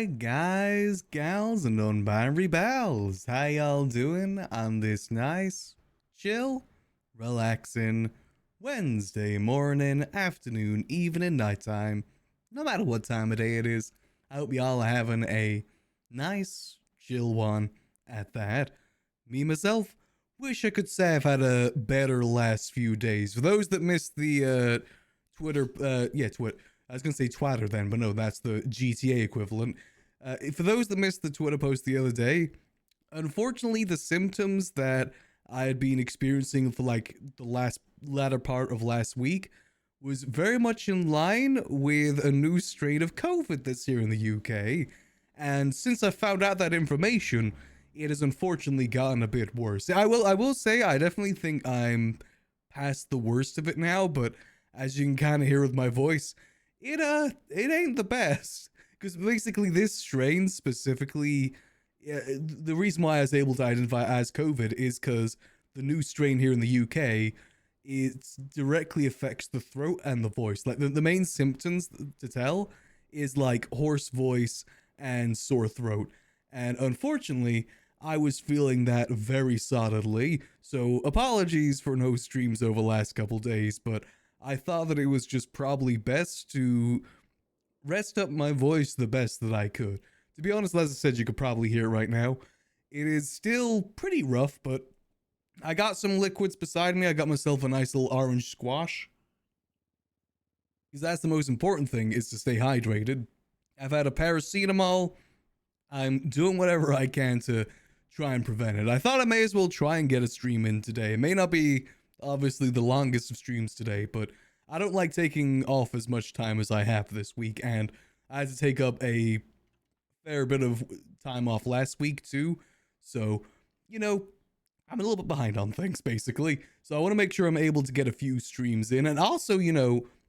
Alright, guys, gals, and non-binary pals, how y'all doing on this nice, chill, relaxing Wednesday morning, afternoon, evening, nighttime, no matter what time of day it is? I hope y'all are having a nice, chill one at that. Me, myself, wish I could say I've had a better last few days. For those that missed the, Twitter, Twitter. I was going to say Twitter then, but no, that's the GTA equivalent. For those that missed the Twitter post the other day, unfortunately, the symptoms that I had been experiencing for like the latter part of last week was very much in line with a new strain of COVID that's here in the UK. And since I found out that information, it has unfortunately gotten a bit worse. I will say I definitely think I'm past the worst of it now, but as you can kind of hear with my voice, it ain't the best, because basically this strain specifically, the reason why I was able to identify as COVID is because the new strain here in the UK, it directly affects the throat and the voice. Like the main symptoms to tell is like hoarse voice and sore throat, and unfortunately I was feeling that very solidly. So apologies for no streams over the last couple days, but I thought that it was just probably best to rest up my voice the best that I could. To be honest, as I said, you could probably hear it right now. It is still pretty rough, but I got some liquids beside me. I got myself a nice little orange squash, because that's the most important thing, is to stay hydrated. I've had a paracetamol. I'm doing whatever I can to try and prevent it. I thought I may as well try and get a stream in today. It may not be obviously the longest of streams today, but I don't like taking off as much time as I have this week, and I had to take up a fair bit of time off last week too, so I'm a little bit behind on things basically. So I want to make sure I'm able to get a few streams in, and also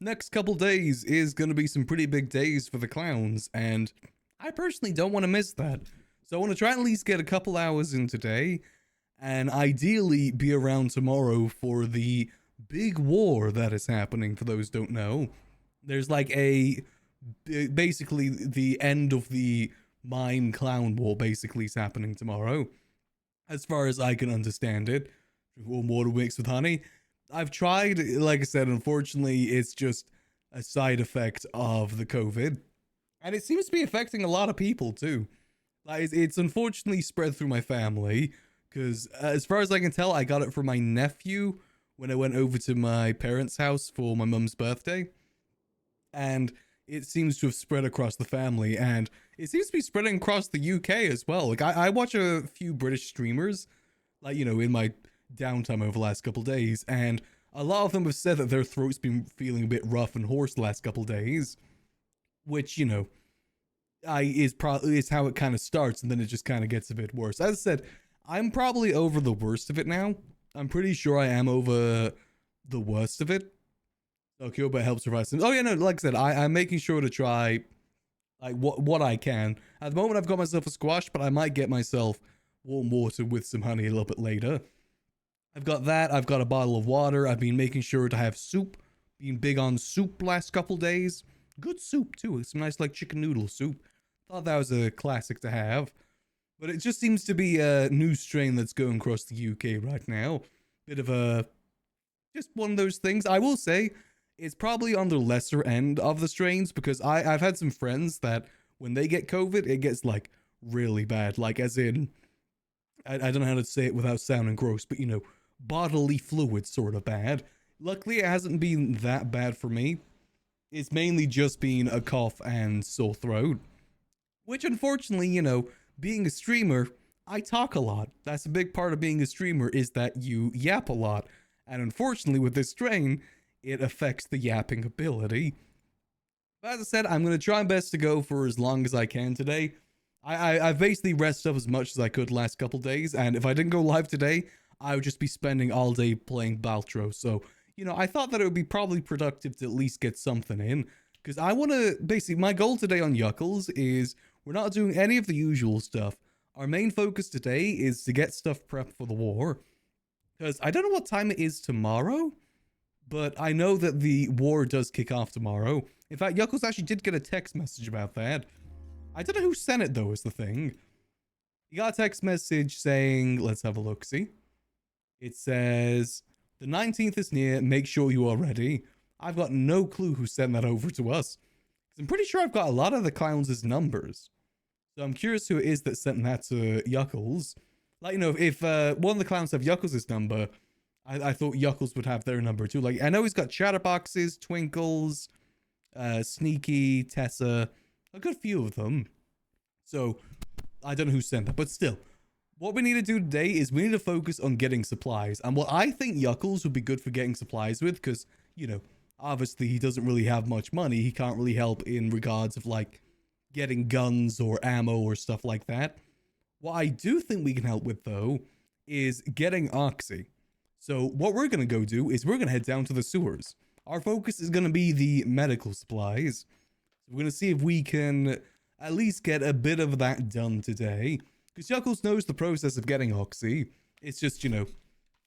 next couple days is going to be some pretty big days for the clowns, and I personally don't want to miss that. So I want to try and at least get a couple hours in today, and ideally be around tomorrow for the big war that is happening. For those who don't know, there's like basically the end of the mime clown war basically is happening tomorrow, as far as I can understand it. Warm water mixed with honey. I've tried, like I said, unfortunately it's just a side effect of the COVID, and it seems to be affecting a lot of people too. Like it's unfortunately spread through my family, because as far as I can tell, I got it from my nephew when I went over to my parents' house for my mum's birthday. And it seems to have spread across the family, and it seems to be spreading across the UK as well. Like I watch a few British streamers, like, in my downtime over the last couple days, and a lot of them have said that their throat's been feeling a bit rough and hoarse the last couple days, which, is how it kind of starts, and then it just kind of gets a bit worse. As I said, I'm probably over the worst of it now. I'm pretty sure I am over the worst of it. Okay, but it helps provide some. Oh yeah, no, like I said, I'm making sure to try like what I can. At the moment, I've got myself a squash, but I might get myself warm water with some honey a little bit later. I've got that. I've got a bottle of water. I've been making sure to have soup. Been big on soup last couple days. Good soup too. Some nice like chicken noodle soup. Thought that was a classic to have. But it just seems to be a new strain that's going across the UK right now. Bit of just one of those things. I will say, it's probably on the lesser end of the strains, because I've had some friends that when they get COVID, it gets like really bad. Like as in, I don't know how to say it without sounding gross, but bodily fluid sort of bad. Luckily, it hasn't been that bad for me. It's mainly just been a cough and sore throat, which unfortunately, being a streamer, I talk a lot. That's a big part of being a streamer, is that you yap a lot. And unfortunately with this strain, it affects the yapping ability. But as I said, I'm going to try my best to go for as long as I can today. I've basically rested up as much as I could last couple days, and if I didn't go live today, I would just be spending all day playing Baltro. So, I thought that it would be probably productive to at least get something in, because I want to, basically, my goal today on Yuckles is we're not doing any of the usual stuff. Our main focus today is to get stuff prepped for the war, because I don't know what time it is tomorrow, but I know that the war does kick off tomorrow. In fact, Yuckles actually did get a text message about that. I don't know who sent it though, is the thing. You got a text message saying, let's have a look, see? It says, the 19th is near, make sure you are ready. I've got no clue who sent that over to us. I'm pretty sure I've got a lot of the clowns' numbers. So I'm curious who it is that sent that to Yuckles. Like, you know, if one of the clowns have Yuckles' number, I thought Yuckles would have their number too. Like, I know he's got Chatterboxes, Twinkles, Sneaky, Tessa, a good few of them. So I don't know who sent that, but still. What we need to do today is we need to focus on getting supplies. And what I think Yuckles would be good for getting supplies with, because, you know, obviously he doesn't really have much money. He can't really help in regards of, like, getting guns or ammo or stuff like that. What I do think we can help with, though, is getting Oxy. So what we're going to go do is we're going to head down to the sewers. Our focus is going to be the medical supplies. So we're going to see if we can at least get a bit of that done today. Because Yuckles knows the process of getting Oxy. It's just, you know,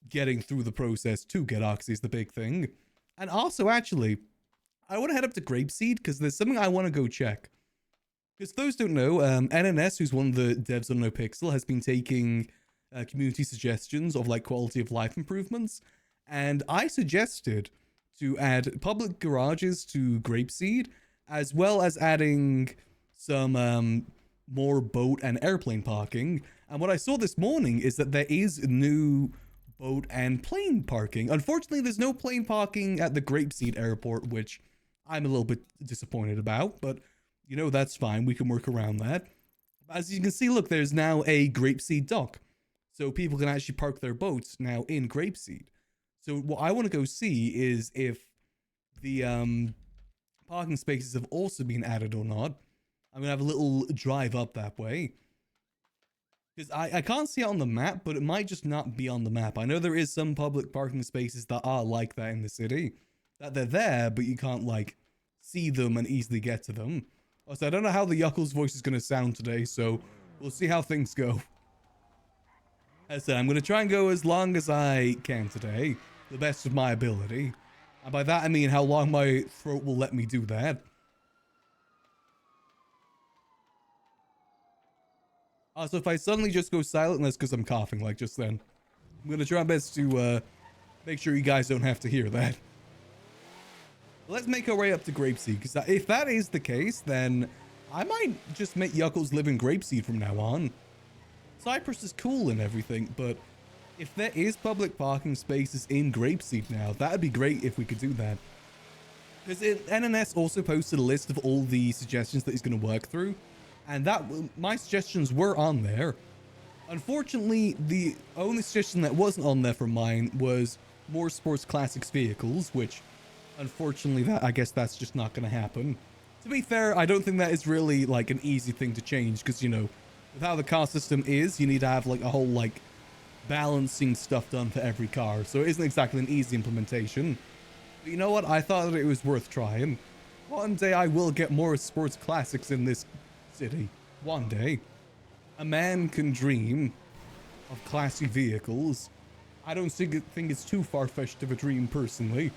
getting through the process to get Oxy is the big thing. And also, actually, I want to head up to Grapeseed because there's something I want to go check. Because those don't know, NNS, who's one of the devs on Nopixel, has been taking community suggestions of, like, quality of life improvements. And I suggested to add public garages to Grapeseed, as well as adding some more boat and airplane parking. And what I saw this morning is that there is new boat and plane parking. Unfortunately, there's no plane parking at the Grapeseed airport, which I'm a little bit disappointed about, but you know, that's fine. We can work around that. As you can see, look, there's now a Grapeseed dock. So people can actually park their boats now in Grapeseed. So what I want to go see is if the parking spaces have also been added or not. I'm going to have a little drive up that way. Because I can't see it on the map, but it might just not be on the map. I know there is some public parking spaces that are like that in the city. That they're there, but you can't, like, see them and easily get to them. Also, I don't know how the Yuckles voice is going to sound today, so we'll see how things go. As I said, I'm going to try and go as long as I can today. The best of my ability. And by that, I mean how long my throat will let me do that. Also, if I suddenly just go silent, that's because I'm coughing, like just then. I'm going to try my best to make sure you guys don't have to hear that. Let's make our way up to Grapeseed, because if that is the case, then I might just make Yuckles live in Grapeseed from now on. Cyprus is cool and everything, but if there is public parking spaces in Grapeseed now, that'd be great if we could do that. Because NNS also posted a list of all the suggestions that he's going to work through. And my suggestions were on there. Unfortunately, the only suggestion that wasn't on there for mine was more sports classics vehicles, which unfortunately, I guess that's just not going to happen. To be fair, I don't think that is really like an easy thing to change because, you know, with how the car system is, you need to have like a whole like balancing stuff done for every car. So it isn't exactly an easy implementation. But you know what? I thought that it was worth trying. One day I will get more sports classics in this city. One day. A man can dream of classy vehicles. I don't think it's too far-fetched of a dream personally.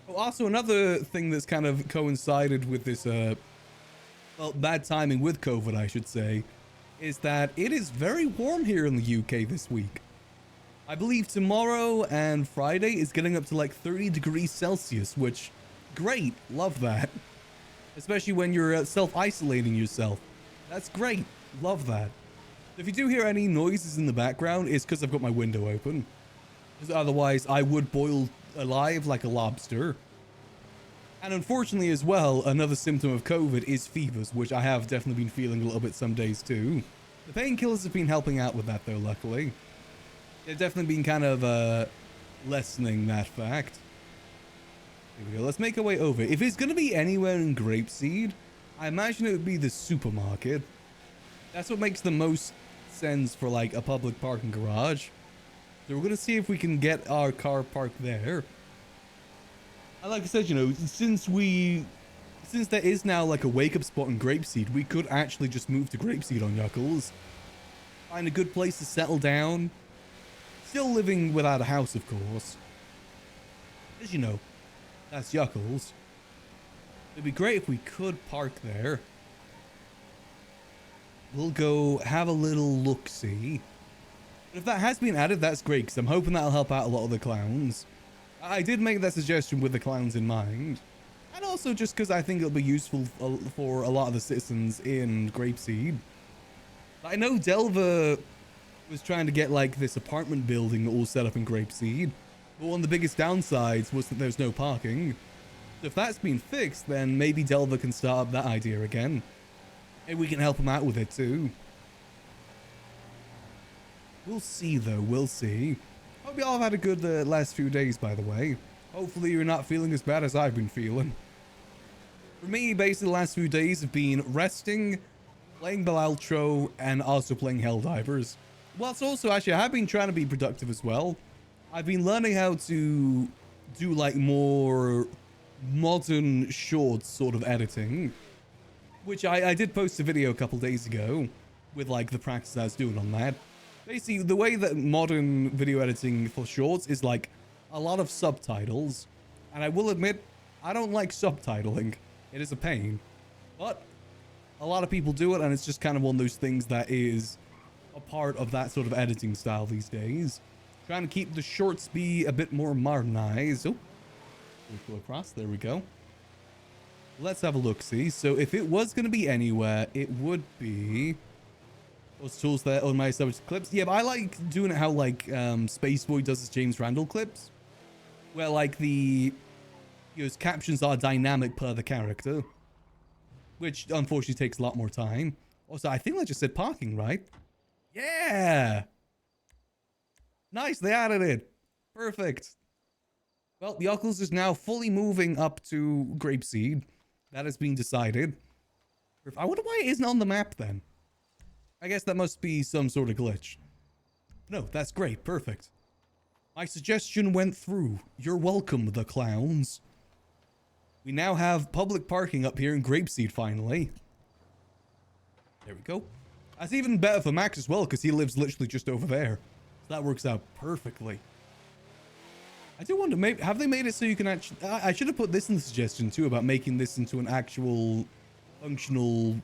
Oh, also another thing that's kind of coincided with this well, bad timing with COVID, I should say, is that it is very warm here in the UK this week. I believe tomorrow and Friday is getting up to like 30 degrees Celsius, which great, love that. Especially when you're self-isolating yourself. That's great. Love that. If you do hear any noises in the background, it's because I've got my window open. Because otherwise, I would boil alive like a lobster. And unfortunately as well, another symptom of COVID is fevers, which I have definitely been feeling a little bit some days too. The painkillers have been helping out with that though, luckily. They've definitely been kind of lessening that fact. Here we go. Let's make our way over. If it's going to be anywhere in Grapeseed, I imagine it would be the supermarket. That's what makes the most sense for like a public parking garage. So we're going to see if we can get our car parked there. And like I said, you know, since there is now like a wake up spot in Grapeseed, we could actually just move to Grapeseed on Yuckles. Find a good place to settle down. Still living without a house, of course. As you know. That's Yuckles. It'd be great if we could park there. We'll go have a little look-see. But if that has been added, that's great, because I'm hoping that'll help out a lot of the clowns. I did make that suggestion with the clowns in mind. And also just because I think it'll be useful for a lot of the citizens in Grapeseed. I know Delva was trying to get like this apartment building all set up in Grapeseed. But one of the biggest downsides was that there's no parking. So if that's been fixed, then maybe Delva can start up that idea again. Maybe we can help him out with it too. We'll see though, we'll see. Hope y'all have had a good last few days, by the way. Hopefully you're not feeling as bad as I've been feeling. For me, basically the last few days have been resting, playing Balaltro, and also playing Helldivers. Whilst also, actually, I have been trying to be productive as well. I've been learning how to do like more modern shorts sort of editing. Which I did post a video a couple days ago with like the practice I was doing on that. Basically, the way that modern video editing for shorts is like a lot of subtitles. And I will admit, I don't like subtitling. It is a pain. But a lot of people do it, and it's just kind of one of those things that is a part of that sort of editing style these days. Trying to keep the shorts be a bit more modernized. Oh, let's go across. There we go. Let's have a look, see. So if it was going to be anywhere, it would be those tools there on my subject clips. Yeah, but I like doing it how like Spaceboy does his James Randall clips, where like the his captions are dynamic per the character, which unfortunately takes a lot more time. Also, I think I just said parking, right? Yeah. Nice, they added it. Perfect. Well, Yuckles is now fully moving up to Grapeseed. That has been decided. I wonder why it isn't on the map then. I guess that must be some sort of glitch. No, that's great. Perfect. My suggestion went through. You're welcome, the clowns. We now have public parking up here in Grapeseed, finally. There we go. That's even better for Max as well, because he lives literally just over there. So that works out perfectly. I do wonder, maybe have they made it so you can actually... I should have put this in the suggestion too, about making this into an actual functional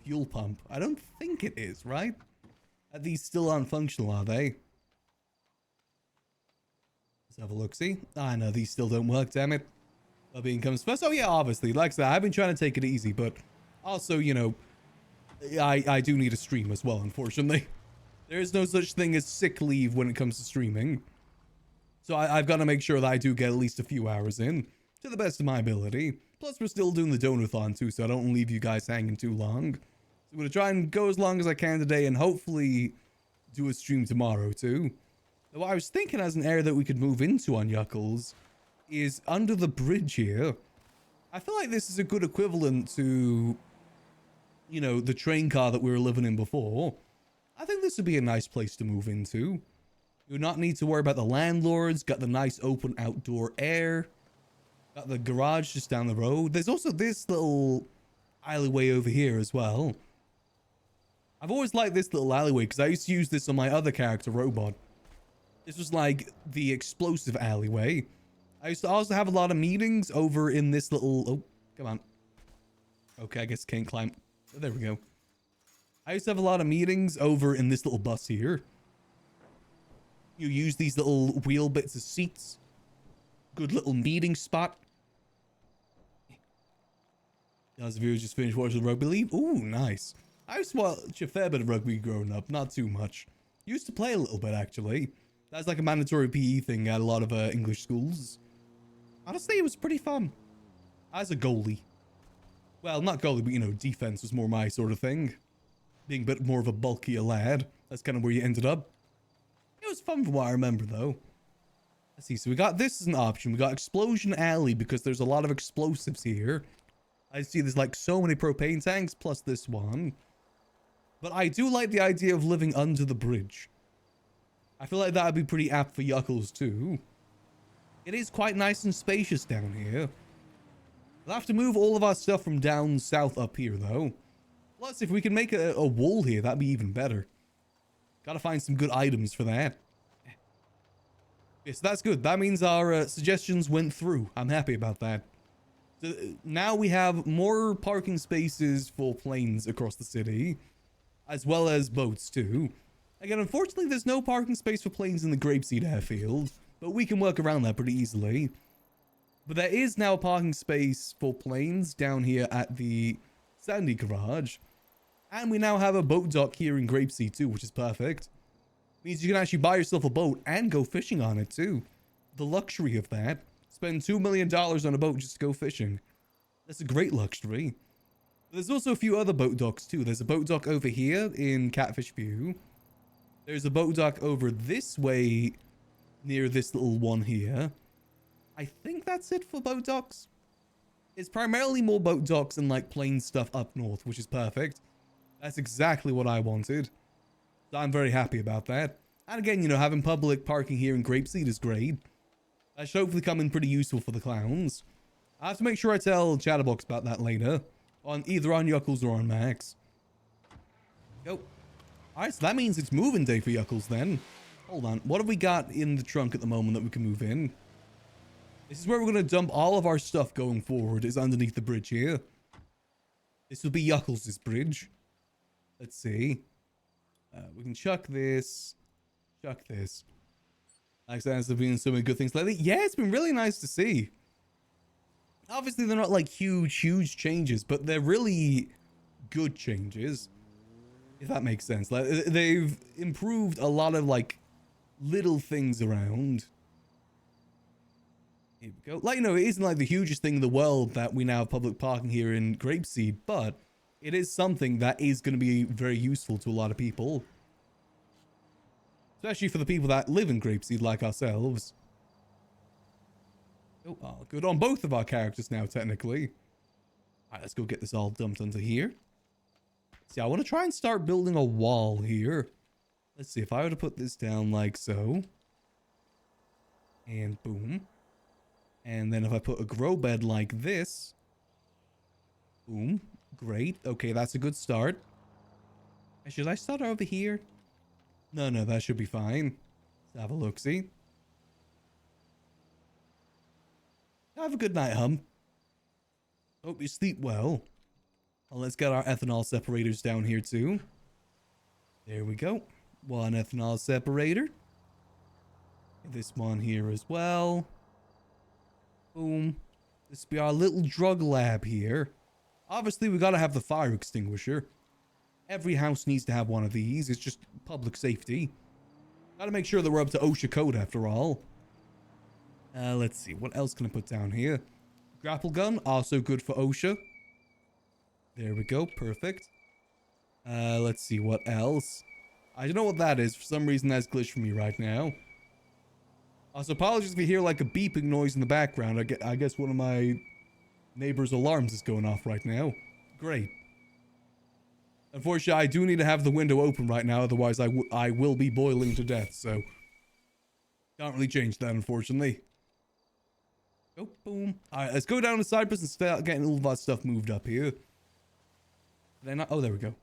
fuel pump. I don't think it is, right? Are these still aren't functional, are they? Let's have a look, see? Ah, no, these still don't work, damn it. Being comes first. Oh yeah, obviously, like I said, I've been trying to take it easy, but also, you know, I do need a stream as well, unfortunately. There is no such thing as sick leave when it comes to streaming. So I've got to make sure that I do get at least a few hours in, to the best of my ability. Plus, we're still doing the donathon too, so I don't leave you guys hanging too long. So I'm going to try and go as long as I can today, and hopefully do a stream tomorrow too. Now, what I was thinking as an area that we could move into on Yuckles is under the bridge here. I feel like this is a good equivalent to, you know, the train car that we were living in before. I think this would be a nice place to move into. You not need to worry about the landlords. Got the nice open outdoor air. Got the garage just down the road. There's also this little alleyway over here as well. I've always liked this little alleyway because I used to use this on my other character, Robot. This was like the explosive alleyway. I used to also have a lot of meetings over in this little... Oh, come on. Okay, I guess can't climb. Oh, there we go. I used to have a lot of meetings over in this little bus here. You use these little wheel bits as seats. Good little meeting spot. As the viewers just finished watching the rugby league. Ooh, nice. I used to watch a fair bit of rugby growing up. Not too much. Used to play a little bit, actually. That's like a mandatory PE thing at a lot of English schools. Honestly, it was pretty fun. As a goalie. Well, not goalie, but, you know, defense was more my sort of thing. Being a bit more of a bulkier lad. That's kind of where you ended up. It was fun from what I remember, though. Let's see. So we got this as an option. We got Explosion Alley because there's a lot of explosives here. I see there's like so many propane tanks plus this one. But I do like the idea of living under the bridge. I feel like that would be pretty apt for Yuckles, too. It is quite nice and spacious down here. We'll have to move all of our stuff from down south up here, though. Plus, if we can make a wall here, that'd be even better. Gotta find some good items for that. Yes, that's good. That means our suggestions went through. I'm happy about that. So now we have more parking spaces for planes across the city, as well as boats too. Again, unfortunately, there's no parking space for planes in the Grapeseed airfield, but we can work around that pretty easily. But there is now a parking space for planes down here at the Sandy garage. And we now have a boat dock here in Grapeseed too, which is perfect. Means you can actually buy yourself a boat and go fishing on it too. The luxury of that. Spend $2 million on a boat just to go fishing. That's a great luxury. There's also a few other boat docks too. There's a boat dock over here in Catfish View. There's a boat dock over this way near this little one here. I think that's it for boat docks. It's primarily more boat docks and like plain stuff up north, which is perfect. That's exactly what I wanted. So I'm very happy about that. And again, you know, having public parking here in Grapeseed is great. That should hopefully come in pretty useful for the clowns. I have to make sure I tell Chatterbox about that later. Either on Yuckles or on Max. Go. Alright, so that means it's moving day for Yuckles then. Hold on. What have we got in the trunk at the moment that we can move in? This is where we're going to dump all of our stuff going forward, is underneath the bridge here. This will be Yuckles' bridge. Let's see. We can chuck this. Chuck this. There's been so many good things lately. Yeah, it's been really nice to see. Obviously, they're not like huge changes, but they're really good changes. If that makes sense. Like, they've improved a lot of like little things around. Here we go. Like, you know, it isn't like the hugest thing in the world that we now have public parking here in Grapeseed, but it is something that is going to be very useful to a lot of people. Especially for the people that live in Grapeseed like ourselves. Oh, good on both of our characters now, technically. Alright, let's go get this all dumped onto here. See, I want to try and start building a wall here. Let's see, if I were to put this down like so. And boom. And then if I put a grow bed like this. Boom. Great. Okay, that's a good start. Should I start over here? No, that should be fine. Let's have a look-see. Have a good night, hum. Hope you sleep well. Well, let's get our ethanol separators down here too. There we go. One ethanol separator. This one here as well. Boom. This will be our little drug lab here. Obviously, we gotta have the fire extinguisher. Every house needs to have one of these. It's just public safety. Gotta make sure that we're up to OSHA code after all. Let's see. What else can I put down here? Grapple gun. Also good for OSHA. There we go. Perfect. Let's see. What else? I don't know what that is. For some reason, that's glitched for me right now. Also, apologies if you hear like a beeping noise in the background. I guess one of my neighbor's alarms is going off right now. Great. Unfortunately, I do need to have the window open right now. Otherwise, I will be boiling to death. So, can't really change that, unfortunately. Oh, boom. Alright, let's go down to Cypress and start getting all of our stuff moved up here. Oh, there we go.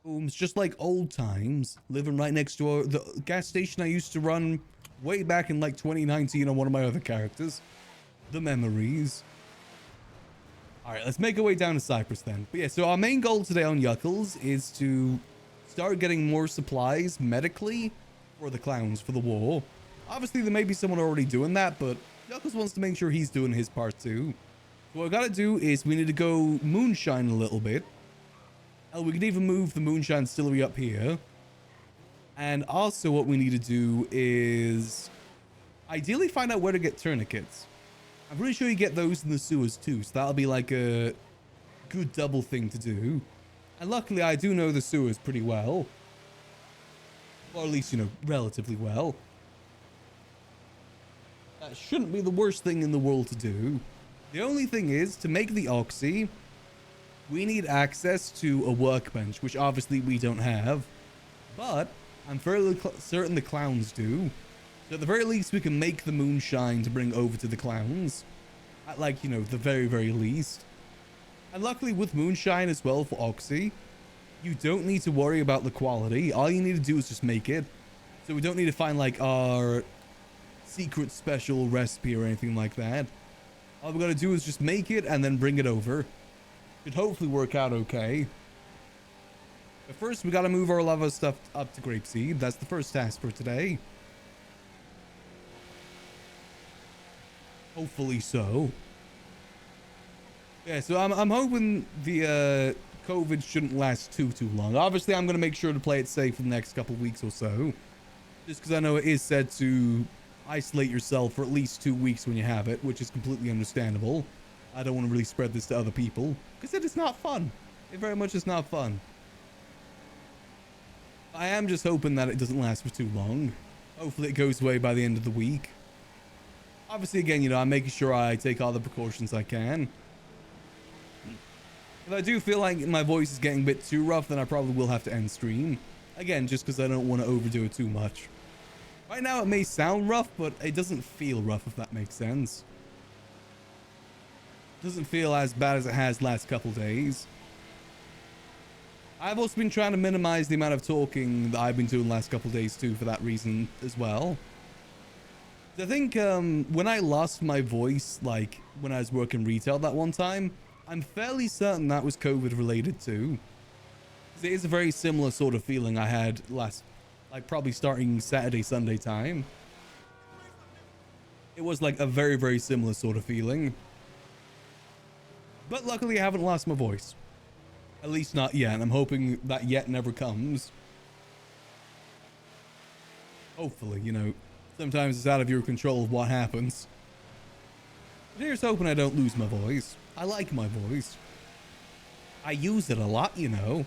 Boom. It's just like old times. Living right next to the gas station I used to run way back in like 2019 on one of my other characters. The memories. Alright, let's make our way down to Cypress then. But yeah, so our main goal today on Yuckles is to start getting more supplies medically for the clowns for the war. Obviously, there may be someone already doing that, but Yuckles wants to make sure he's doing his part too. So what we gotta do is we need to go moonshine a little bit. We can even move the moonshine distillery up here. And also what we need to do is ideally find out where to get tourniquets. I'm pretty sure you get those in the sewers too, so that'll be like a good double thing to do. And luckily I do know the sewers pretty well. Or at least, you know, relatively well. That shouldn't be the worst thing in the world to do. The only thing is, to make the oxy, we need access to a workbench, which obviously we don't have. But I'm fairly certain the clowns do. So at the very least, we can make the moonshine to bring over to the clowns. At like, you know, the very, very least. And luckily with moonshine as well for oxy, you don't need to worry about the quality. All you need to do is just make it. So we don't need to find like our secret special recipe or anything like that. All we gotta do is just make it and then bring it over. Should hopefully work out okay. But first, we gotta move our lava stuff up to Grapeseed. That's the first task for today. Hopefully so. Yeah, so I'm hoping the COVID shouldn't last too long. Obviously, I'm gonna make sure to play it safe for the next couple weeks or so. Just because I know it is said to isolate yourself for at least 2 weeks when you have it, which is completely understandable. I don't want to really spread this to other people because it is not fun. It very much is not fun. I am just hoping that it doesn't last for too long. Hopefully it goes away by the end of the week. Obviously, again, you know, I'm making sure I take all the precautions I can. If I do feel like my voice is getting a bit too rough, then I probably will have to end stream. Again, just because I don't want to overdo it too much. Right now, it may sound rough, but it doesn't feel rough, if that makes sense. It doesn't feel as bad as it has last couple days. I've also been trying to minimize the amount of talking that I've been doing the last couple days too, for that reason as well. I think when I lost my voice, like when I was working retail that one time, I'm fairly certain that was COVID related too. It is a very similar sort of feeling I had last, like probably starting Saturday, Sunday time. It was like a very similar sort of feeling. But luckily I haven't lost my voice. At least not yet, and I'm hoping that yet never comes. Hopefully, you know, sometimes it's out of your control of what happens. But here's hoping I don't lose my voice. I like my voice. I use it a lot, you know.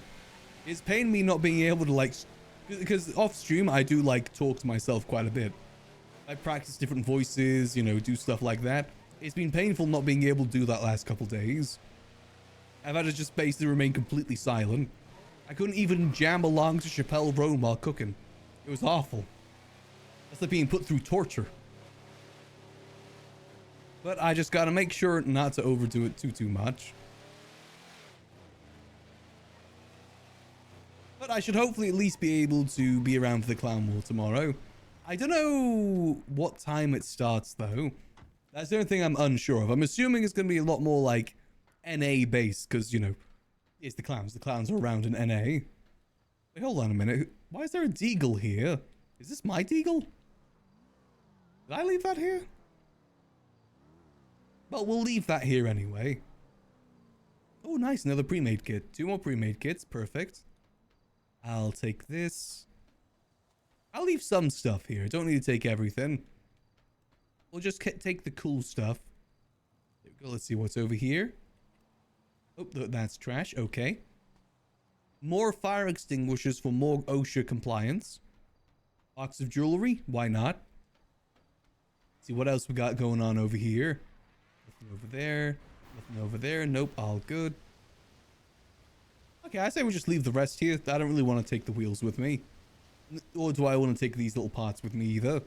It's paining me not being able to, like, because off stream I do like talk to myself quite a bit. I practice different voices, you know, do stuff like that. It's been painful not being able to do that last couple days. I've had to just basically remain completely silent. I couldn't even jam along to Chappelle Roan while cooking. It was awful. That's like being put through torture. But I just gotta make sure not to overdo it too much. But I should hopefully at least be able to be around for the Clown Wall tomorrow. I don't know what time it starts though. That's the only thing I'm unsure of. I'm assuming it's gonna be a lot more like NA based, because, you know, it's the clowns. The clowns are around in NA. Wait, hold on a minute. Why is there a deagle here? Is this my deagle? Did I leave that here? Well, we'll leave that here anyway. Oh, nice. Another pre-made kit. 2 more pre-made kits. Perfect. I'll take this. I'll leave some stuff here. Don't need to take everything. We'll just take the cool stuff. There we go. Let's see what's over here. Oh, that's trash. Okay. More fire extinguishers for more OSHA compliance. Box of jewelry. Why not? Let's see what else we got going on over here. Nothing over there. Nothing over there. Nope. All good. Okay, I say we just leave the rest here. I don't really want to take the wheels with me. Or do I want to take these little parts with me either?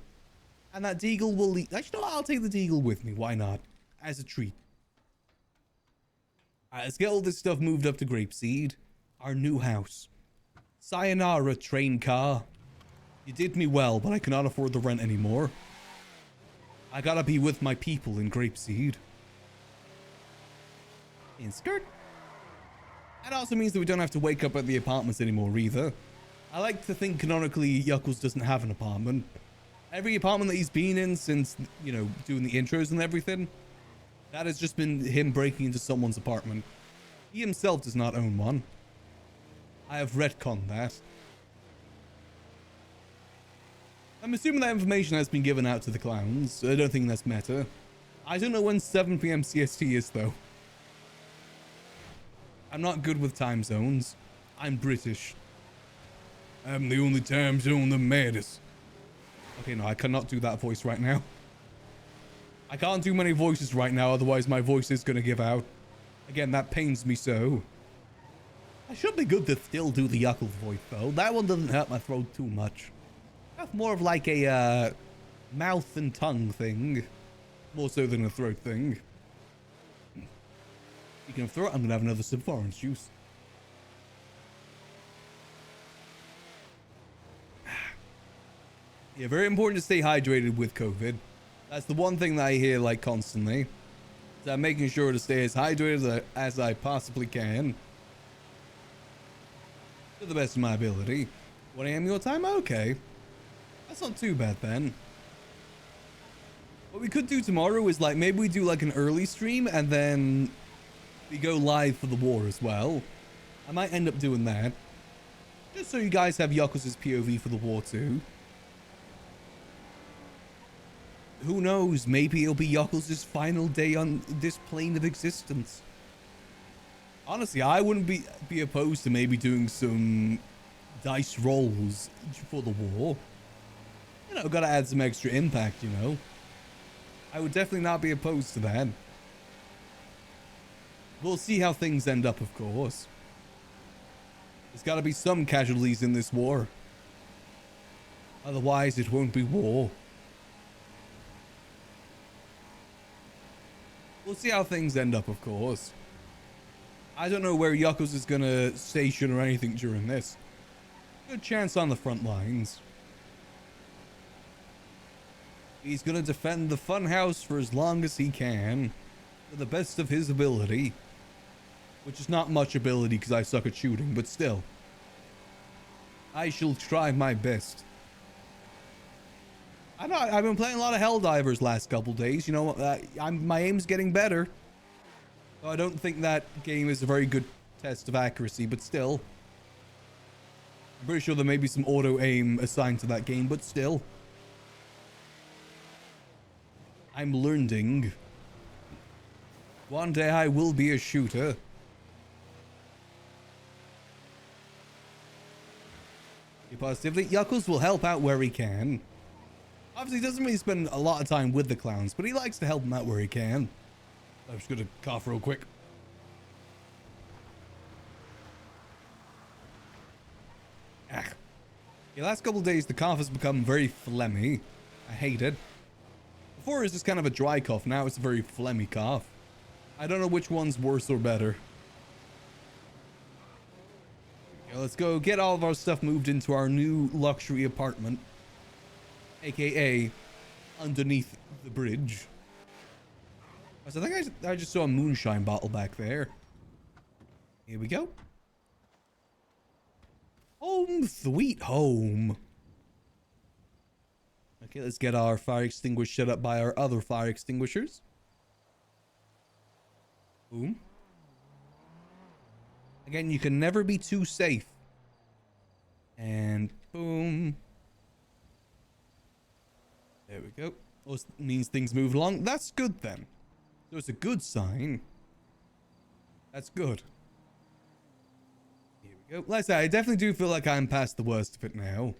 And that deagle will leave. Actually, no, I'll take the deagle with me. Why not? As a treat. Alright, let's get all this stuff moved up to Grapeseed. Our new house. Sayonara, train car. You did me well, but I cannot afford the rent anymore. I gotta be with my people in Grapeseed. In skirt. That also means that we don't have to wake up at the apartments anymore either. I like to think canonically Yuckles doesn't have an apartment. Every apartment that he's been in since, you know, doing the intros and everything, that has just been him breaking into someone's apartment. He himself does not own one. I have retconned that. I'm assuming that information has been given out to the clowns. I don't think that's meta. I don't know when 7 PM CST is though. I'm not good with time zones. I'm British. I'm the only time zone that matters. Okay, no, I cannot do that voice right now. I can't do many voices right now, otherwise my voice is gonna give out. Again, that pains me so. I should be good to still do the Yuckles voice though. That one doesn't hurt my throat too much. That's more of like a mouth and tongue thing. More so than a throat thing. Speaking of throat, I'm gonna have another sip of orange juice. Yeah, very important to stay hydrated with COVID. That's the one thing that I hear like constantly. So I'm making sure to stay as hydrated as I possibly can. To the best of my ability. 1 a.m. your time? Okay. That's not too bad then. What we could do tomorrow is like, maybe we do like an early stream and then we go live for the war as well. I might end up doing that. Just so you guys have Yuckles' POV for the war too. Who knows? Maybe it'll be Yuckles' final day on this plane of existence. Honestly, I wouldn't be opposed to maybe doing some dice rolls for the war. You know, gotta add some extra impact, you know. I would definitely not be opposed to that. We'll see how things end up, of course. There's gotta be some casualties in this war. Otherwise, it won't be war. We'll see how things end up, of course. I don't know where Yuckles is gonna station or anything during this. Good chance on the front lines. He's gonna defend the funhouse for as long as he can. To the best of his ability. Which is not much ability because I suck at shooting, but still. I shall try my best. I know I've been playing a lot of Helldivers last couple days. You know, my aim's getting better. So I don't think that game is a very good test of accuracy, but still. I'm pretty sure there may be some auto aim assigned to that game, but still. I'm learning. One day I will be a shooter. Be positively. Yuckles will help out where he can. Obviously, he doesn't really spend a lot of time with the clowns, but he likes to help them out where he can. I'm just gonna cough real quick. The last couple of days, the cough has become very phlegmy. I hate it. Before it was just kind of a dry cough. Now it's a very phlegmy cough. I don't know which one's worse or better. Okay, let's go get all of our stuff moved into our new luxury apartment. AKA underneath the bridge. So I think I just saw a moonshine bottle back there. Here we go. Home sweet home. Okay, let's get our fire extinguisher set up by our other fire extinguishers. Boom. Again, you can never be too safe. And boom. There we go. That means things move along. That's good then. So it's a good sign. That's good. Here we go. Like I say, I definitely do feel like I'm past the worst of it now.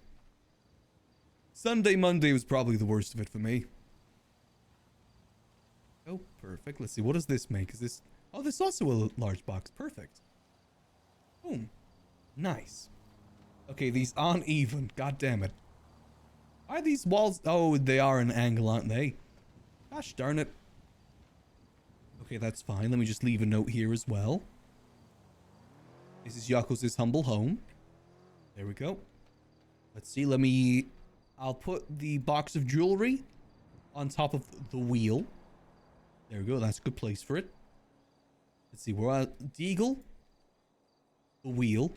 Sunday, Monday was probably the worst of it for me. Oh, perfect. Let's see. What does this make? Is this... Oh, this is also a large box. Perfect. Boom. Nice. Okay, these aren't even. God damn it. Are these walls... Oh, they are an angle, aren't they? Gosh darn it. Okay, that's fine. Let me just leave a note here as well. This is Yuckles' humble home. There we go. Let's see. I'll put the box of jewelry on top of the wheel. There we go. That's a good place for it. Let's see. We're at Deagle. The wheel.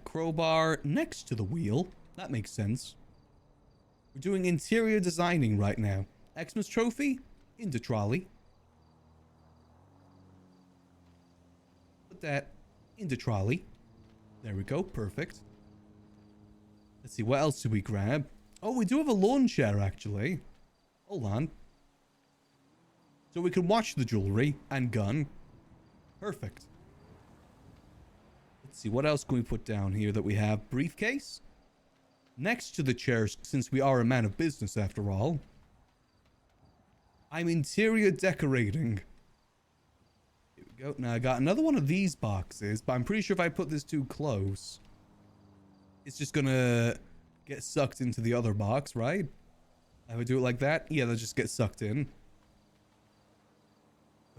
Crowbar next to the wheel. That makes sense. We're doing interior designing right now. Xmas trophy into trolley. Put that into trolley. There we go. Perfect. Let's see. What else do we grab? Oh, we do have a lawn chair, actually. Hold on. So we can watch the jewelry and gun. Perfect. Let's see. What else can we put down here that we have? Briefcase. Next to the chairs, since we are a man of business after all. I'm interior decorating. Here we go. Now I got another one of these boxes, but I'm pretty sure if I put this too close, it's just gonna get sucked into the other box, right? I would do it like that. Yeah, they'll just get sucked in.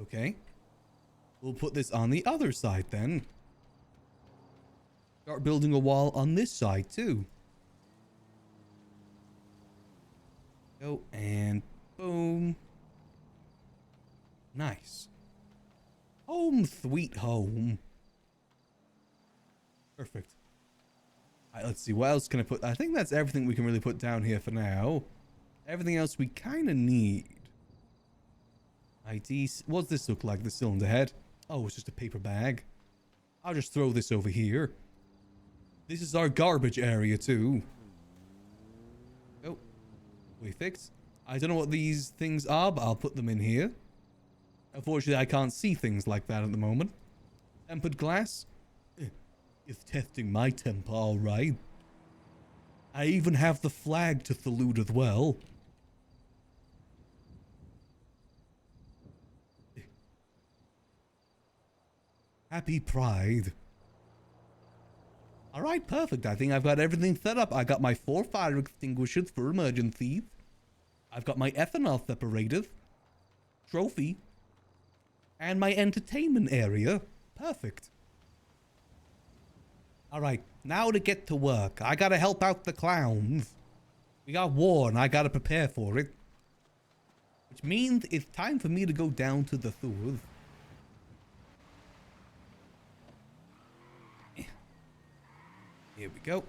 Okay. We'll put this on the other side then. Start building a wall on this side too. Go and boom. Nice. Home sweet home. Perfect. Alright, let's see. What else can I put? I think that's everything we can really put down here for now. Everything else we kind of need. ID. What does this look like? The cylinder head? Oh, it's just a paper bag. I'll just throw this over here. This is our garbage area too. Oh, we fixed. I don't know what these things are, but I'll put them in here. Unfortunately, I can't see things like that at the moment. Tempered glass? It's testing my temper, alright. I even have the flag to salute as well. Happy Pride. Alright, perfect. I think I've got everything set up. I got my 4 fire extinguishers for emergencies. I've got my ethanol separators. Trophy. And my entertainment area. Perfect. Alright, now to get to work. I gotta help out the clowns. We got war and I gotta prepare for it. Which means it's time for me to go down to the sewers. Here we go.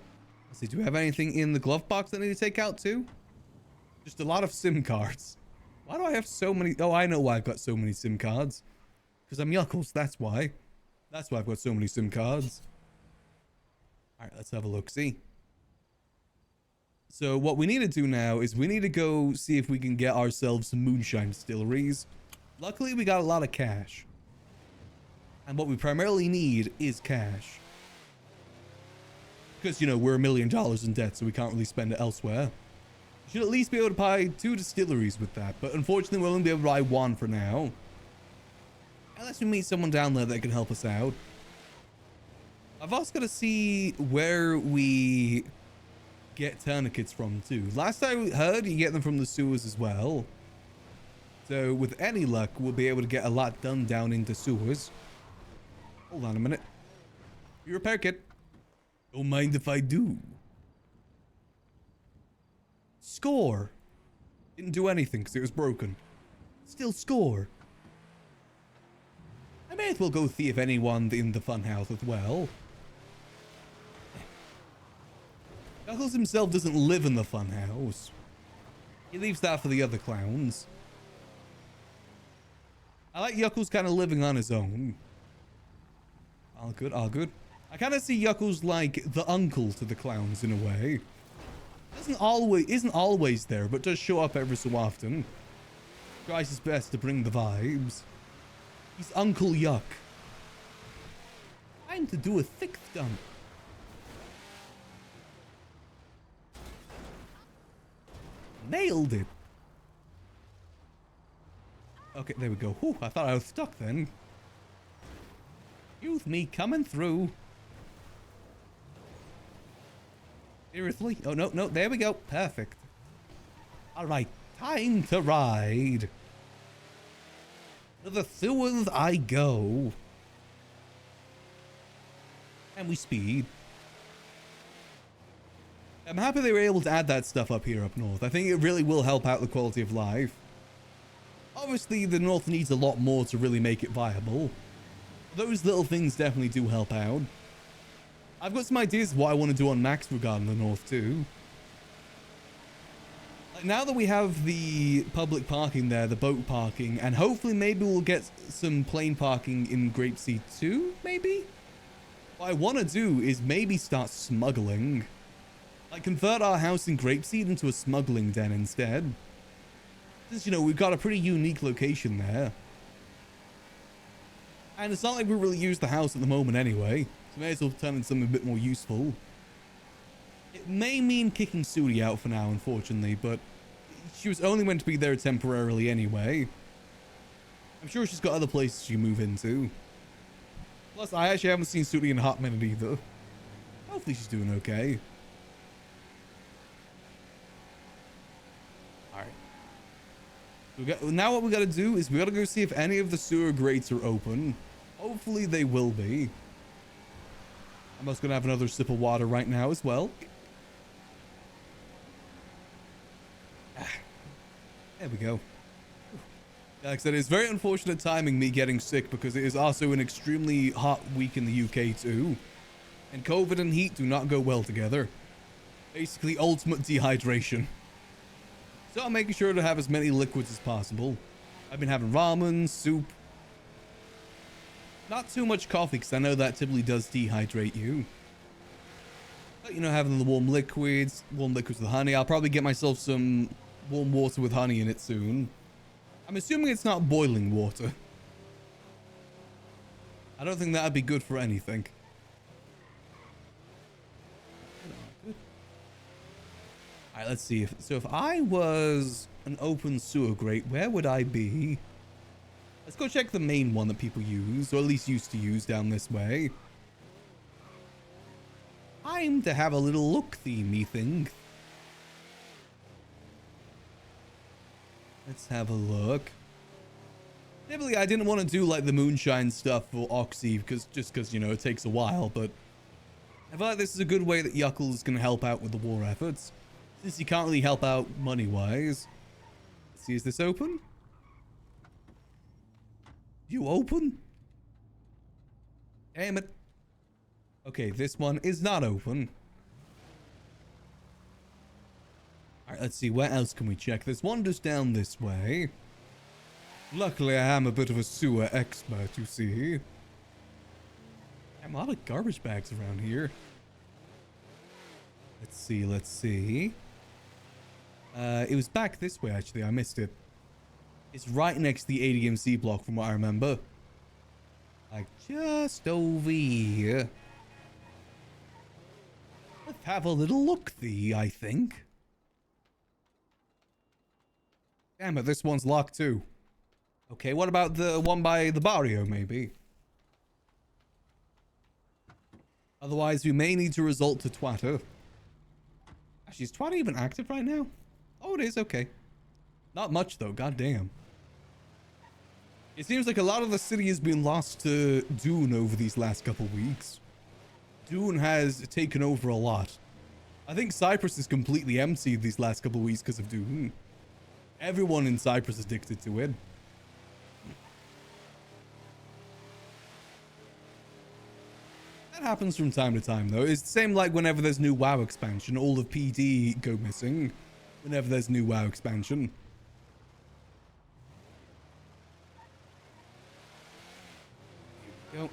Let's see, do we have anything in the glove box that I need to take out too? Just a lot of SIM cards. Why do I have so many? Oh, I know why I've got so many SIM cards. Because I'm Yuckles, that's why. That's why I've got so many SIM cards. Alright, let's have a look, see. So what we need to do now is we need to go see if we can get ourselves some moonshine distilleries. Luckily, we got a lot of cash. And what we primarily need is cash. Because, you know, we're $1 million in debt, so we can't really spend it elsewhere. We should at least be able to buy 2 distilleries with that, but unfortunately we'll only be able to buy 1 for now. Unless we meet someone down there that can help us out. I've also got to see where we get tourniquets from too. Last I heard, you get them from the sewers as well. So with any luck, we'll be able to get a lot done down into sewers. Hold on a minute. Your repair kit. Don't mind if I do. Score. Didn't do anything because it was broken. Still score. I may as well go see if anyone's in the funhouse as well. Yuckles himself doesn't live in the funhouse. He leaves that for the other clowns. I like Yuckles kind of living on his own. All good, all good. I kind of see Yuckles like the uncle to the clowns in a way. Isn't always there, but does show up every so often. Tries his best to bring the vibes. He's Uncle Yuck. Time to do a thick dump. Nailed it. Okay, there we go. Whew, I thought I was stuck then. Excuse me, coming through. Seriously? Oh, no, no, there we go. Perfect. Alright, time to ride. To the sewers I go. And we speed. I'm happy they were able to add that stuff up here up north. I think it really will help out the quality of life. Obviously, the north needs a lot more to really make it viable. Those little things definitely do help out. I've got some ideas of what I want to do on Max regarding the north too. Like now that we have the public parking there, the boat parking, and hopefully maybe we'll get some plane parking in Grapeseed too, maybe? What I want to do is maybe start smuggling. Like convert our house in Grapeseed into a smuggling den instead. Since, you know, we've got a pretty unique location there. And it's not like we really use the house at the moment anyway. So may as well turn into something a bit more useful. It may mean kicking Sudi out for now, unfortunately, but she was only meant to be there temporarily anyway. I'm sure she's got other places she can move into. Plus, I actually haven't seen Sudi in a hot minute either. Hopefully she's doing okay. Alright. Now what we gotta do is we gotta go see if any of the sewer grates are open. Hopefully they will be. I'm just gonna have another sip of water right now as well. There we go. Like I said, it's very unfortunate timing me getting sick because it is also an extremely hot week in the UK too. And COVID and heat do not go well together. Basically, ultimate dehydration. So I'm making sure to have as many liquids as possible. I've been having ramen, soup. Not too much coffee because I know that typically does dehydrate you. But, you know, having the warm liquids with honey. I'll probably get myself some warm water with honey in it soon. I'm assuming it's not boiling water. I don't think that'd be good for anything. Alright, let's see. If I was an open sewer grate, where would I be? Let's go check the main one that people use, or at least used to use down this way. Time to have a little look-thee, methinks. Let's have a look. Typically, I didn't want to do like the moonshine stuff for Oxy because, you know, it takes a while, but I feel like this is a good way that Yuckles can help out with the war efforts. Since he can't really help out money-wise. Let's see, is this open? You open? Damn it. Okay, this one is not open. Alright, let's see, where else can we check? There's one just down this way. Luckily, I am a bit of a sewer expert, you see. Damn, a lot of garbage bags around here. Let's see, let's see. It was back this way, actually. I missed it. It's right next to the ADMC block, from what I remember. Like, just over here. Let's have a little look-thee, I think. Damn it, this one's locked too. Okay, what about the one by the barrio, maybe? Otherwise, we may need to resort to Twatter. Actually, is Twatter even active right now? Oh, it is, okay. Not much, though, goddamn. It seems like a lot of the city has been lost to Dune over these last couple weeks. Dune has taken over a lot. I think Cyprus is completely emptied these last couple weeks because of Dune. Everyone in Cyprus is addicted to it. That happens from time to time, though. It's the same like whenever there's new WoW expansion, all of PD go missing. Whenever there's new WoW expansion. Here we go.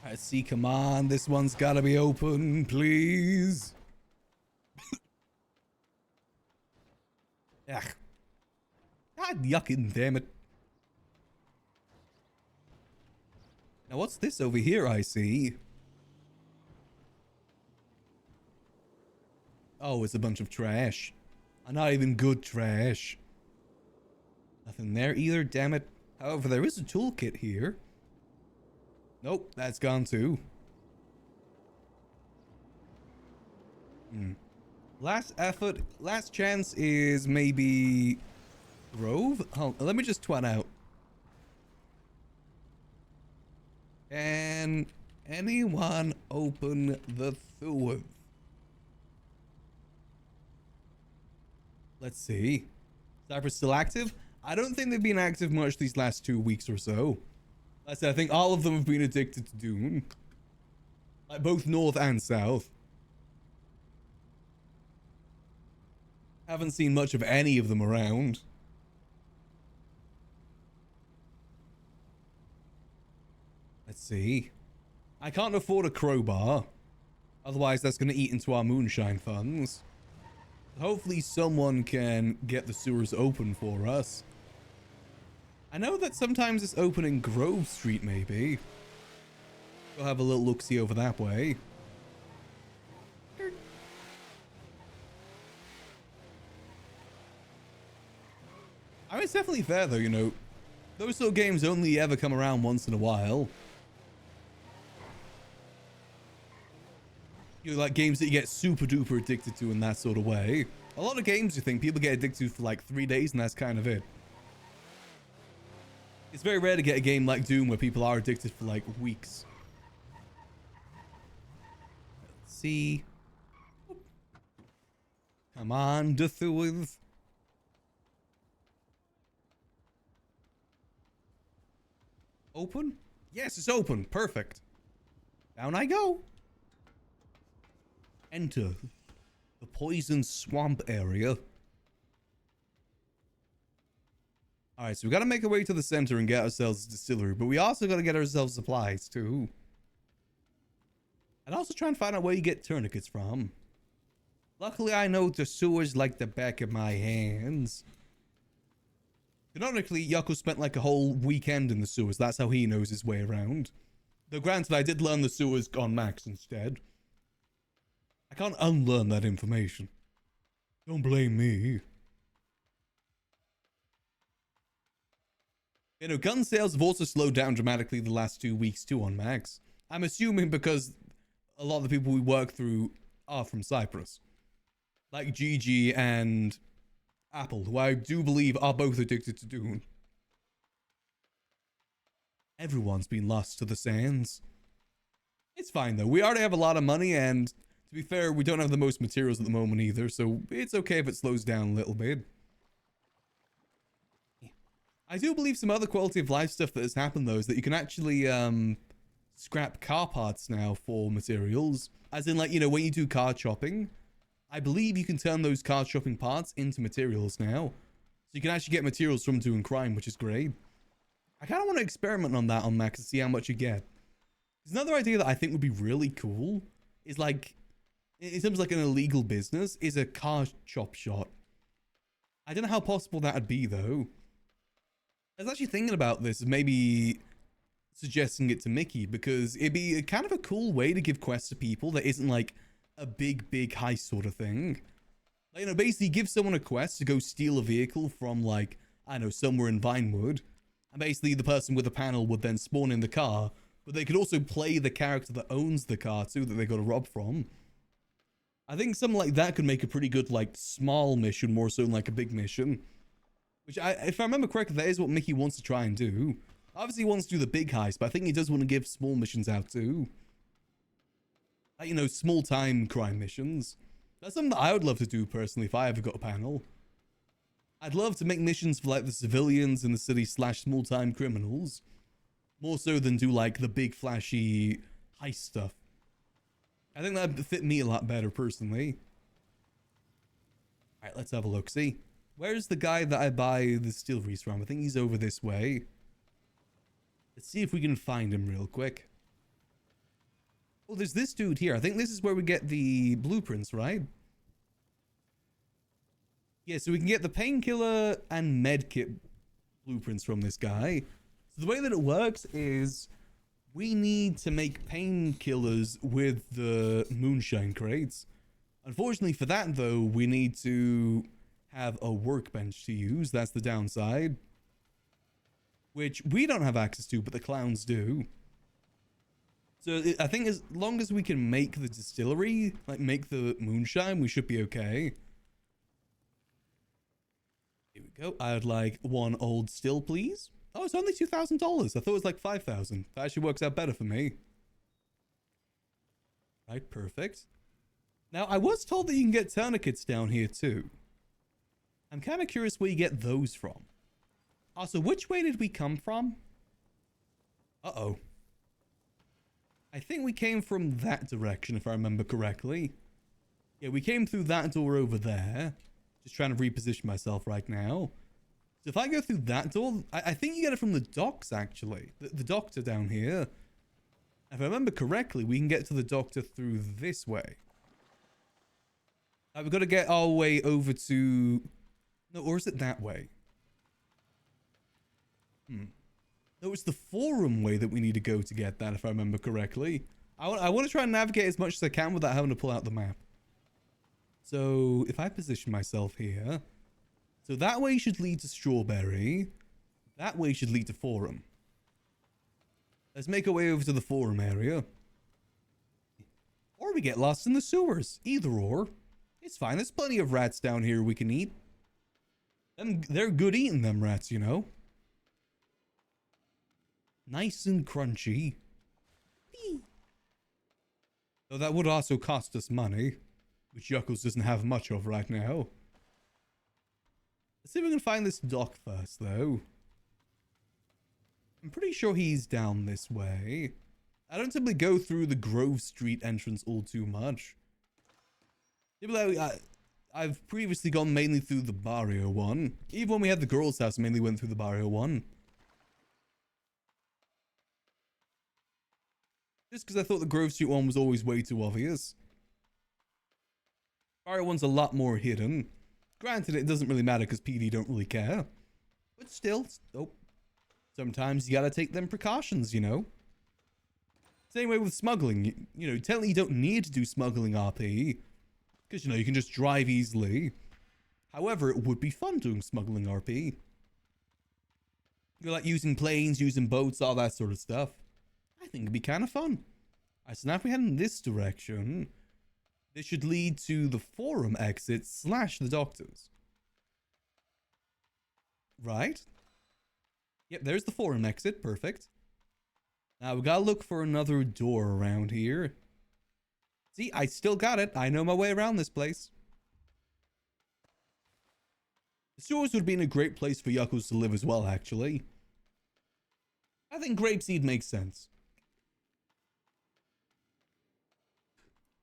Alright, see, come on. This one's gotta be open, please. Ugh. God yucking, damn it. Now, what's this over here I see? Oh, it's a bunch of trash. Not even good trash. Nothing there either, damn it. However, there is a toolkit here. Nope, that's gone too. Last effort, last chance is maybe Grove? Oh, let me just twat out. Can anyone open the sewer? Let's see. Cyprus still active? I don't think they've been active much these last 2 weeks or so. Like I said, I think all of them have been addicted to Dune. Like both north and south. Haven't seen much of any of them around. Let's see. I can't afford a crowbar. Otherwise, that's going to eat into our moonshine funds. Hopefully someone can get the sewers open for us. I know that sometimes it's open in Grove Street, maybe. We'll have a little look-see over that way. I mean, it's definitely fair, though, you know. Those sort of games only ever come around once in a while. You know, like games that you get super duper addicted to in that sort of way. A lot of games you think people get addicted to for like 3 days and that's kind of it. It's very rare to get a game like Doom where people are addicted for like weeks. Let's see. Come on, Duthwith. Open? Yes, it's open. Perfect. Down I go. Enter the poison swamp area. Alright, so we gotta make our way to the center and get ourselves a distillery, but we also gotta get ourselves supplies too. And also try and find out where you get tourniquets from. Luckily, I know the sewers like the back of my hands. Canonically, Yuckles spent like a whole weekend in the sewers. That's how he knows his way around. Though granted, I did learn the sewers on Max instead. I can't unlearn that information. Don't blame me. You know, gun sales have also slowed down dramatically the last 2 weeks too on Max. I'm assuming because a lot of the people we work through are from Cyprus. Like Gigi and Apple, who I do believe are both addicted to Dune. Everyone's been lost to the sands. It's fine though. We already have a lot of money, and to be fair, we don't have the most materials at the moment either, so it's okay if it slows down a little bit. I do believe some other quality of life stuff that has happened though is that you can actually scrap car parts now for materials. As in, like, you know, when you do car chopping, I believe you can turn those car chopping parts into materials now. So you can actually get materials from doing crime, which is great. I kind of want to experiment on that on Max and see how much you get. There's another idea that I think would be really cool is, like, in terms of like an illegal business, is a car chop shop. I don't know how possible that would be though. I was actually thinking about this, maybe suggesting it to Mickey, because it'd be a kind of a cool way to give quests to people that isn't like a big heist sort of thing. Like, you know, basically give someone a quest to go steal a vehicle from, like, I don't know, somewhere in Vinewood. And basically the person with the panel would then spawn in the car, but they could also play the character that owns the car too that they got to rob from. I think something like that could make a pretty good, like, small mission more so than like a big mission. Which, if I remember correctly, that is what Mickey wants to try and do. Obviously he wants to do the big heist, but I think he does want to give small missions out too. Like, you know, small time crime missions. That's something that I would love to do personally if I ever got a panel. I'd love to make missions for like the civilians in the city / small time criminals. More so than do like the big flashy heist stuff. I think that'd fit me a lot better personally. Alright, let's have a look. See, where's the guy that I buy the distilleries from? I think he's over this way. Let's see if we can find him real quick. Oh, there's this dude here. I think this is where we get the blueprints, right? Yeah, so we can get the painkiller and medkit blueprints from this guy. So the way that it works is we need to make painkillers with the moonshine crates. Unfortunately for that, though, we need to have a workbench to use. That's the downside. Which we don't have access to, but the clowns do. So I think as long as we can make the distillery, like make the moonshine, we should be okay. Here we go. I'd like one old still, please. Oh, it's only $2,000. I thought it was like $5,000. That actually works out better for me. Right, perfect. Now, I was told that you can get tourniquets down here too. I'm kind of curious where you get those from. Also, which way did we come from? Uh-oh. I think we came from that direction, if I remember correctly. Yeah, we came through that door over there. Just trying to reposition myself right now. So if I go through that door, I think you get it from the docks, actually. The doctor down here. If I remember correctly, we can get to the doctor through this way. We've got to get our way over to... No, or is it that way? No, it's the forum way that we need to go to get that, if I remember correctly. I want to try and navigate as much as I can without having to pull out the map. So, if I position myself here... So that way should lead to Strawberry. That way should lead to Forum. Let's make our way over to the Forum area. Or we get lost in the sewers. Either or. It's fine. There's plenty of rats down here we can eat. And they're good eating them rats, you know. Nice and crunchy. Though that would also cost us money. Which Yuckles doesn't have much of right now. Let's see if we can find this dock first, though. I'm pretty sure he's down this way. I don't typically go through the Grove Street entrance all too much. Typically, I've previously gone mainly through the Barrio one. Even when we had the girls' house, I mainly went through the Barrio one. Just because I thought the Grove Street one was always way too obvious. Barrio one's a lot more hidden. Granted, it doesn't really matter because PD don't really care. But still, sometimes you gotta take them precautions, you know? Same way with smuggling. You know, technically you don't need to do smuggling RP. Because, you know, you can just drive easily. However, it would be fun doing smuggling RP. You're like using planes, using boats, all that sort of stuff. I think it'd be kind of fun. Alright, so now if we head in this direction, this should lead to the forum exit / the doctors. Right? Yep, there's the forum exit. Perfect. Now we gotta look for another door around here. See, I still got it. I know my way around this place. The sewers would be in a great place for Yuckles to live as well, actually. I think Grapeseed makes sense.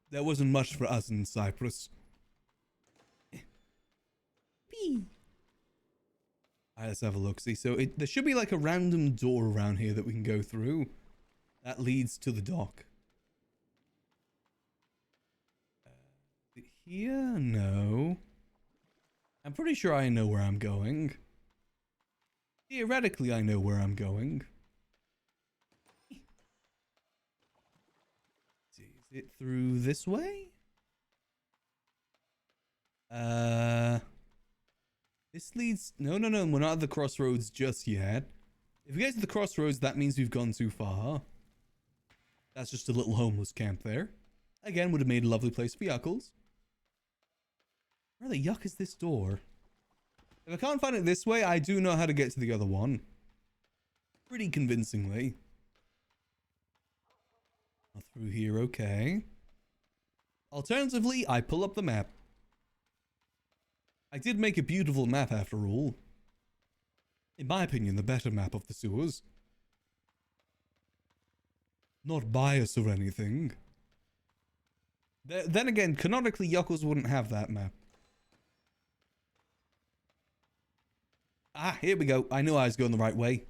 There wasn't much for us in Cyprus. Alright, let's have a look. See, so there should be like a random door around here that we can go through. That leads to the dock. Here? No. I'm pretty sure I know where I'm going. Theoretically, I know where I'm going. Is it through this way? This leads... No, we're not at the crossroads just yet. If we get to the crossroads, that means we've gone too far. That's just a little homeless camp there. Again, would have made a lovely place for Yuckles. Where the yuck is this door? If I can't find it this way, I do know how to get to the other one. Pretty convincingly. Not through here, okay. Alternatively, I pull up the map. I did make a beautiful map after all. In my opinion, the better map of the sewers. Not biased or anything. Then again, canonically, Yuckles wouldn't have that map. Ah, here we go. I knew I was going the right way.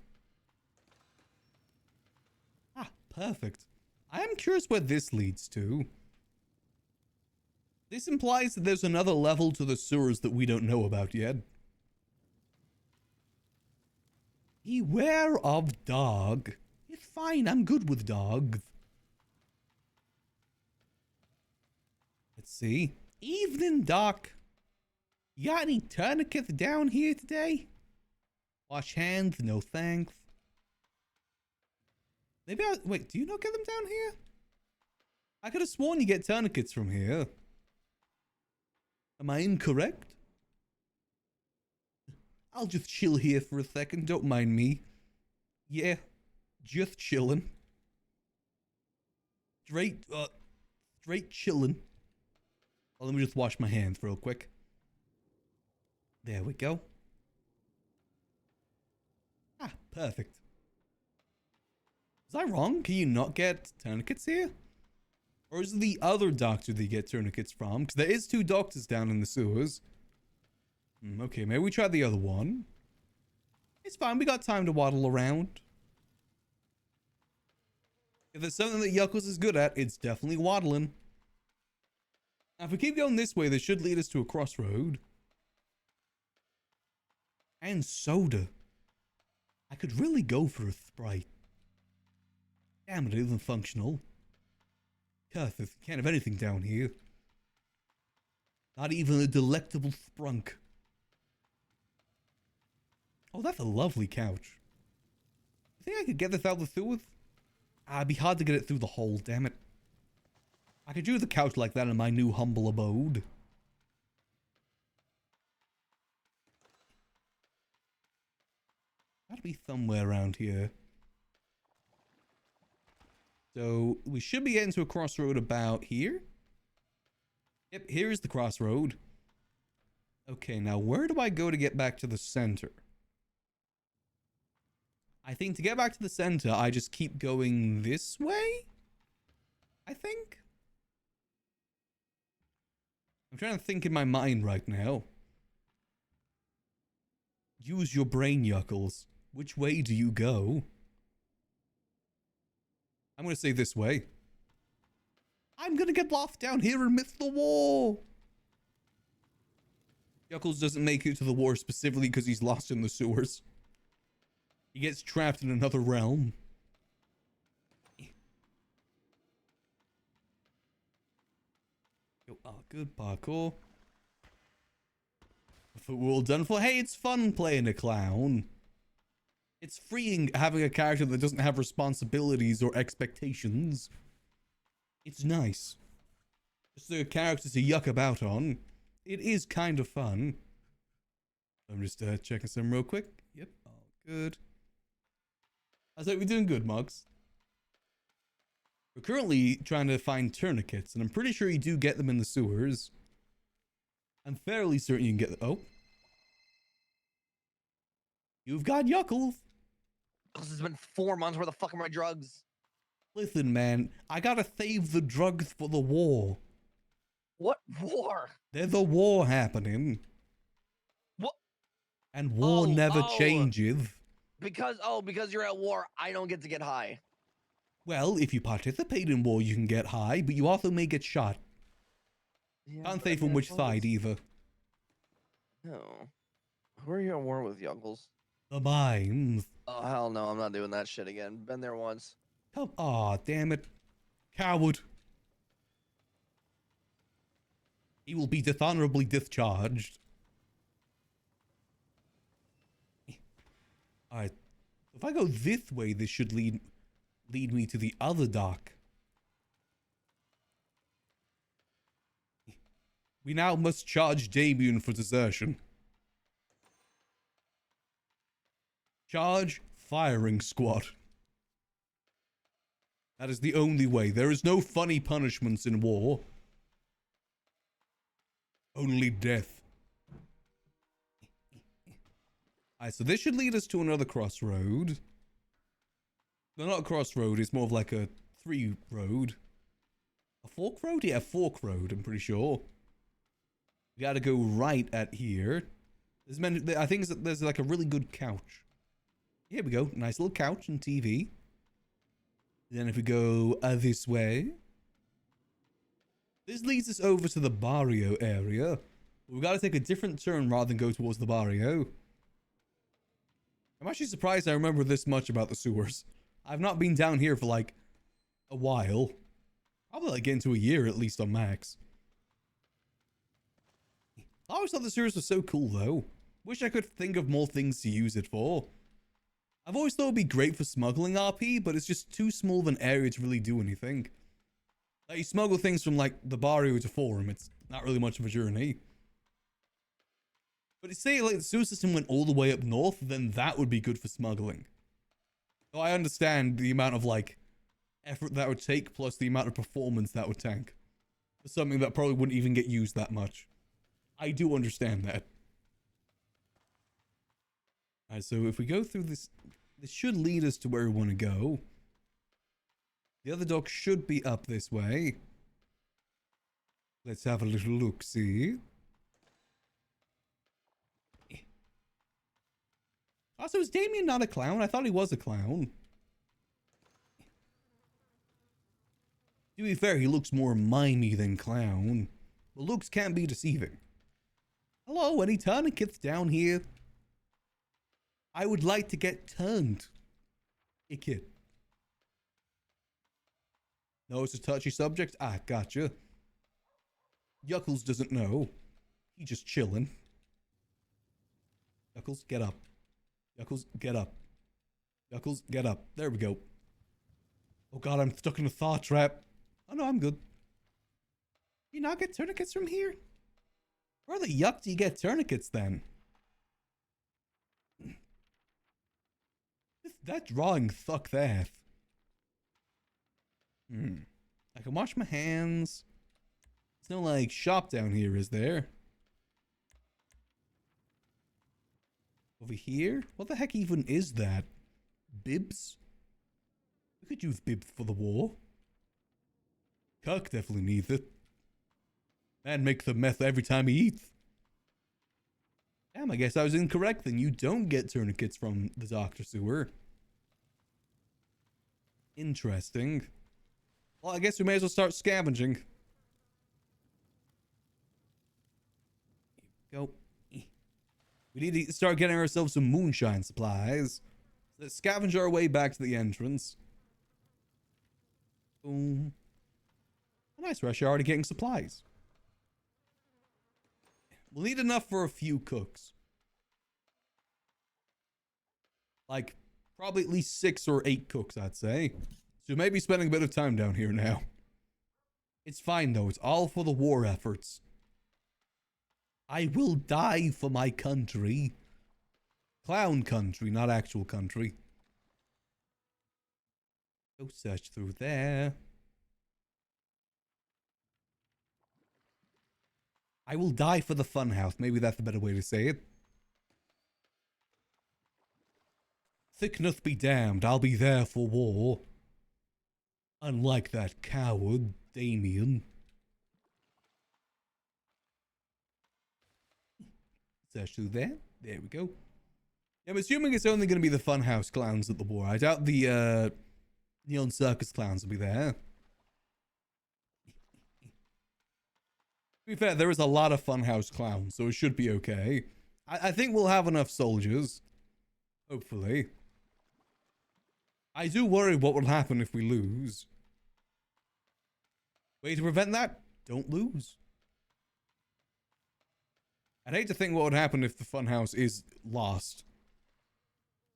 Ah, perfect. I am curious where this leads to. This implies that there's another level to the sewers that we don't know about yet. Beware of dog. It's fine, I'm good with dogs. Let's see. Evening, Doc. You got any tourniquets down here today? Wash hands, no thanks. Maybe wait, do you not get them down here? I could have sworn you get tourniquets from here. Am I incorrect? I'll just chill here for a second, don't mind me. Yeah, just chilling. Straight chilling. Well, let me just wash my hands real quick. There we go. Ah, perfect. Was I wrong? Can you not get tourniquets here? Or is it the other doctor that you get tourniquets from? Because there is 2 doctors down in the sewers. Okay, maybe we try the other one. It's fine, we got time to waddle around. If there's something that Yuckles is good at, it's definitely waddling. Now, if we keep going this way, this should lead us to a crossroad. And soda. I could really go for a Sprite. Damn, it isn't functional. Curses, can't have anything down here. Not even a delectable sprunk. Oh, that's a lovely couch. You think I could get this out of the sewers? Ah, it'd be hard to get it through the hole, damn it. I could use a couch like that in my new humble abode. Gotta be somewhere around here. So, we should be getting to a crossroad about here. Yep, here's the crossroad. Okay, now where do I go to get back to the center? I think to get back to the center, I just keep going this way? I think? I'm trying to think in my mind right now. Use your brain, Yuckles. Which way do you go? I'm going to say this way. I'm going to get lost down here and miss the war. Yuckles doesn't make it to the war specifically because he's lost in the sewers. He gets trapped in another realm. Oh, good parkour. We're all done for. Hey, it's fun playing a clown. It's freeing having a character that doesn't have responsibilities or expectations. It's nice. Just a character to yuck about on. It is kind of fun. I'm just checking some real quick. Yep, all good. I was like, we're doing good, Mugs. We're currently trying to find tourniquets, and I'm pretty sure you do get them in the sewers. I'm fairly certain you can get them. Oh. You've got Yuckles. This has been 4 months. Where the fuck are my drugs? Listen, man, I gotta save the drugs for the war. What war? There's a war happening. What? And war never changes. Because you're at war, I don't get to get high. Well, if you participate in war, you can get high, but you also may get shot. Yeah, Can't say from which side either. No. Who are you at war with, Yuckles? The mines. Oh, hell no, I'm not doing that shit again. Been there once. Come, aw, damn it. Coward. He will be dishonorably discharged. Alright. If I go this way, this should lead me to the other dock. We now must charge Damien for desertion. Charge firing squad. That is the only way. There is no funny punishments in war. Only death. Alright, so this should lead us to another crossroad. No, not a crossroad. It's more of like a 3 road. A fork road? Yeah, a fork road, I'm pretty sure. We gotta go right at here. I think there's like a really good couch. Here we go. Nice little couch and TV. Then if we go this way. This leads us over to the barrio area. We've got to take a different turn rather than go towards the barrio. I'm actually surprised I remember this much about the sewers. I've not been down here for like a while. Probably like into a year at least on max. I always thought the sewers were so cool though. Wish I could think of more things to use it for. I've always thought it'd be great for smuggling RP, but it's just too small of an area to really do anything. Like, you smuggle things from, like, the barrio to Forum. It's not really much of a journey. But say, like, the sewer system went all the way up north, then that would be good for smuggling. So I understand the amount of, like, effort that would take, plus the amount of performance that would tank. For something that probably wouldn't even get used that much. I do understand that. Alright, so if we go through this... This should lead us to where we want to go. The other dock should be up this way. Let's have a little look-see. Also, is Damien not a clown? I thought he was a clown. To be fair, he looks more mimey than clown. But looks can be deceiving. Hello, any tourniquets down here? I would like to get turned. Hey, kid. No, it's a touchy subject? Ah, gotcha. Yuckles doesn't know. He's just chilling. Yuckles, get up. Yuckles, get up. Yuckles, get up. There we go. Oh god, I'm stuck in a thought trap. Oh no, I'm good. You not get tourniquets from here? Where the yuck do you get tourniquets then? That drawing sucked ass. I can wash my hands. There's no, like, shop down here, is there? Over here? What the heck even is that? Bibs? We could use bibs for the war. Kirk definitely needs it. Man makes the meth every time he eats. Damn, I guess I was incorrect then. You don't get tourniquets from the doctor sewer. Interesting. Well, I guess we may as well start scavenging. Go. We need to start getting ourselves some moonshine supplies. Let's scavenge our way back to the entrance. Boom. Nice, we're actually already getting supplies. We'll need enough for a few cooks. Like, probably at least 6 or 8 cooks, I'd say. So maybe spending a bit of time down here now. It's fine, though. It's all for the war efforts. I will die for my country. Clown country, not actual country. Go search through there. I will die for the funhouse. Maybe that's the better way to say it. Thickness be damned, I'll be there for war. Unlike that coward, Damien. Search through there. There we go. I'm assuming it's only going to be the funhouse clowns at the war. I doubt the neon circus clowns will be there. To be fair, there is a lot of funhouse clowns, so it should be okay. I think we'll have enough soldiers. Hopefully. I do worry what will happen if we lose. Way to prevent that? Don't lose. I'd hate to think what would happen if the funhouse is lost.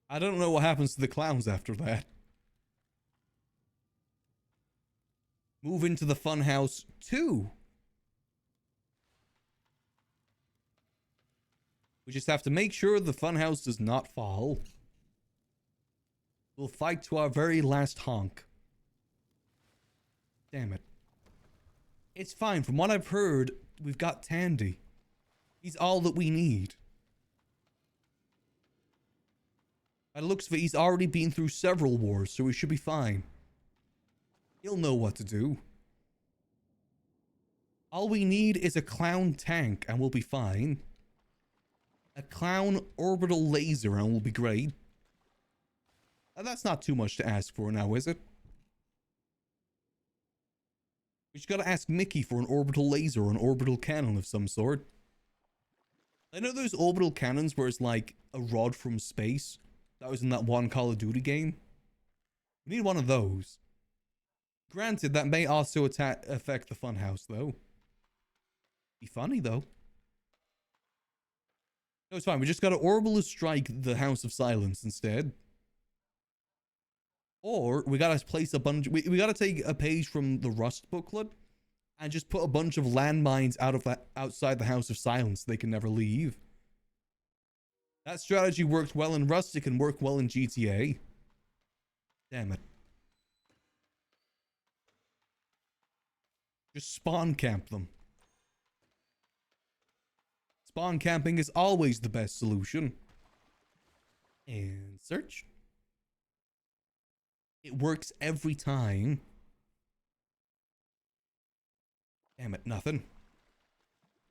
I don't know what happens to the clowns after that. Move into the funhouse 2. We just have to make sure the funhouse does not fall. We'll fight to our very last honk. Damn it. It's fine. From what I've heard, we've got Tandy. He's all that we need. By the looks of it, he's already been through several wars, so he should be fine. He'll know what to do. All we need is a clown tank, and we'll be fine. A clown orbital laser, and we'll be great. That's not too much to ask for now, is it? We just gotta ask Mickey for an orbital laser or an orbital cannon of some sort. I know those orbital cannons where it's like a rod from space. That was in that one Call of Duty game. We need one of those. Granted, that may also affect the funhouse, though. Be funny, though. No, it's fine. We just gotta orbitally strike the House of Silence instead. Or we gotta place a bunch. We gotta take a page from the Rust booklet and just put a bunch of landmines outside the House of Silence so they can never leave. That strategy worked well in Rust. It can work well in GTA. Damn it. Just spawn camp them. Spawn camping is always the best solution. And search. It works every time. Damn it, nothing.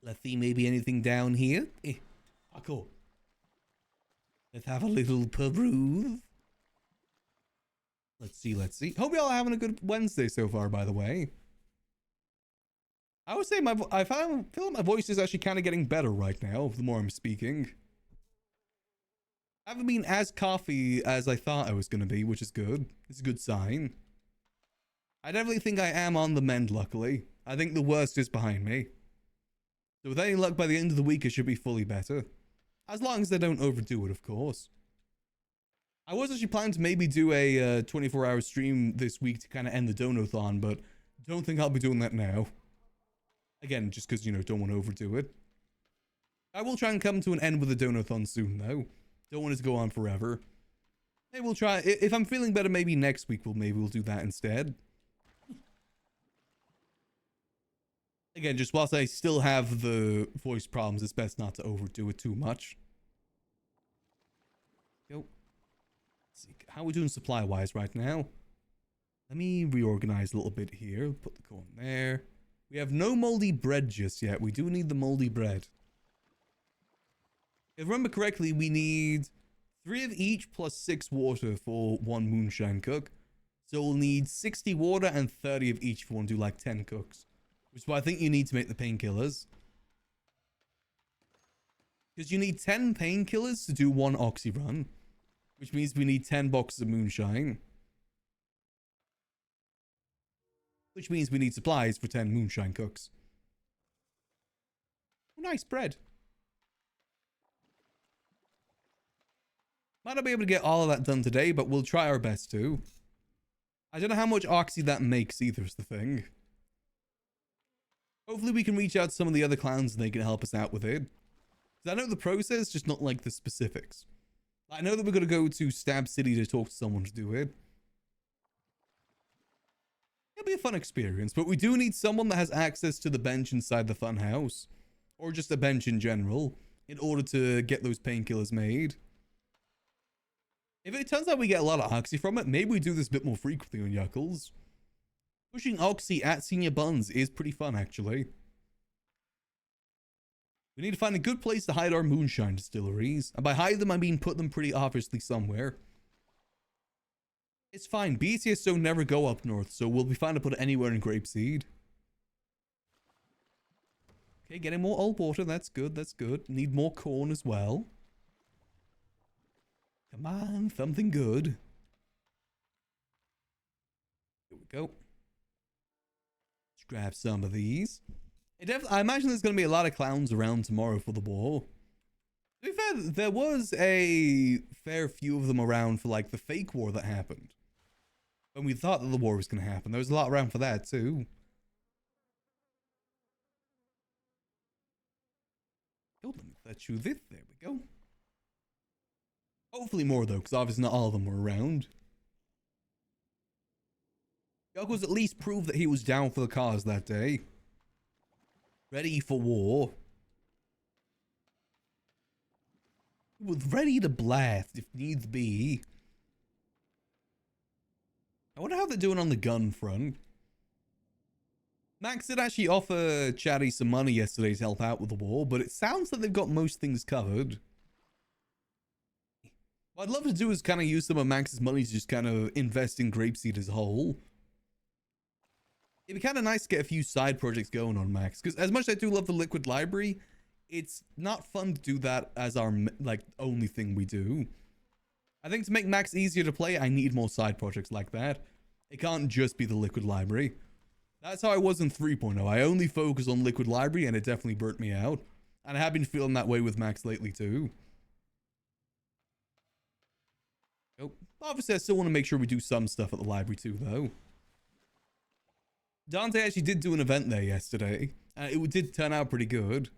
Let's see, maybe anything down here. Oh, cool. Let's have a little peruse. Let's see. Hope y'all are having a good Wednesday so far, by the way. I would say I feel like my voice is actually kind of getting better right now, the more I'm speaking. I haven't been as coffee as I thought I was going to be, which is good. It's a good sign. I definitely think I am on the mend, luckily. I think the worst is behind me. So with any luck, by the end of the week, I should be fully better. As long as they don't overdo it, of course. I was actually planning to maybe do a 24-hour stream this week to kind of end the Donathon, but don't think I'll be doing that now. Again, just because, you know, don't want to overdo it. I will try and come to an end with the Donathon soon, though. Don't want it to go on forever. Maybe we'll try. If I'm feeling better, maybe next week we'll do that instead. Again, just whilst I still have the voice problems, it's best not to overdo it too much. Go. Let's see how we're doing supply-wise right now. Let me reorganize a little bit here. Put the corn there. We have no moldy bread just yet. We do need the moldy bread. If I remember correctly, we need 3 of each plus 6 water for 1 moonshine cook. So we'll need 60 water and 30 of each if we want to do like 10 cooks. Which is what I think you need to make the painkillers. Because you need 10 painkillers to do 1 oxy run. Which means we need 10 boxes of moonshine. Which means we need supplies for 10 moonshine cooks. Oh, nice bread. Might not be able to get all of that done today, but we'll try our best to. I don't know how much oxy that makes either is the thing. Hopefully we can reach out to some of the other clans and they can help us out with it. Because I know the process, just not like the specifics. I know that we're going to go to Stab City to talk to someone to do it. It'll be a fun experience, but we do need someone that has access to the bench inside the fun house. Or just a bench in general, in order to get those painkillers made. If it turns out we get a lot of oxy from it, maybe we do this a bit more frequently on Yuckles. Pushing oxy at senior buns is pretty fun, actually. We need to find a good place to hide our moonshine distilleries. And by hide them, I mean put them pretty obviously somewhere. It's fine. BTS don't never go up north, so we'll be fine to put it anywhere in Grapeseed. Okay, getting more old water. That's good. That's good. Need more corn as well. Come on, something good. Here we go. Let's grab some of these. I imagine there's going to be a lot of clowns around tomorrow for the war. To be fair, there was a fair few of them around for like the fake war that happened. When we thought that the war was going to happen. There was a lot around for that too. Oh, let me let you this. There we go. Hopefully more though, because obviously not all of them were around. Yuckles at least proved that he was down for the cause that day. Ready for war. He was ready to blast if needs be. I wonder how they're doing on the gun front. Max did actually offer Chatty some money yesterday to help out with the war, but it sounds like they've got most things covered. What I'd love to do is kind of use some of Max's money to just kind of invest in Grapeseed as a whole. It'd be kind of nice to get a few side projects going on Max, because as much as I do love the Liquid Library, it's not fun to do that as our like only thing we do. I think to make Max easier to play, I need more side projects like that. It can't just be the Liquid Library. That's how I was in 3.0. I only focus on Liquid Library and it definitely burnt me out. And I have been feeling that way with Max lately too. Oh, obviously I still want to make sure we do some stuff at the library too though. Dante actually did do an event there yesterday. It did turn out pretty good.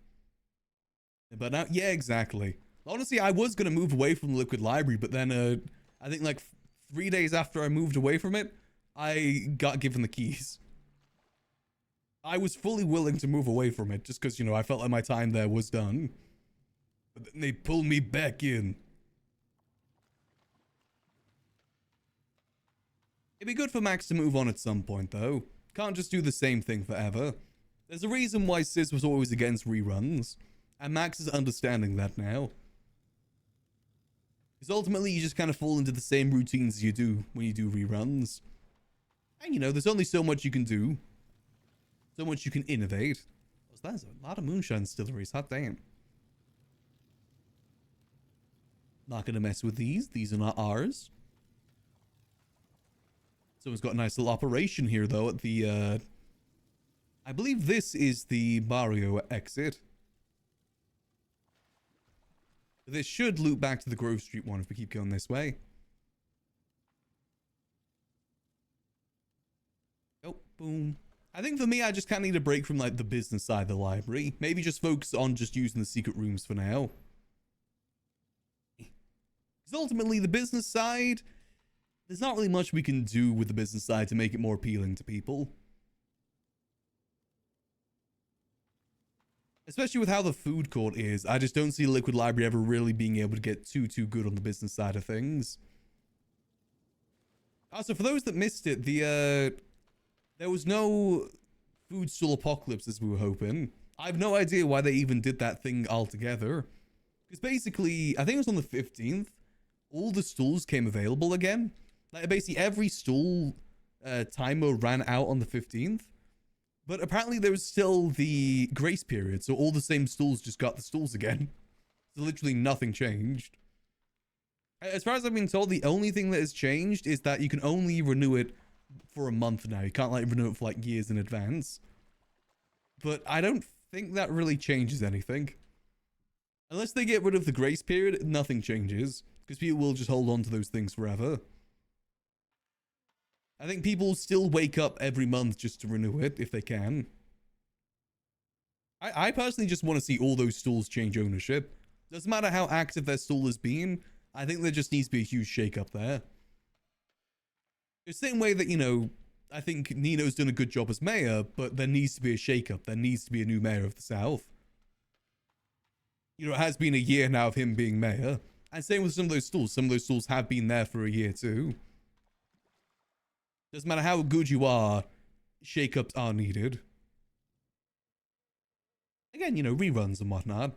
But now, yeah, exactly. Honestly, I was going to move away from the Liquid Library, but then I think like 3 days after I moved away from it, I got given the keys. I was fully willing to move away from it just because, you know, I felt like my time there was done. But then they pulled me back in. It'd be good for Max to move on at some point, though. Can't just do the same thing forever. There's a reason why Sis was always against reruns. And Max is understanding that now. Because ultimately, you just kind of fall into the same routines you do when you do reruns. And, you know, there's only so much you can do. So much you can innovate. That's a lot of moonshine distilleries. Hot damn. Not going to mess with these. These are not ours. Someone's got a nice little operation here, though, at the, I believe this is the Mario exit. This should loop back to the Grove Street one if we keep going this way. Oh, boom. I think for me, I just kind of need a break from, like, the business side of the library. Maybe just focus on just using the secret rooms for now. Because ultimately, the business side, there's not really much we can do with the business side to make it more appealing to people. Especially with how the food court is, I just don't see Liquid Library ever really being able to get too good on the business side of things. Also, for those that missed it, there was no food stall apocalypse as we were hoping. I have no idea why they even did that thing altogether. Because basically, I think it was on the 15th, all the stalls came available again. Like, basically, every stall timer ran out on the 15th. But apparently, there was still the grace period, so all the same stalls just got the stalls again. So literally nothing changed. As far as I've been told, the only thing that has changed is that you can only renew it for a month now. You can't like renew it for like years in advance. But I don't think that really changes anything. Unless they get rid of the grace period, nothing changes. Because people will just hold on to those things forever. I think people still wake up every month just to renew it if they can. I personally just want to see all those stalls change ownership. Doesn't matter how active their stall has been. I think there just needs to be a huge shake-up there. The same way that, you know, I think Nino's done a good job as mayor, but there needs to be a shake-up. There needs to be a new mayor of the South. You know, it has been a year now of him being mayor. And same with some of those stalls. Some of those stalls have been there for a year too. Doesn't matter how good you are, shake-ups are needed. Again, you know, reruns and whatnot.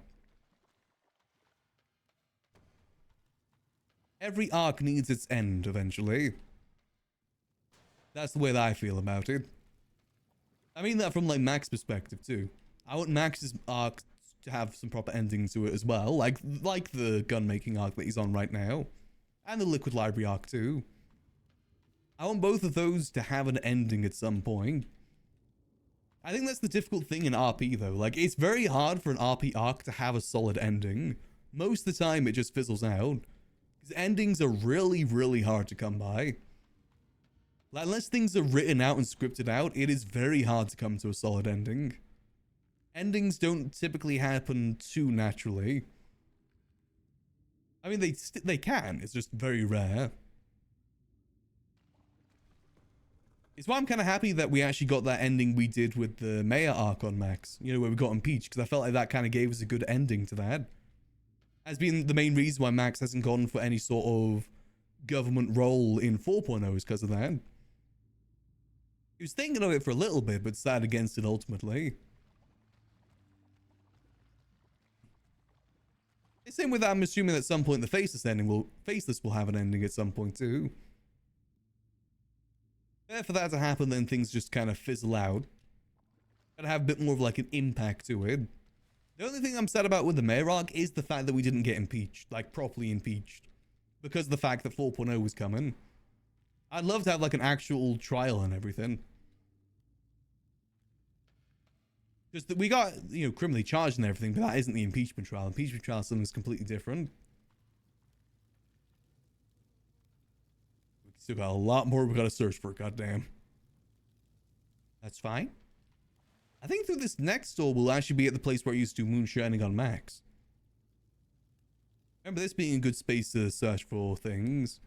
Every arc needs its end eventually. That's the way that I feel about it. I mean that from like Mac's perspective too. I want Max's arc to have some proper ending to it as well, like the gun making arc that he's on right now, and the Liquid Library arc too. I want both of those to have an ending at some point. I think that's the difficult thing in RP though. Like, it's very hard for an RP arc to have a solid ending. Most of the time it just fizzles out. Because endings are really, really hard to come by. Like, unless things are written out and scripted out, it is very hard to come to a solid ending. Endings don't typically happen too naturally. I mean, they can. It's just very rare. It's why I'm kind of happy that we actually got that ending we did with the Mayor arc on Max. You know, where we got impeached. Because I felt like that kind of gave us a good ending to that. Has been the main reason why Max hasn't gone for any sort of government role in 4.0 is because of that. He was thinking of it for a little bit, but decided against it ultimately. The same with that, I'm assuming at some point the Faceless will have an ending at some point too. For that to happen, then things just kind of fizzle out. Gotta have a bit more of like an impact to it. The only thing I'm sad about with the Mayor arc is the fact that we didn't get impeached, like properly impeached. Because of the fact that 4.0 was coming. I'd love to have like an actual trial and everything. Just that we got, you know, criminally charged and everything, but that isn't the impeachment trial. Impeachment trial is something completely different. We still got a lot more we gotta search for, goddamn. That's fine. I think through this next store we'll actually be at the place where I used to do moonshining on Max. Remember this being a good space to search for things.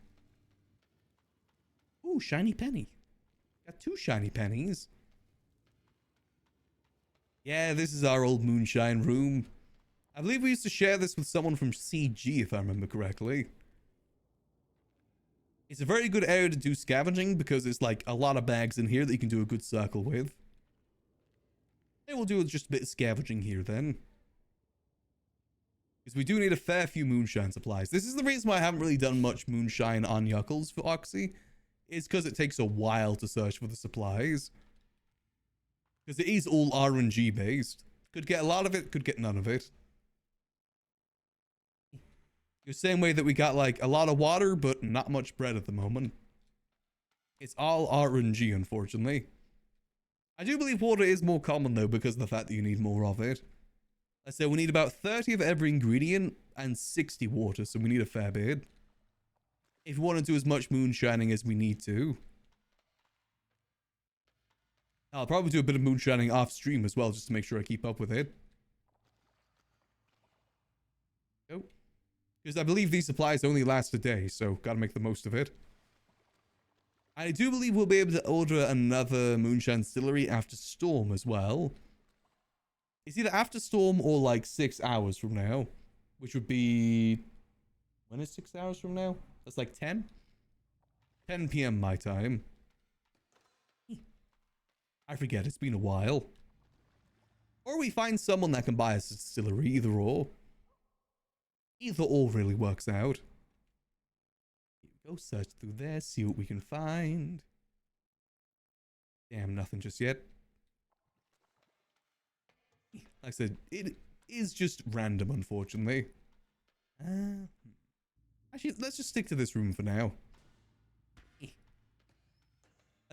Ooh, shiny penny. Got 2 shiny pennies. Yeah, this is our old moonshine room. I believe we used to share this with someone from CG, if I remember correctly. It's a very good area to do scavenging because there's like a lot of bags in here that you can do a good circle with. And we'll do just a bit of scavenging here then. Because we do need a fair few moonshine supplies. This is the reason why I haven't really done much moonshine on Yuckles for Oxy. It's because it takes a while to search for the supplies. Because it is all RNG based. Could get a lot of it, could get none of it. The same way that we got like a lot of water, but not much bread at the moment. It's all RNG, unfortunately. I do believe water is more common though, because of the fact that you need more of it. I said we need about 30 of every ingredient and 60 water, so we need a fair bit. If we want to do as much moonshining as we need to. I'll probably do a bit of moonshining off stream as well, just to make sure I keep up with it. Oh. Because I believe these supplies only last a day, so gotta make the most of it. I do believe we'll be able to order another moonshine distillery after Storm as well. It's either after Storm or like 6 hours from now. Which would be... When is 6 hours from now? That's like 10? 10 p.m. my time. I forget, it's been a while. Or we find someone that can buy us a distillery, either or. Either or really works out. Go search through there, see what we can find. Damn, nothing just yet. Like I said, it is just random, unfortunately. Actually, let's just stick to this room for now.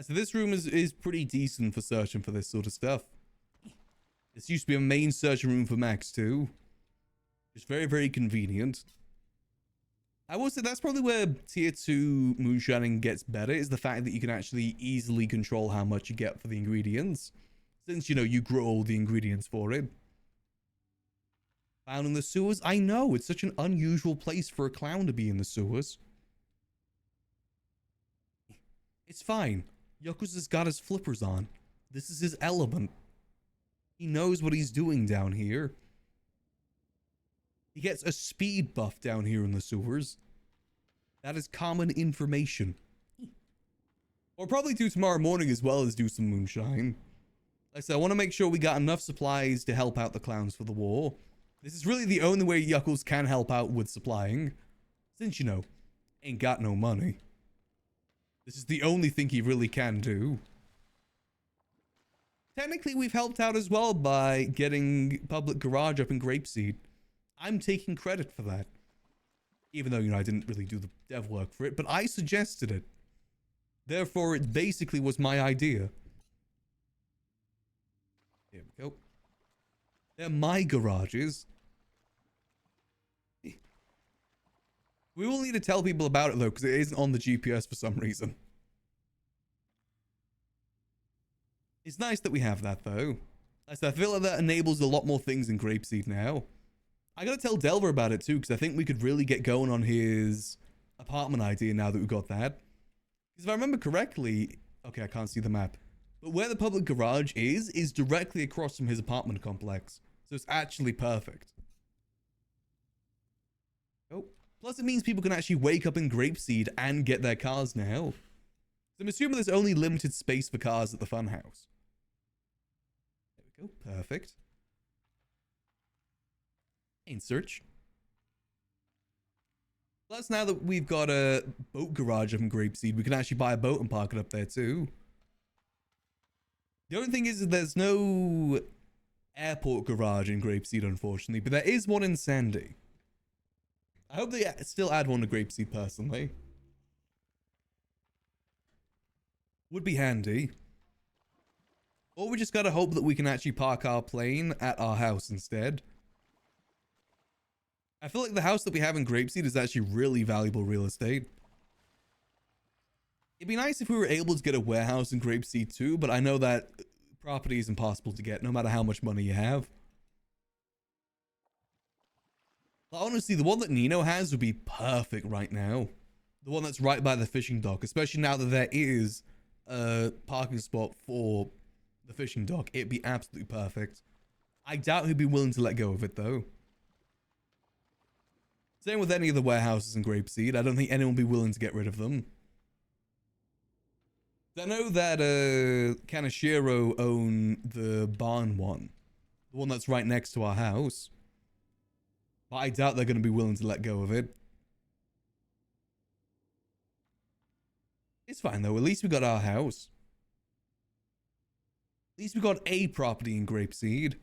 So this room is pretty decent for searching for this sort of stuff. This used to be a main searching room for Max too. It's very, very convenient. I will say that's probably where tier 2 moonshining gets better, is the fact that you can actually easily control how much you get for the ingredients. Since, you know, you grow all the ingredients for it. Found in the sewers? I know, it's such an unusual place for a clown to be in the sewers. It's fine. Yuckles has got his flippers on. This is his element. He knows what he's doing down here. He gets a speed buff down here in the sewers. That is common information. We'll probably do tomorrow morning as well as do some moonshine. Like I said, I want to make sure we got enough supplies to help out the clowns for the war. This is really the only way Yuckles can help out with supplying. Since, you know, ain't got no money. This is the only thing he really can do. Technically, we've helped out as well by getting public garage up in Grapeseed. I'm taking credit for that. Even though, you know, I didn't really do the dev work for it, but I suggested it. Therefore, it basically was my idea. There we go. They're my garages. We will need to tell people about it, though, because it isn't on the GPS for some reason. It's nice that we have that, though. I feel like that enables a lot more things in Grapeseed now. I gotta tell Delver about it, too, because I think we could really get going on his apartment idea now that we've got that. Because if I remember correctly... Okay, I can't see the map. But where the public garage is directly across from his apartment complex. So it's actually perfect. Oh. Plus, it means people can actually wake up in Grapeseed and get their cars now. So I'm assuming there's only limited space for cars at the funhouse. There we go. Perfect. In search. Plus, now that we've got a boat garage up in Grapeseed, we can actually buy a boat and park it up there too. The only thing is that there's no airport garage in Grapeseed, unfortunately, but there is one in Sandy. I hope they still add one to Grapeseed, personally. Would be handy. Or we just gotta hope that we can actually park our plane at our house instead. I feel like the house that we have in Grapeseed is actually really valuable real estate. It'd be nice if we were able to get a warehouse in Grapeseed too, but I know that property is impossible to get no matter how much money you have. But honestly, the one that Nino has would be perfect right now. The one that's right by the fishing dock, especially now that there is a parking spot for the fishing dock. It'd be absolutely perfect. I doubt he'd be willing to let go of it though. Same with any of the warehouses in Grapeseed. I don't think anyone would be willing to get rid of them. I know that Kanashiro own the barn one. The one that's right next to our house. But I doubt they're going to be willing to let go of it. It's fine though. At least we got our house. At least we got a property in Grapeseed.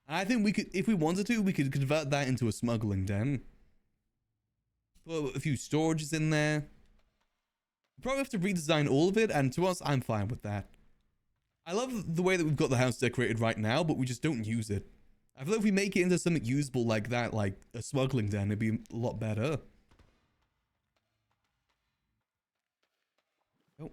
And I think we could, if we wanted to, we could convert that into a smuggling den. Put a few storages in there. We probably have to redesign all of it, and to us, I'm fine with that. I love the way that we've got the house decorated right now, but we just don't use it. I feel like if we make it into something usable like that, like a smuggling den, it'd be a lot better. Oh.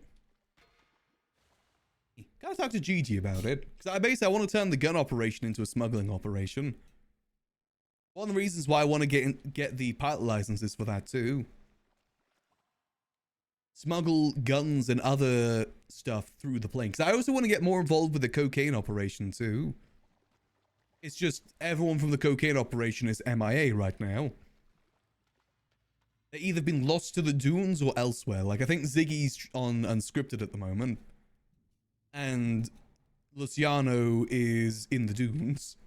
Gotta talk to Gigi about it. Because I want to turn the gun operation into a smuggling operation. One of the reasons why I want to get the pilot licenses for that too. Smuggle guns and other stuff through the plane. Because I also want to get more involved with the cocaine operation too. It's just everyone from the cocaine operation is MIA right now. They've either been lost to the dunes or elsewhere. Like, I think Ziggy's on unscripted at the moment. And Luciano is in the dunes.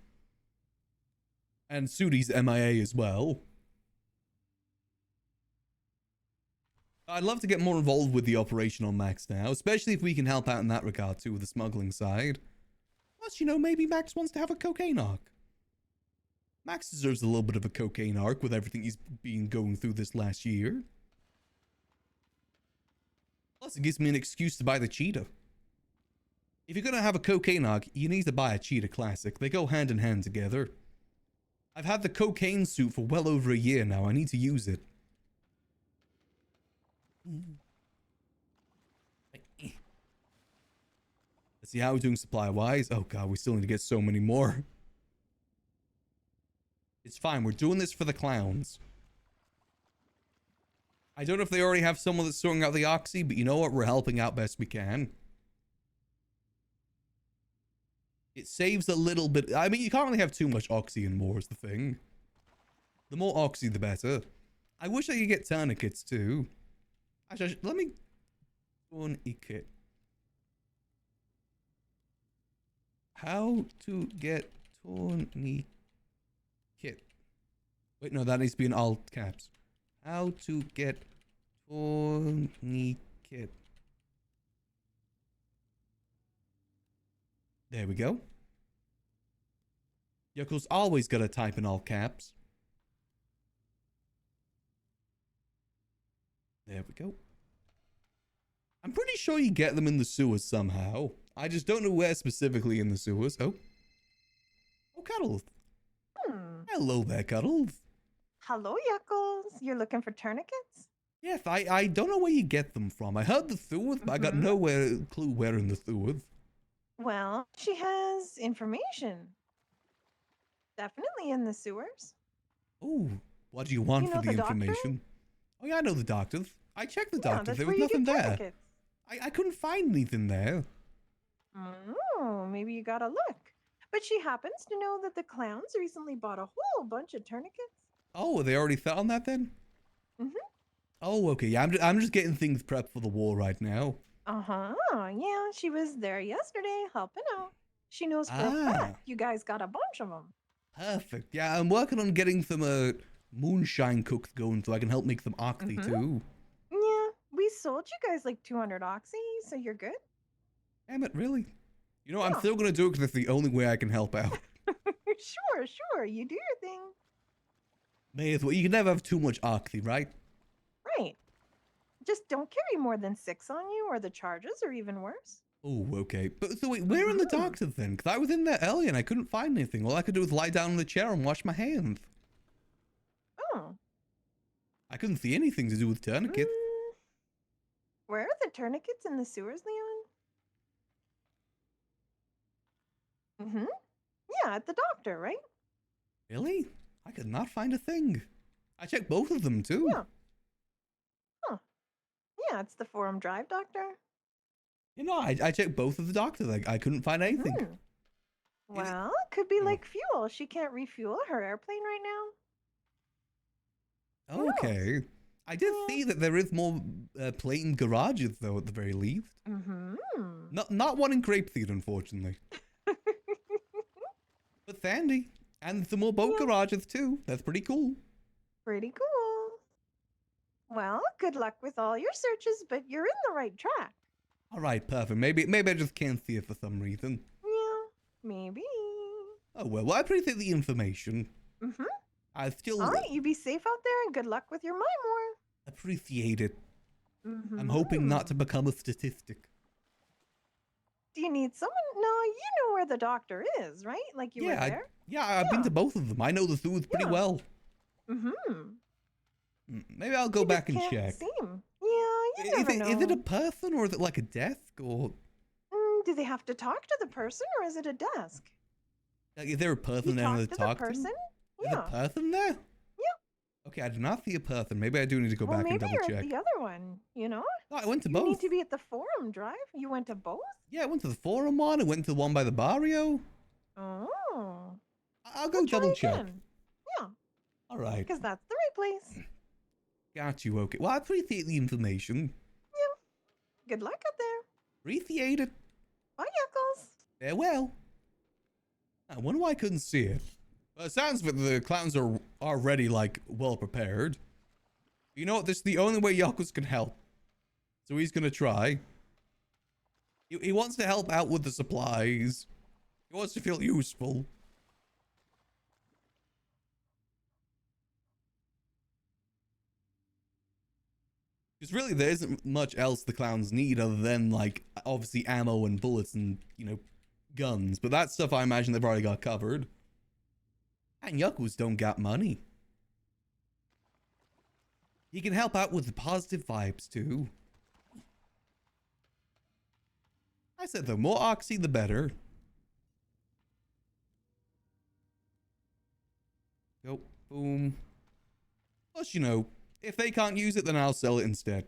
And Sudi's MIA as well. I'd love to get more involved with the operation on Max now, especially if we can help out in that regard too with the smuggling side. Plus, you know, maybe Max wants to have a cocaine arc. Max deserves a little bit of a cocaine arc with everything he's been going through this last year. Plus, it gives me an excuse to buy the cheetah. If you're gonna have a cocaine arc, you need to buy a cheetah classic. They go hand in hand together. I've had the cocaine suit for well over a year now. I need to use it. Let's see how we're doing supply-wise. Oh god, we still need to get so many more. It's fine, we're doing this for the clowns. I don't know if they already have someone that's sorting out the oxy, but you know what? We're helping out best we can. It saves a little bit. I mean, you can't really have too much oxy and more is the thing. The more oxy, the better. I wish I could get tourniquets too. Actually, let me tourniquet. How to get tourniquet. Wait, no, that needs to be in all caps. How to get tourniquet. There we go. Yuckles always gotta type in all caps. There we go. I'm pretty sure you get them in the sewers somehow. I just don't know where specifically in the sewers. Oh. Oh, Cuddles. Hello there, Cuddles. Hello, Yuckles. You're looking for tourniquets? Yes, I don't know where you get them from. I heard the sewers, but I got no clue where in the sewers. Well, she has information. Definitely in the sewers. Oh, what do you want You for know the the doctor? information? Oh yeah, I know the doctors. I checked the Yeah, doctors. that's There where was you get nothing there. tourniquets. I couldn't find anything there. Oh, maybe you gotta look. But she happens to know that the clowns recently bought a whole bunch of tourniquets. Oh, are they already set on that then? Mhm. Oh, okay. Yeah, I'm just getting things prepped for the war right now. Uh-huh. Yeah, she was there yesterday helping out. She knows for a Ah. fact you guys got a bunch of them. Perfect. Yeah, I'm working on getting some moonshine cooks going so I can help make some oxy too. Yeah, we sold you guys like 200 oxy, so you're good. Damn it, really? You know, I'm Yeah. still gonna do it because it's the only way I can help out. Sure. You do your thing. May as well. You can never have too much oxy, right? Right. Just don't carry more than 6 on you or the charges are even worse. Oh, okay. But so wait, where are the doctors then? Because I was in there earlier and I couldn't find anything. All I could do was lie down in the chair and wash my hands. Oh. I couldn't see anything to do with tourniquets. Where are the tourniquets in the sewers, Leon? Yeah, at the doctor, right? Really? I could not find a thing. I checked both of them too. Yeah. Huh. Yeah, it's the Forum Drive doctor. You know, I checked both of the doctors. I couldn't find anything. Well, it could be like fuel. She can't refuel her airplane right now. Who knows? Okay. I did see that there is more plane garages though, at the very least. Not one in Grapeseed, unfortunately. But Sandy. And some more boat garages too. That's pretty cool. Pretty cool. Well, good luck with all your searches, but you're in the right track. All right, perfect. Maybe I just can't see it for some reason. Yeah, maybe. Oh well, I appreciate the information. I still All right, you be safe out there and good luck with your Mimor. appreciate it. I'm hoping not to become a statistic. Do you need someone? No, you know where the doctor is, right? Like you were there? I've been to both of them. I know the sewers pretty well. Maybe I'll go back and check. Yeah, you never know. Is it a person or is it like a desk or? Do they have to talk to the person or is it a desk? Like, is there a person there to talk to? Person? Is a person there? Yeah. Okay, I did not see a person. Maybe I do need to go back and double check. Maybe you're at the other one, you know? No, I went to You both. need to be at the Forum Drive. You went to both? Yeah, I went to the Forum one. I went to the one by the barrio. Oh. I'll go double check. Again. Yeah. All right. Because that's the right place. Got you, okay. Well, I appreciate the information. Good luck out there. Appreciate it. Bye, Yuckles. Farewell. I wonder why I couldn't see it. Well, it sounds like the clowns are already, like, well prepared. You know what? This is the only way Yuckles can help. So he's gonna try. He wants to help out with the supplies. He wants to feel useful. Because really, there isn't much else the clowns need other than, like, obviously ammo and bullets and, you know, guns. But that stuff I imagine they've already got covered. And Yuckles don't got money. He can help out with the positive vibes, too. I said the more oxy, the better. Go, boom. Plus, you know, if they can't use it, then I'll sell it instead.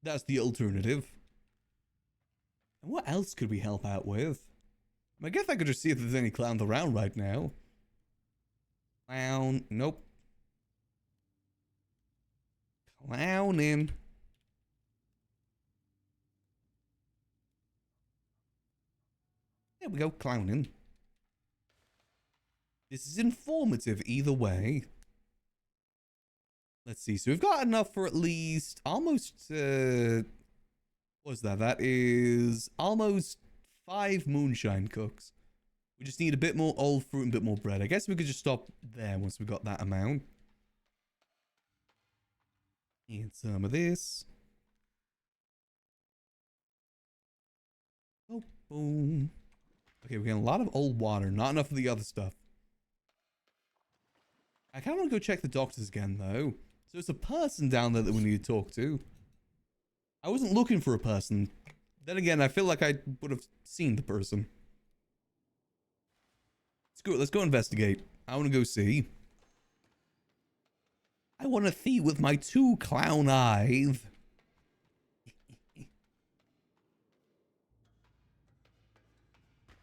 That's the alternative. And what else could we help out with? I guess I could just see if there's any clowns around right now. Clown, nope. Clowning. There we go, clowning. This is informative either way. Let's see. So we've got enough for at least almost, what's that? That is almost 5 moonshine cooks. We just need a bit more old fruit and a bit more bread. I guess we could just stop there once we got that amount. And some of this. Oh, boom. Okay, we got a lot of old water. Not enough of the other stuff. I kind of want to go check the doctors again, though. So it's a person down there that we need to talk to. I wasn't looking for a person. Then again, I feel like I would have seen the person. Screw it, let's go investigate. I want to go see. I want to see with my 2 clown eyes.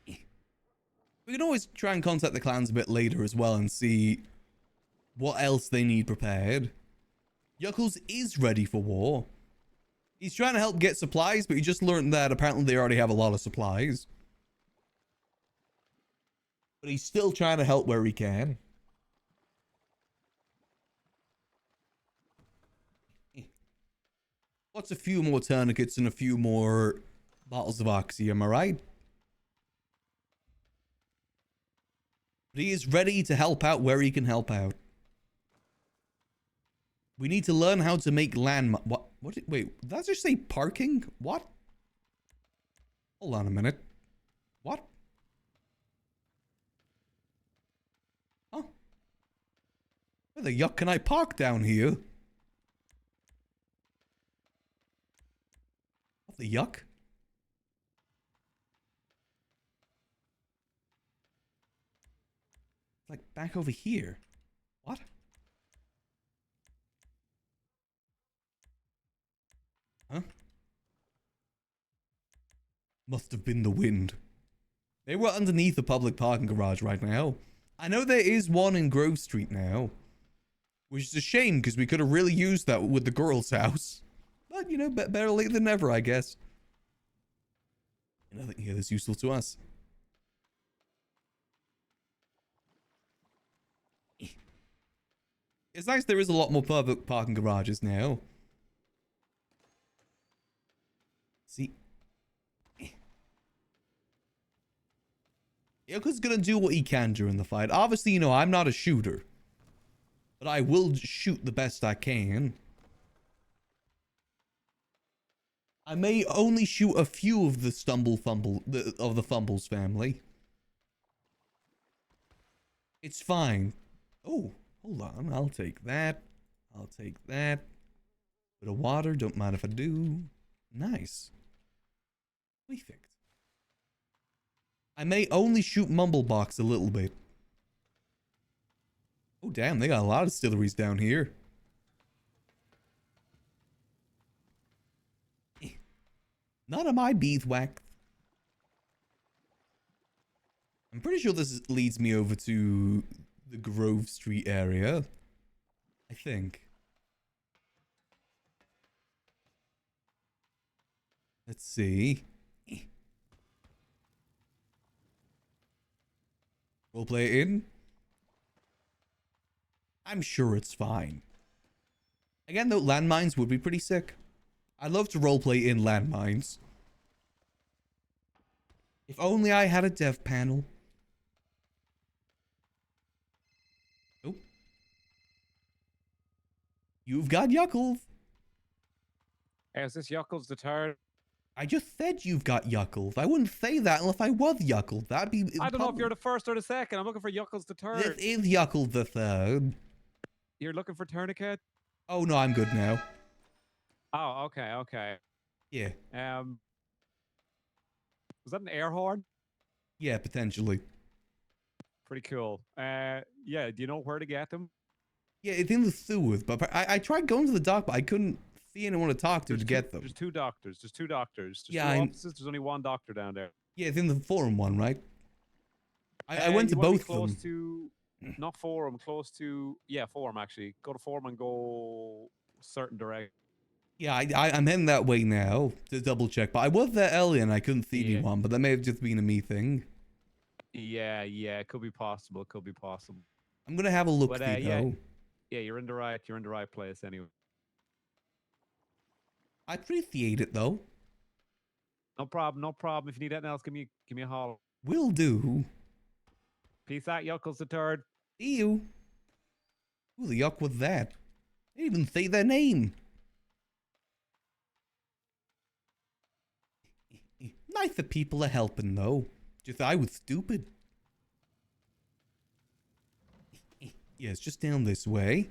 We can always try and contact the clowns a bit later as well and see what else they need prepared. Yuckles is ready for war. He's trying to help get supplies, but he just learned that apparently they already have a lot of supplies. But he's still trying to help where he can. What's a few more tourniquets and a few more bottles of oxy, am I right? But he is ready to help out where he can help out. We need to learn how to make land... Wait, did that just say parking? What? Hold on a minute. What? Huh? Where the yuck can I park down here? What the yuck? It's like back over here. What? Huh? Must have been the wind. They were underneath the public parking garage right now. I know there is one in Grove Street now. Which is a shame because we could have really used that with the girl's house. But, you know, better late than never, I guess. Nothing here that's useful to us. It's nice there is a lot more public parking garages now. See? Yuckles gonna do what he can during the fight. Obviously, you know, I'm not a shooter. But I will shoot the best I can. I may only shoot a few of the of the Fumbles family. It's fine. Oh, hold on. I'll take that. I'll take that. Bit of water. Don't mind if I do. Nice. Perfect. I may only shoot Mumblebox a little bit. Oh, damn. They got a lot of distilleries down here. None of my beeswax. I'm pretty sure this leads me over to the Grove Street area. I think. Let's see. Roleplay in. I'm sure it's fine. Again, though, landmines would be pretty sick. I'd love to roleplay in landmines. If only I had a dev panel. Oh. You've got Yuckles. Hey, is this Yuckles the turd? I just said you've got Yuckles. I wouldn't say that unless I was Yuckles. That'd be... I don't know if you're the first or the second. I'm looking for Yuckles the This turd. is Yuckles the third. You're looking for Tourniquet? Oh, no, I'm good now. Oh, okay, okay. Yeah. Was that an air horn? Yeah, potentially. Pretty cool. Yeah, do you know where to get them? Yeah, it's in the sewers, but I tried going to the dock, but I couldn't see anyone to talk to get them. There's two doctors. There's two doctors. There's Yeah, two offices. There's only one doctor down there. Yeah, it's in the forum one, right? I went to you wanna be both of close them. to, not forum, close to, yeah, forum actually. Go to forum and go certain direction. Yeah, I'm heading that way now to double check, but I was there earlier and I couldn't see Yeah. anyone, but that may have just been a me thing. Yeah, it could be possible. It could be possible. I'm gonna have a look But, see yeah. though. Yeah, you're in the right place anyway. I appreciate it though. No problem. If you need anything else, give me a holler. Will do. Peace out, Yuckles the turd. See you. Who the yuck was that? They didn't even say their name. Nice that people are helping though. Just I was stupid. Yeah, it's just down this way.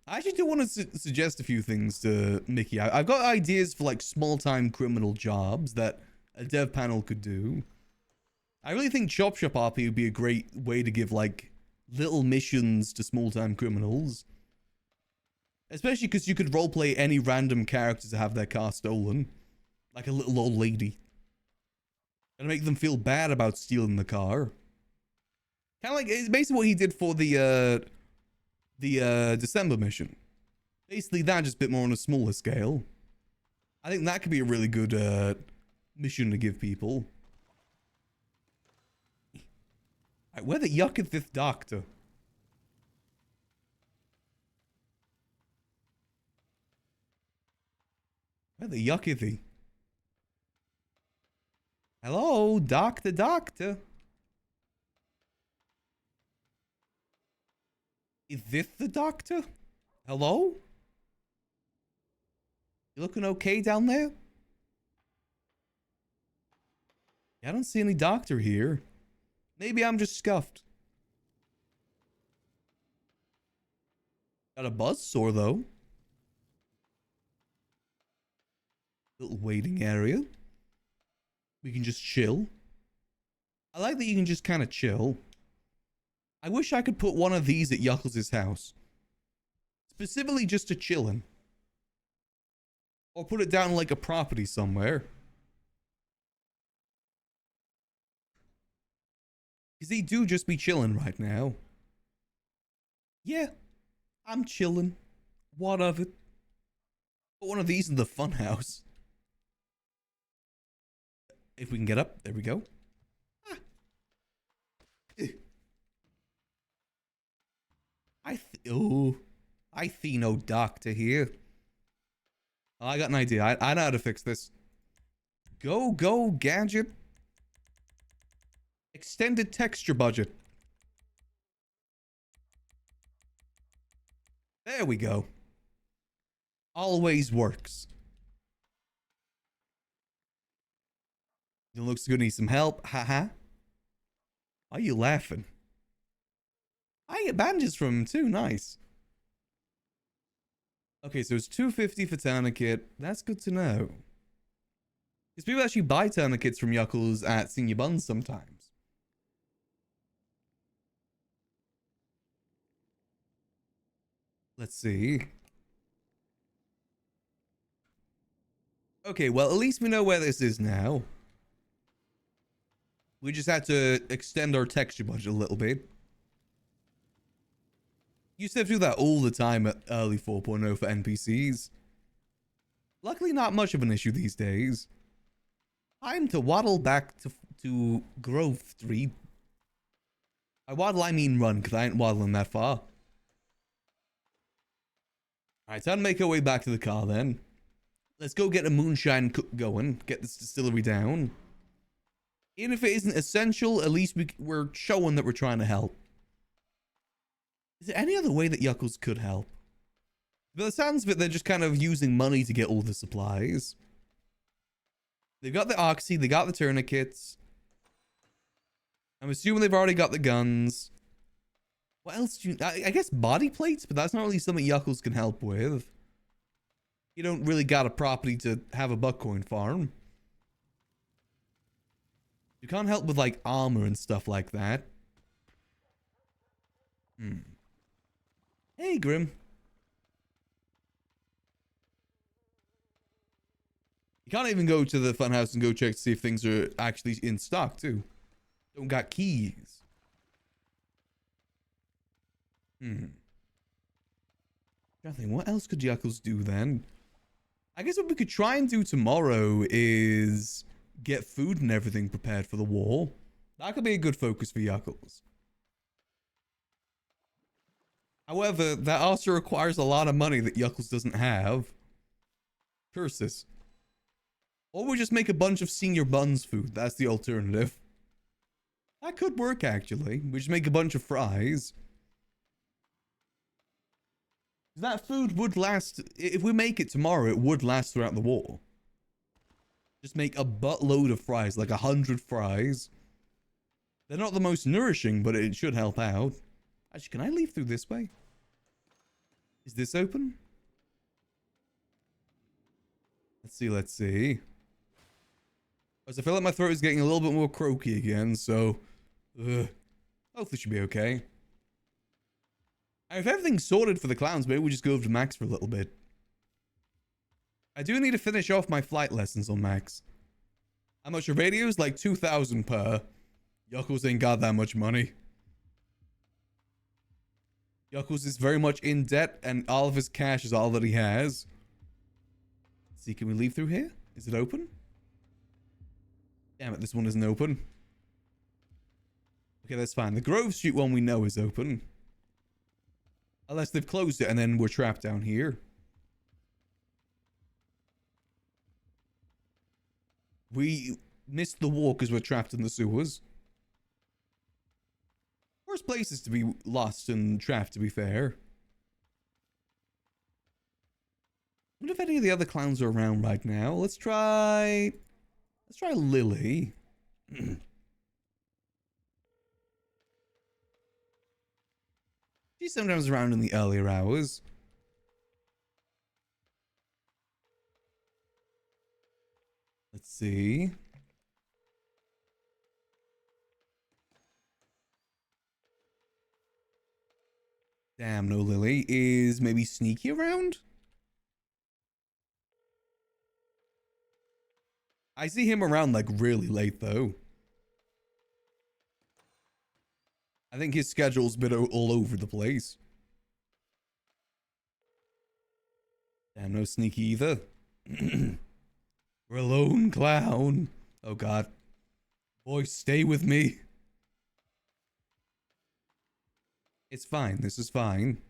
I actually do want to suggest a few things to Mickey. I've got ideas for like small-time criminal jobs that a dev panel could do. I really think Chop Shop RP would be a great way to give like little missions to small-time criminals. Especially because you could roleplay any random character to have their car stolen. Like a little old lady. And make them feel bad about stealing the car. Kind of like, it's basically what he did for the December mission. Basically that, just a bit more on a smaller scale. I think that could be a really good mission to give people. Right, where the yuck is this doctor? Where the yuck is he? Hello, doctor. Is this the doctor? Hello? You looking okay down there? Yeah, I don't see any doctor here. Maybe I'm just scuffed. Got a buzzsaw though. Little waiting area. We can just chill. I like that you can just kind of chill. I wish I could put one of these at Yuckles' house. Specifically just to chillin'. Or put it down like a property somewhere. Because they do just be chilling right now. Yeah, I'm chilling. What of it? Put one of these in the funhouse. If we can get up, there we go. I see no doctor here. Oh, I got an idea. I know how to fix this. Go, gadget. Extended texture budget. There we go. Always works. It looks good. Need some help. Haha. Why are you laughing? I get bandages from him too. Nice. Okay, so it's $250 for tourniquet. That's good to know. Because people actually buy tourniquets from Yuckles at Senior Buns sometimes. Let's see. Okay, well, at least we know where this is now. We just had to extend our texture budget a little bit. Used to have to do that all the time at early 4.0 for NPCs. Luckily, not much of an issue these days. Time to waddle back to Grove 3. By waddle, I mean run, because I ain't waddling that far. Alright, time to make our way back to the car then. Let's go get a moonshine cook going. Get this distillery down. Even if it isn't essential, at least we're showing that we're trying to help. Is there any other way that Yuckles could help? By the sounds of it, they're just kind of using money to get all the supplies. They've got the oxy, they got the tourniquets. I'm assuming they've already got the guns. What else do you... I guess body plates, but that's not really something Yuckles can help with. You don't really got a property to have a buckcoin farm. You can't help with, like, armor and stuff like that. Hey, Grim. You can't even go to the funhouse and go check to see if things are actually in stock, too. Don't got keys. I think, what else could Yuckles do then? I guess what we could try and do tomorrow is get food and everything prepared for the war. That could be a good focus for Yuckles. However, that also requires a lot of money that Yuckles doesn't have. Curses. Or we just make a bunch of senior buns food. That's the alternative. That could work, actually. We just make a bunch of fries. That food would last... If we make it tomorrow, it would last throughout the war. Just make a buttload of fries, like 100 fries. They're not the most nourishing, but it should help out. Actually, can I leave through this way? Is this open? Let's see. As I feel like my throat is getting a little bit more croaky again, so... hopefully it should be okay. And if everything's sorted for the clowns, maybe we just go over to Max for a little bit. I do need to finish off my flight lessons on Max. How much are radios? Like 2,000 per. Yuckles ain't got that much money. Yuckles is very much in debt, and all of his cash is all that he has. Let's see, can we leave through here? Is it open? Damn it, this one isn't open. Okay, that's fine. The Grove Street one we know is open. Unless they've closed it and then we're trapped down here. We missed the war because we're trapped in the sewers. Worst places to be lost and trapped, to be fair. I wonder if any of the other clowns are around right now. Let's try Lily. She's sometimes around in the earlier hours. Let's see. Damn, no Lily. Is maybe Sneaky around? I see him around like really late though. I think his schedule's been all over the place. Damn, no Sneaky either. We're a lone clown. Oh god. Boy, stay with me. It's fine. This is fine.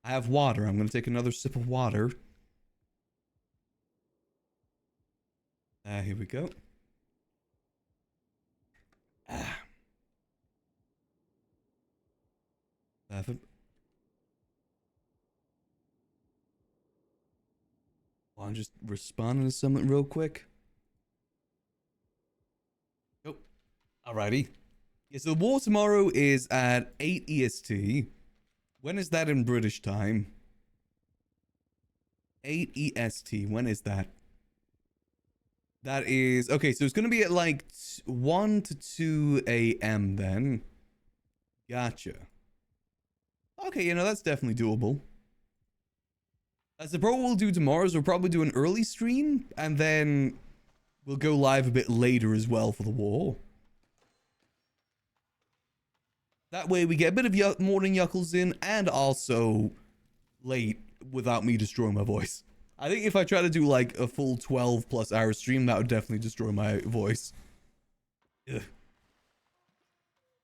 I have water. I'm going to take another sip of water. Here we go. Perfect. Well, I'm just responding to something real quick. Oh, alrighty. Yeah, so the war tomorrow is at 8 EST. When is that in British time? 8 EST. When is that? That is... Okay, so it's going to be at like 1 to 2 a.m. then. Gotcha. Okay, you know, that's definitely doable. As the pro we'll do tomorrow is we'll probably do an early stream, and then we'll go live a bit later as well for the war. That way we get a bit of morning Yuckles in, and also late without me destroying my voice. I think if I try to do like a full 12 plus hour stream, that would definitely destroy my voice. Ugh.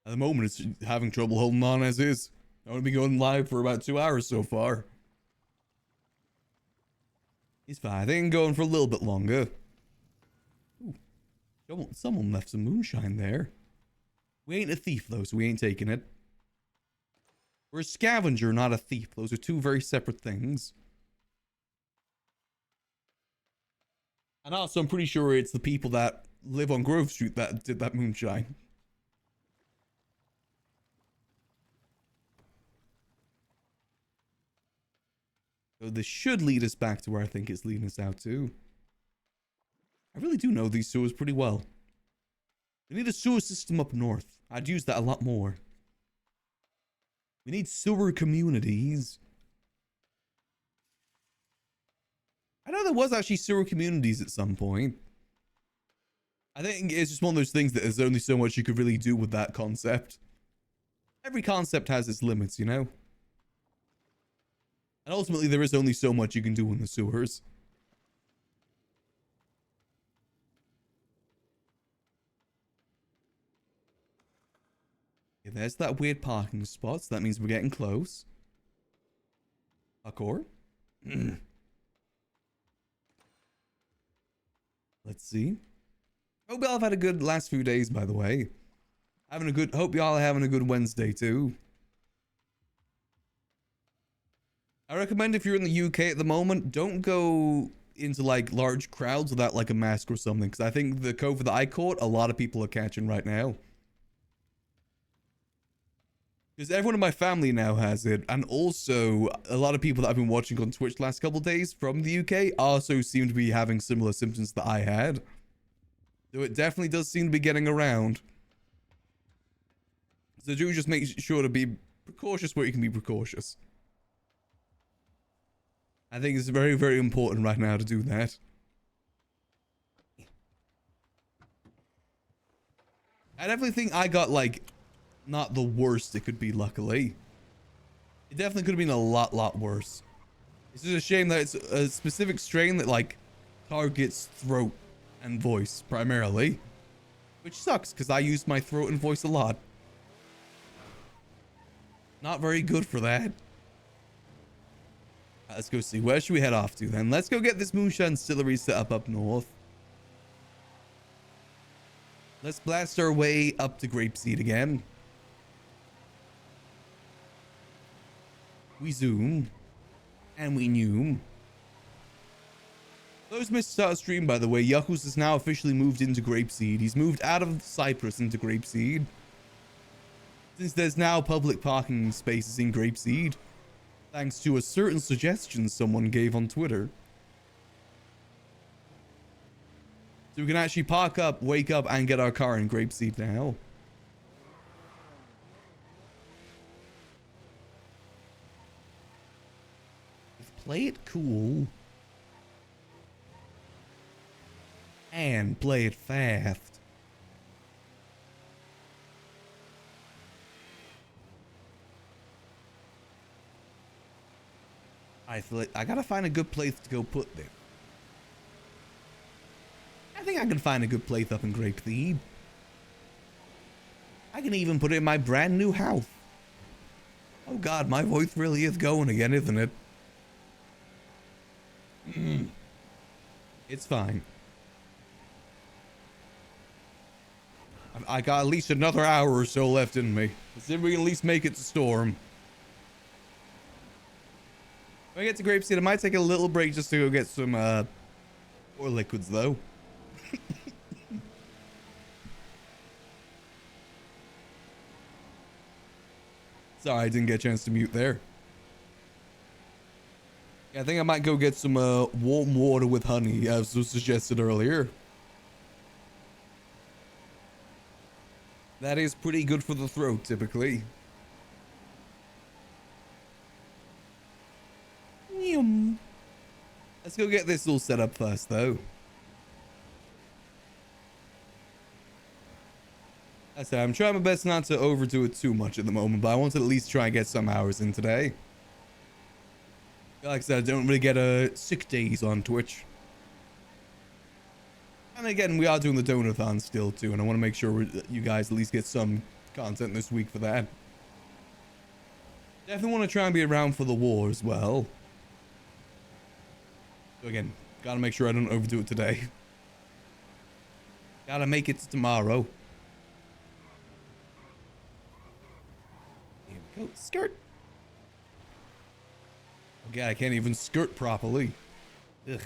At the moment, it's having trouble holding on as is. I've only been going live for about 2 hours so far. It's fine. I think I'm going for a little bit longer. Ooh. Someone left some moonshine there. We ain't a thief, though, so we ain't taking it. We're a scavenger, not a thief. Those are two very separate things. And also, I'm pretty sure it's the people that live on Grove Street that did that moonshine. So this should lead us back to where I think it's leading us out to. I really do know these sewers pretty well. We need a sewer system up north. I'd use that a lot more. We need sewer communities. I know there was actually sewer communities at some point. I think it's just one of those things that there's only so much you could really do with that concept. Every concept has its limits, you know? And ultimately, there is only so much you can do in the sewers. Okay, there's that weird parking spot, so that means we're getting close. Parkour. Let's see. Hope y'all have had a good last few days, by the way. Hope y'all are having a good Wednesday, too. I recommend if you're in the UK at the moment, don't go into like large crowds without like a mask or something, because I think the COVID that I caught, a lot of people are catching right now. Because everyone in my family now has it, and also a lot of people that I've been watching on Twitch the last couple of days from the UK also seem to be having similar symptoms that I had. So it definitely does seem to be getting around. So do just make sure to be precautious where you can be precautious. I think it's very, very important right now to do that. I definitely think I got, like, not the worst it could be, luckily. It definitely could have been a lot worse. It's just a shame that it's a specific strain that, like, targets throat and voice, primarily. Which sucks, because I use my throat and voice a lot. Not very good for that. Let's go see. Where should we head off to then? Let's go get this moonshine distillery set up north. Let's blast our way up to Grapeseed again. We zoom. And we noom. Those missed start stream, by the way. Yuckles has now officially moved into Grapeseed. He's moved out of Cyprus into Grapeseed. Since there's now public parking spaces in Grapeseed. Thanks to a certain suggestion someone gave on Twitter. So we can actually park up, wake up, and get our car in Grapeseed now. Play it cool. And play it fast. I gotta find a good place to go put them. I think I can find a good place up in Grapeseed. I can even put it in my brand new house. Oh god, my voice really is going again, isn't it? It's fine. I got at least another hour or so left in me. Let's see if we can at least make it to Storm. When I get to Grapeseed, I might take a little break just to go get some, or liquids, though. Sorry, I didn't get a chance to mute there. Yeah, I think I might go get some, warm water with honey, as was suggested earlier. That is pretty good for the throat, typically. Let's go get this all set up first, though. I said I'm trying my best not to overdo it too much at the moment, but I want to at least try and get some hours in today. Like I said, I don't really get sick days on Twitch. And again, we are doing the donathon still too, and I want to make sure you guys at least get some content this week for that. Definitely want to try and be around for the war as well. So again, gotta make sure I don't overdo it today. Gotta make it to tomorrow. Here we go. Skirt. Oh god, I can't even skirt properly. Ugh.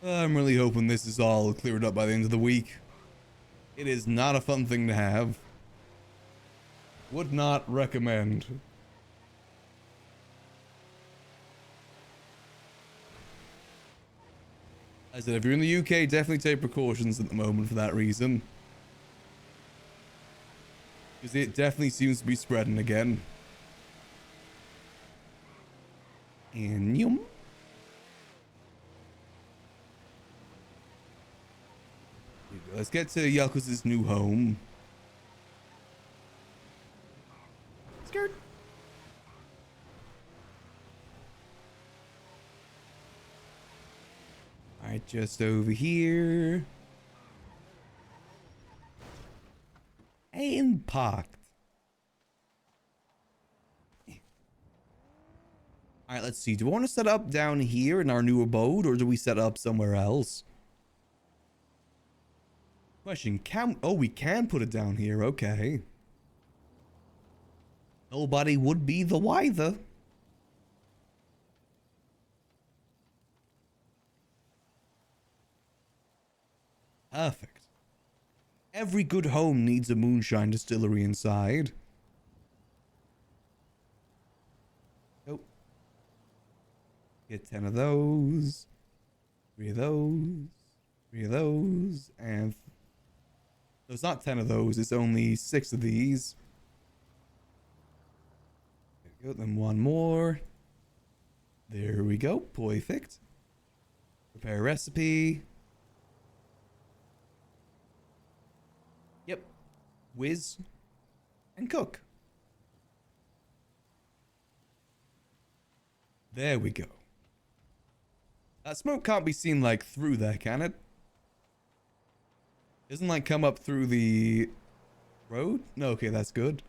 I'm really hoping this is all cleared up by the end of the week. It is not a fun thing to have. Would not recommend. I said, if you're in the UK, definitely take precautions at the moment for that reason. Because it definitely seems to be spreading again. And yum. Let's get to Yuckles' new home. Skirt. Alright, just over here. And parked. Alright, let's see. Do we want to set up down here in our new abode, or do we set up somewhere else? Question, oh, we can put it down here, okay. Nobody would be the wiser. Perfect. Every good home needs a moonshine distillery inside. Oh. Get 10 of those. 3 of those. 3 of those. And... no, it's not 10 of those. It's only 6 of these. There we go. Then 1 more. There we go. Perfect. Prepare recipe. Yep. Whiz. And cook. There we go. That smoke can't be seen, like, through there, can it? Doesn't, like, come up through the road? No, okay, that's good.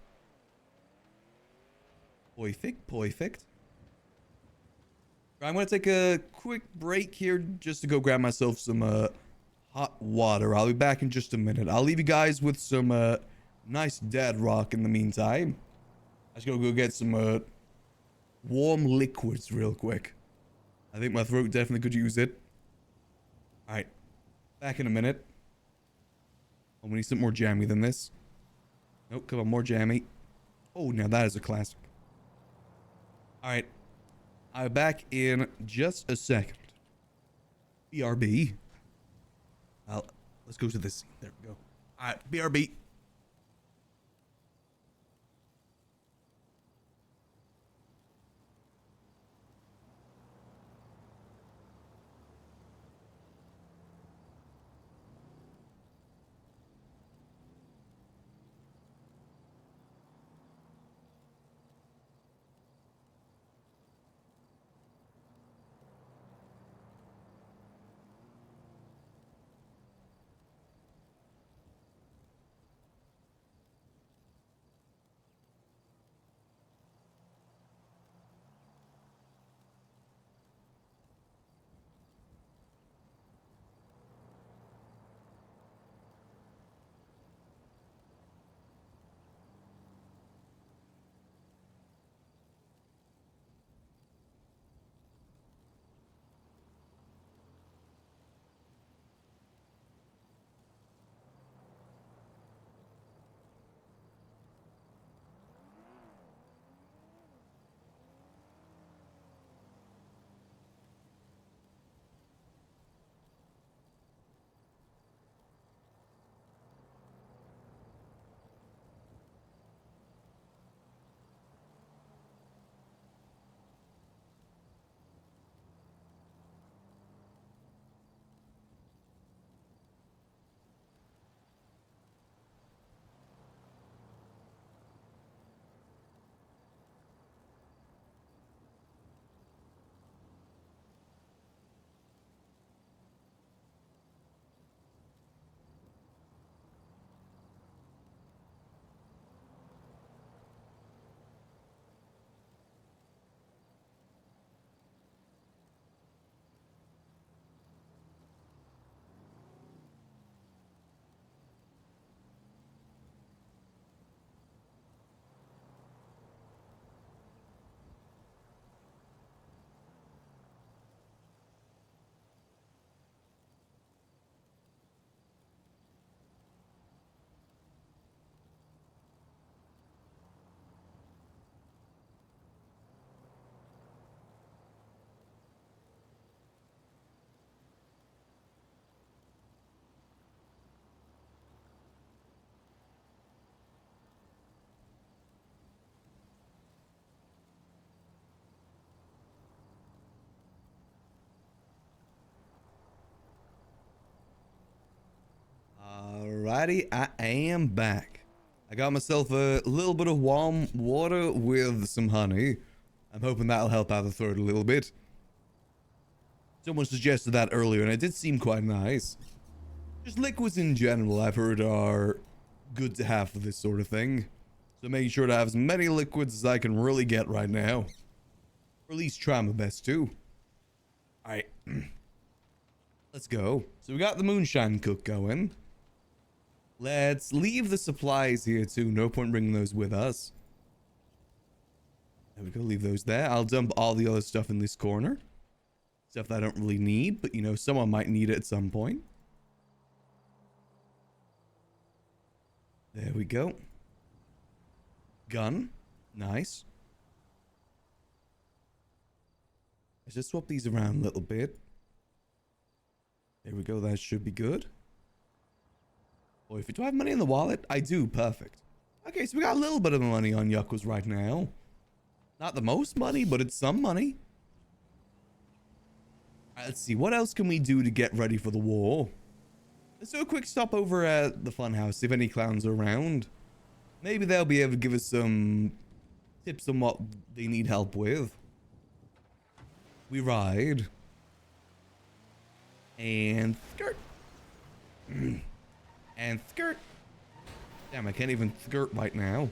Perfect, perfect. I'm gonna take a quick break here just to go grab myself some hot water. I'll be back in just a minute. I'll leave you guys with some nice dead rock in the meantime. I just gotta go get some warm liquids real quick. I think my throat definitely could use it. Alright. Back in a minute. Oh, we need something more jammy than this. Nope, come on, more jammy. Oh, now that is a classic. Alright. I'm back in just a second. BRB. Let's go to this. There we go. Alright, BRB. Alrighty, I am back. I got myself a little bit of warm water with some honey. I'm hoping that'll help out the throat a little bit. Someone suggested that earlier, and it did seem quite nice. Just liquids in general, I've heard, are good to have for this sort of thing. So making sure to have as many liquids as I can really get right now. Or at least try my best to. Alright. Let's go. So we got the moonshine cook going. Let's leave the supplies here too. No point bringing those with us. There we go. Leave those there. I'll dump all the other stuff in this corner. Stuff that I don't really need, but you know, someone might need it at some point. There we go. Gun. Nice. Let's just swap these around a little bit. There we go. That should be good. Oh, if do I have money in the wallet? I do. Perfect. Okay, so we got a little bit of money on Yuckles right now. Not the most money, but it's some money. Alright, let's see. What else can we do to get ready for the war? Let's do a quick stop over at the funhouse, see if any clowns are around. Maybe they'll be able to give us some tips on what they need help with. We ride. And skirt. And skirt. Damn, I can't even skirt right now.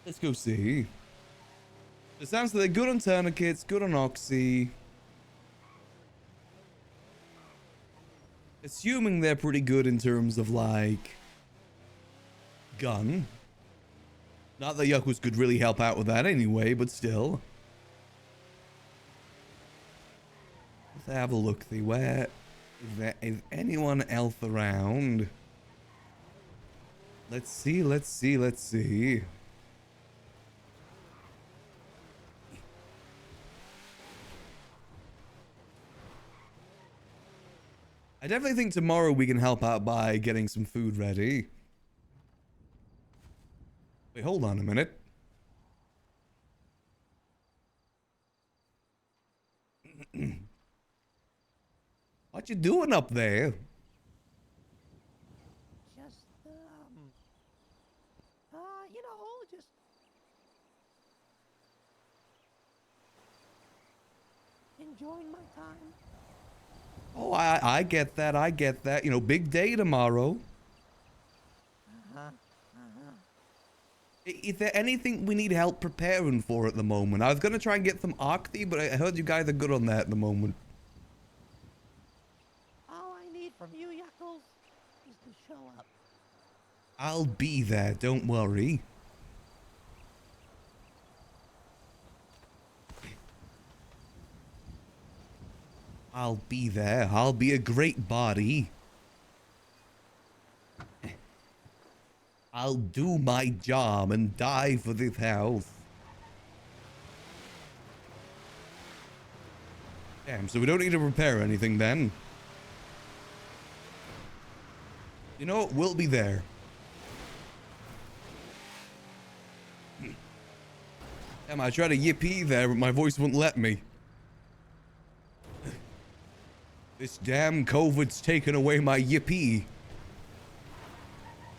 Let's go see. It sounds like they're good on tourniquets, good on oxy. Assuming they're pretty good in terms of, like, gun. Not that Yuckles could really help out with that anyway, but still. Let's have a look. Where is anyone else around? Let's see, let's see, let's see. I definitely think tomorrow we can help out by getting some food ready. Wait, hold on a minute. What you doing up there? Just, you know, just enjoying my time. Oh, I get that, I get that. You know, big day tomorrow. Is there anything we need help preparing for at the moment? I was gonna try and get some octi, but I heard you guys are good on that at the moment. All I need from you, Yuckles, is to show up. I'll be there, don't worry. I'll be there. I'll be a great body. I'll do my job and die for this house. Damn, so we don't need to repair anything then. You know what? We'll be there. Damn, I tried to yippee there, but my voice wouldn't let me. This damn COVID's taken away my yippee.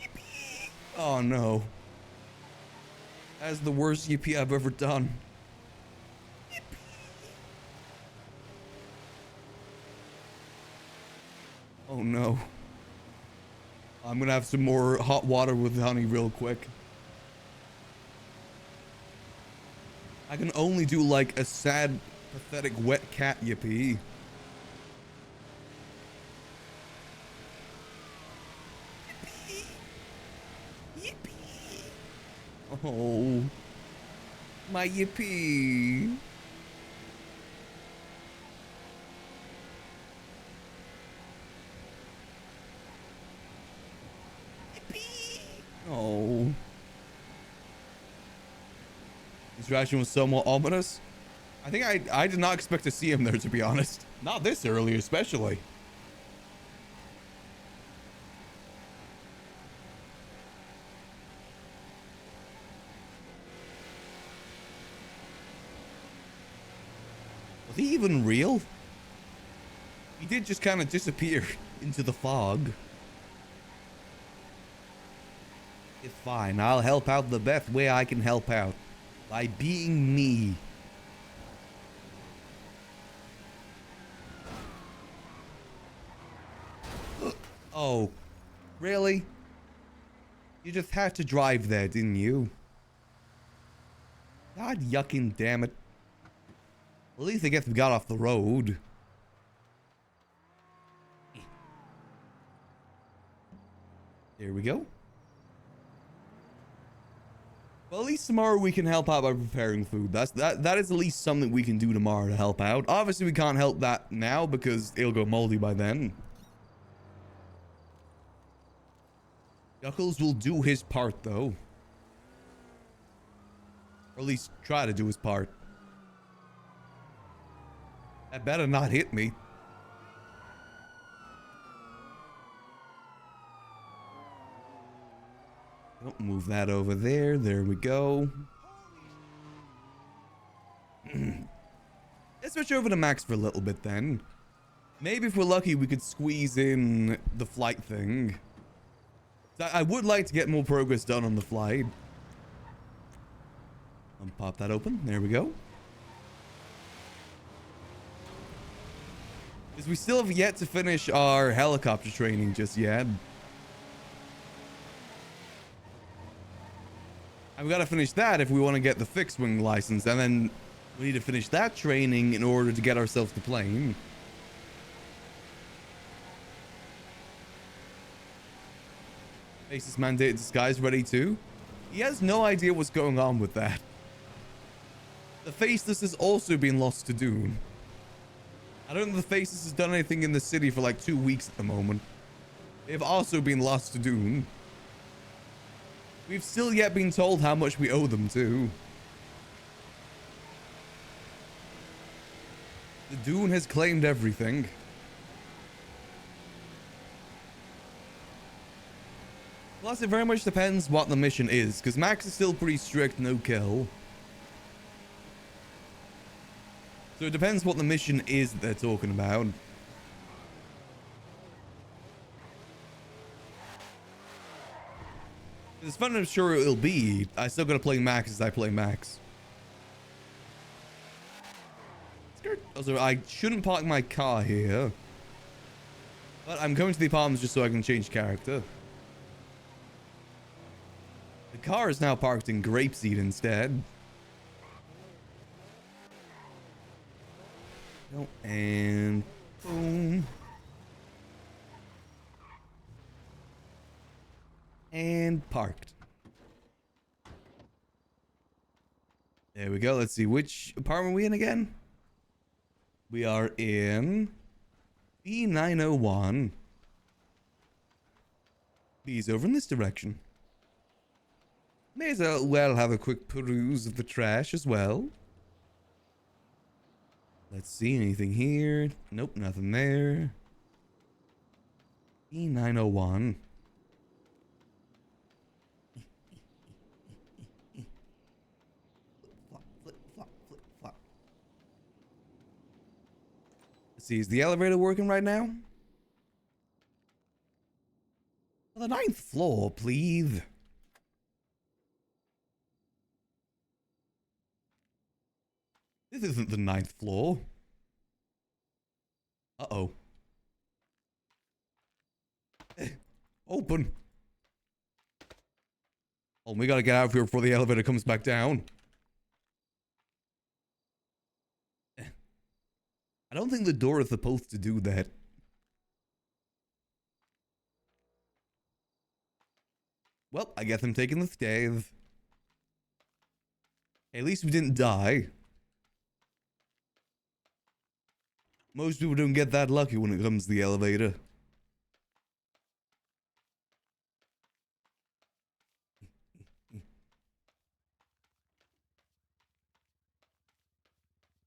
Yippee! Oh no. That's the worst yippee I've ever done. Yippee! Oh no. I'm gonna have some more hot water with honey real quick. I can only do like a sad, pathetic wet cat yippee. Oh, my yippee. Yippee. Oh. His reaction was somewhat ominous. I think I did not expect to see him there, to be honest. Not this early, especially. Was he even real? He did just kind of disappear into the fog. It's fine. I'll help out the best way I can help out. By being me. Oh, really? You just had to drive there, didn't you? God yucking damn it. At least I guess we got off the road. There we go. Well, at least tomorrow we can help out by preparing food. That is at least something we can do tomorrow to help out. Obviously, we can't help that now because it'll go moldy by then. Yuckles will do his part, though. Or at least try to do his part. That better not hit me. Don't move that over there. There we go. Let's switch over to Max for a little bit then. Maybe if we're lucky, we could squeeze in the flight thing. I would like to get more progress done on the flight. Pop that open. There we go. Because we still have yet to finish our helicopter training just yet. And we gotta finish that if we want to get the fixed wing license. And then we need to finish that training in order to get ourselves the plane. Faceless mandated disguise ready too. He has no idea what's going on with that. The Faceless has also been lost to Dune. I don't know if the Faceless has done anything in the city for like 2 weeks at the moment. They've also been lost to Dune. We've still yet been told how much we owe them too. The Dune has claimed everything. Plus, it very much depends what the mission is, because Max is still pretty strict, no kill. So it depends what the mission is that they're talking about. As fun as I'm sure it'll be, I still gotta play Max as I play Max. Also, I shouldn't park my car here. But I'm going to the apartments just so I can change character. The car is now parked in Grapeseed instead. No, and boom. And parked. There we go. Let's see. Which apartment are we in again? We are in B901. B's over in this direction. May as well have a quick peruse of the trash as well. Let's see, anything here? Nope, nothing there. B901. Flip, flop, flip, flop. Let's see, is the elevator working right now? The 9th floor, please. This isn't the 9th floor. Uh-oh. Open. Oh, we gotta get out of here before the elevator comes back down. I don't think the door is supposed to do that. Well, I guess I'm taking the stairs. Hey, at least we didn't die. Most people don't get that lucky when it comes to the elevator.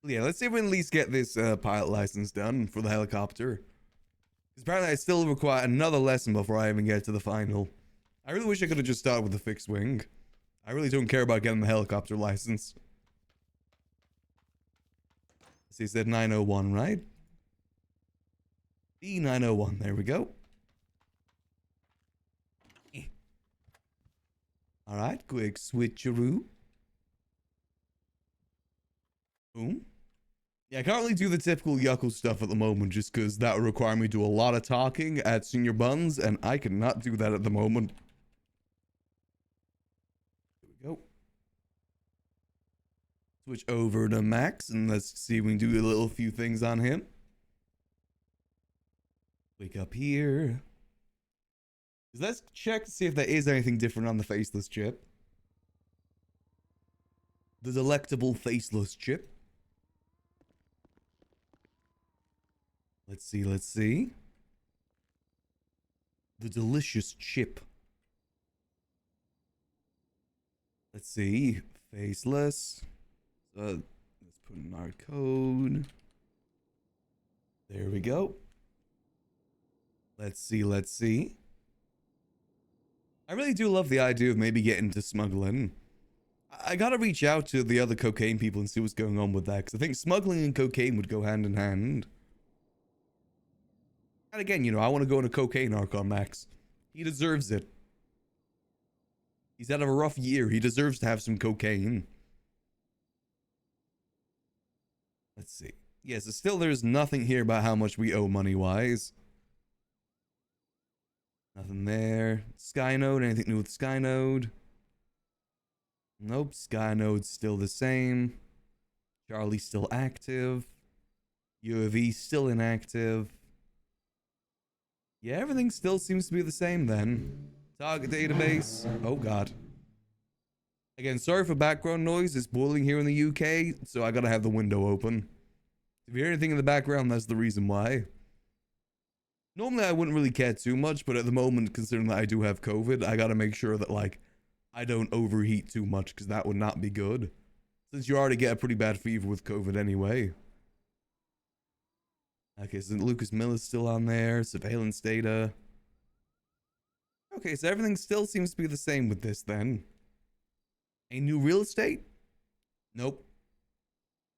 Yeah, let's see if we can at least get this pilot license done for the helicopter. Because apparently I still require another lesson before I even get to the final. I really wish I could have just started with the fixed wing. I really don't care about getting the helicopter license. See, it said 901, right? B901, there we go. Alright, quick switcheroo. Boom. Yeah, I can't really do the typical Yuckles stuff at the moment just because that would require me to do a lot of talking at Senior Buns, and I cannot do that at the moment. There we go. Switch over to Max, and let's see if we can do a little few things on him. Wake up here. Let's check to see if there is anything different on the faceless chip. The delectable faceless chip. Let's see, let's see. The delicious chip. Let's see. Faceless. Let's put in our code. There we go. Let's see, let's see. I really do love the idea of maybe getting into smuggling. I gotta reach out to the other cocaine people and see what's going on with that, because I think smuggling and cocaine would go hand in hand. And again, you know, I want to go on a cocaine arc on Max. He deserves it. He's had a rough year. He deserves to have some cocaine. Let's see. Yes, still there's nothing here about how much we owe money-wise. Nothing there. Skynode, anything new with Skynode? Nope, Skynode's still the same. Charlie's still active. U of E still inactive. Yeah, everything still seems to be the same then. Target database. Oh god. Again, sorry for background noise. It's boiling here in the UK, so I gotta have the window open. If you hear anything in the background, that's the reason why. Normally I wouldn't really care too much, but at the moment, considering that I do have COVID, I gotta make sure that, like, I don't overheat too much, because that would not be good. Since you already get a pretty bad fever with COVID anyway. Okay, so Lucas Miller's still on there. Surveillance data. Okay, so everything still seems to be the same with this then. A new real estate? Nope.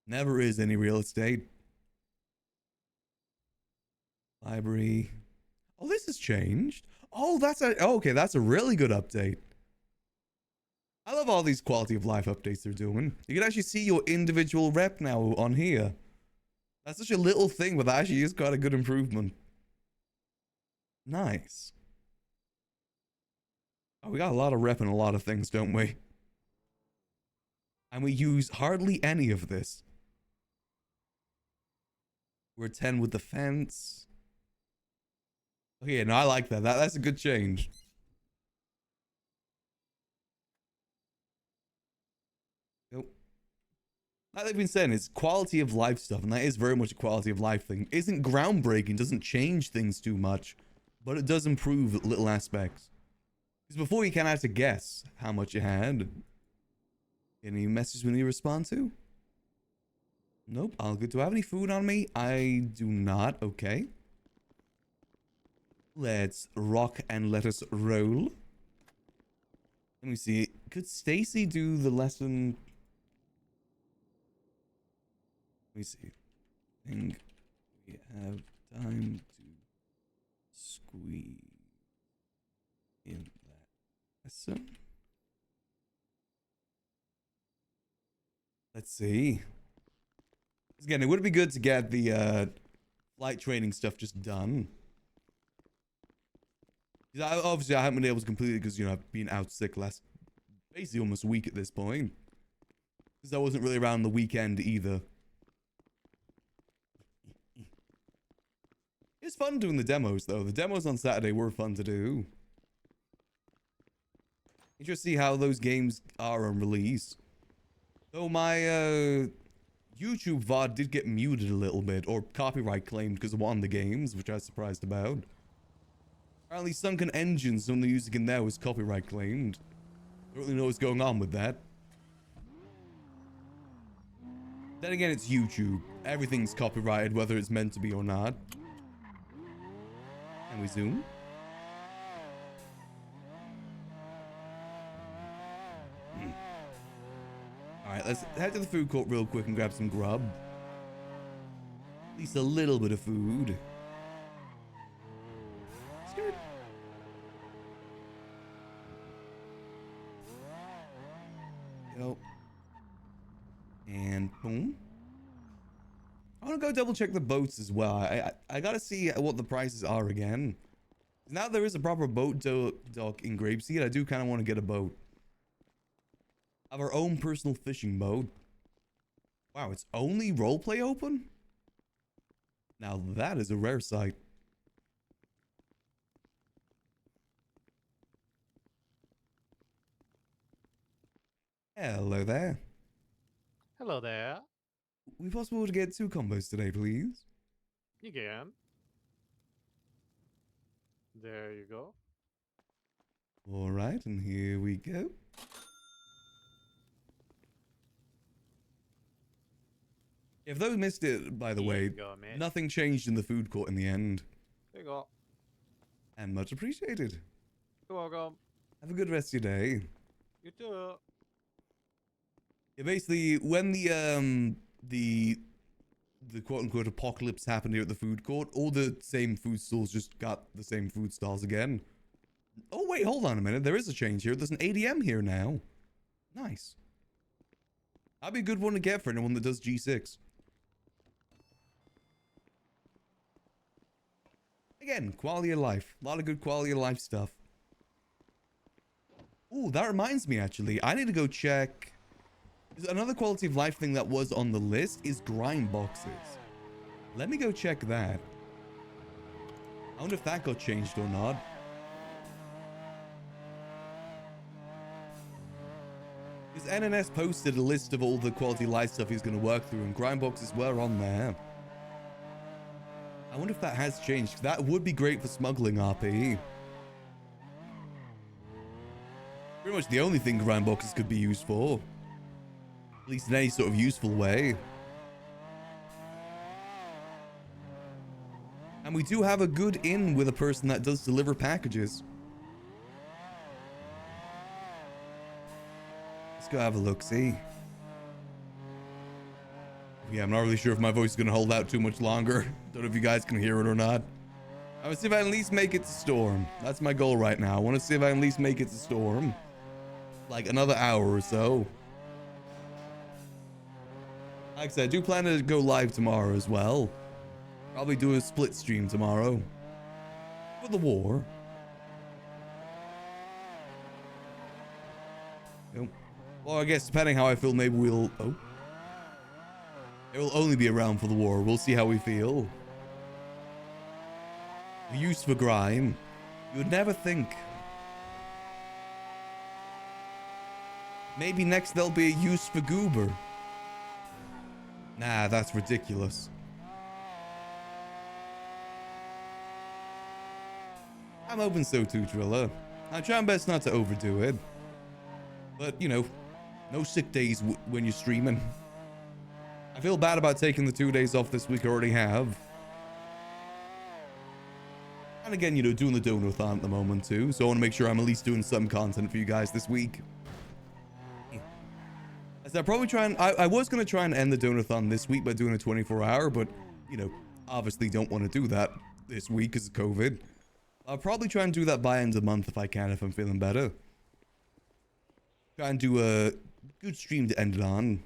Never is any real estate. Library. Oh, this has changed. Oh, okay, that's a really good update. I love all these quality of life updates they're doing. You can actually see your individual rep now on here. That's such a little thing, but that actually is quite a good improvement. Nice. Oh, we got a lot of rep and a lot of things, don't we? And we use hardly any of this. We're 10 with the fence. Okay, yeah, no, I like that. That's a good change. Nope. Like they've been saying, it's quality of life stuff, and that is very much a quality of life thing. Isn't groundbreaking, doesn't change things too much, but it does improve little aspects. Because before you kind of had to guess how much you had. Any messages we need to respond to? Nope, all good. Do I have any food on me? I do not. Okay. Let's rock and let us roll. Let me see. Could Stacy do the lesson? Let me see. I think we have time to squeeze in that lesson. Let's see. Again, it would be good to get the flight training stuff just done. Obviously, I haven't been able to complete it because, you know, I've been out sick basically almost a week at this point. Because I wasn't really around the weekend either. It's fun doing the demos, though. The demos on Saturday were fun to do. You just see how those games are on release. Though my YouTube VOD did get muted a little bit, or copyright claimed because of one of the games, which I was surprised about. Apparently Sunken Engines, some of the music in there was copyright claimed. I don't really know what's going on with that. Then again, it's YouTube. Everything's copyrighted, whether it's meant to be or not. Can we zoom? Alright, let's head to the food court real quick and grab some grub. At least a little bit of food. Go. And boom. I want to go double check the boats as well. I gotta see what the prices are again. Now there is a proper boat dock in Grapeseed. I do kind of want to get a boat. Have our own personal fishing boat. Wow, it's only roleplay open? Now that is a rare sight. Hello there. Hello there. We possible to get 2 combos today, please? You can. There you go. Alright, and here we go. If those missed it, by the Here way, you go, mate. nothing changed in the food court in the end. There you go. And much appreciated. You're welcome. Have a good rest of your day. You too. Yeah, basically, when the quote-unquote apocalypse happened here at the food court, all the same food stalls just got the same food stalls again. Oh, wait, hold on a minute. There is a change here. There's an ADM here now. Nice. That'd be a good one to get for anyone that does G6. Again, quality of life. A lot of good quality of life stuff. Ooh, that reminds me, actually. I need to go check... Another quality of life thing that was on the list is grind boxes. Let me go check that. I wonder if that got changed or not. Because NNS posted a list of all the quality of life stuff he's going to work through, and grind boxes were on there. I wonder if that has changed. That would be great for smuggling RP. Pretty much the only thing grind boxes could be used for. At least in any sort of useful way. And we do have a good in with a person that does deliver packages. Let's go have a look, see. Yeah, I'm not really sure if my voice is going to hold out too much longer. Don't know if you guys can hear it or not. I want to see if I can at least make it to Storm. That's my goal right now. I want to see if I can at least make it to Storm. Like another hour or so. Like I said, I do plan to go live tomorrow as well. Probably do a split stream tomorrow. For the war. Nope. Well, I guess depending how I feel, maybe we'll... Oh. It will only be around for the war. We'll see how we feel. The use for grime. You would never think. Maybe next there'll be a use for goober. Nah, that's ridiculous. I'm hoping so too, Driller. I try my best not to overdo it. But, you know, no sick days when you're streaming. I feel bad about taking the 2 days off this week I already have. And again, you know, doing the donathon at the moment too. So I want to make sure I'm at least doing some content for you guys this week. As I probably try and... I was going to try and end the donathon this week by doing a 24-hour, but, you know, obviously don't want to do that this week because of COVID. I'll probably try and do that by end of the month if I can, if I'm feeling better. Try and do a good stream to end it on.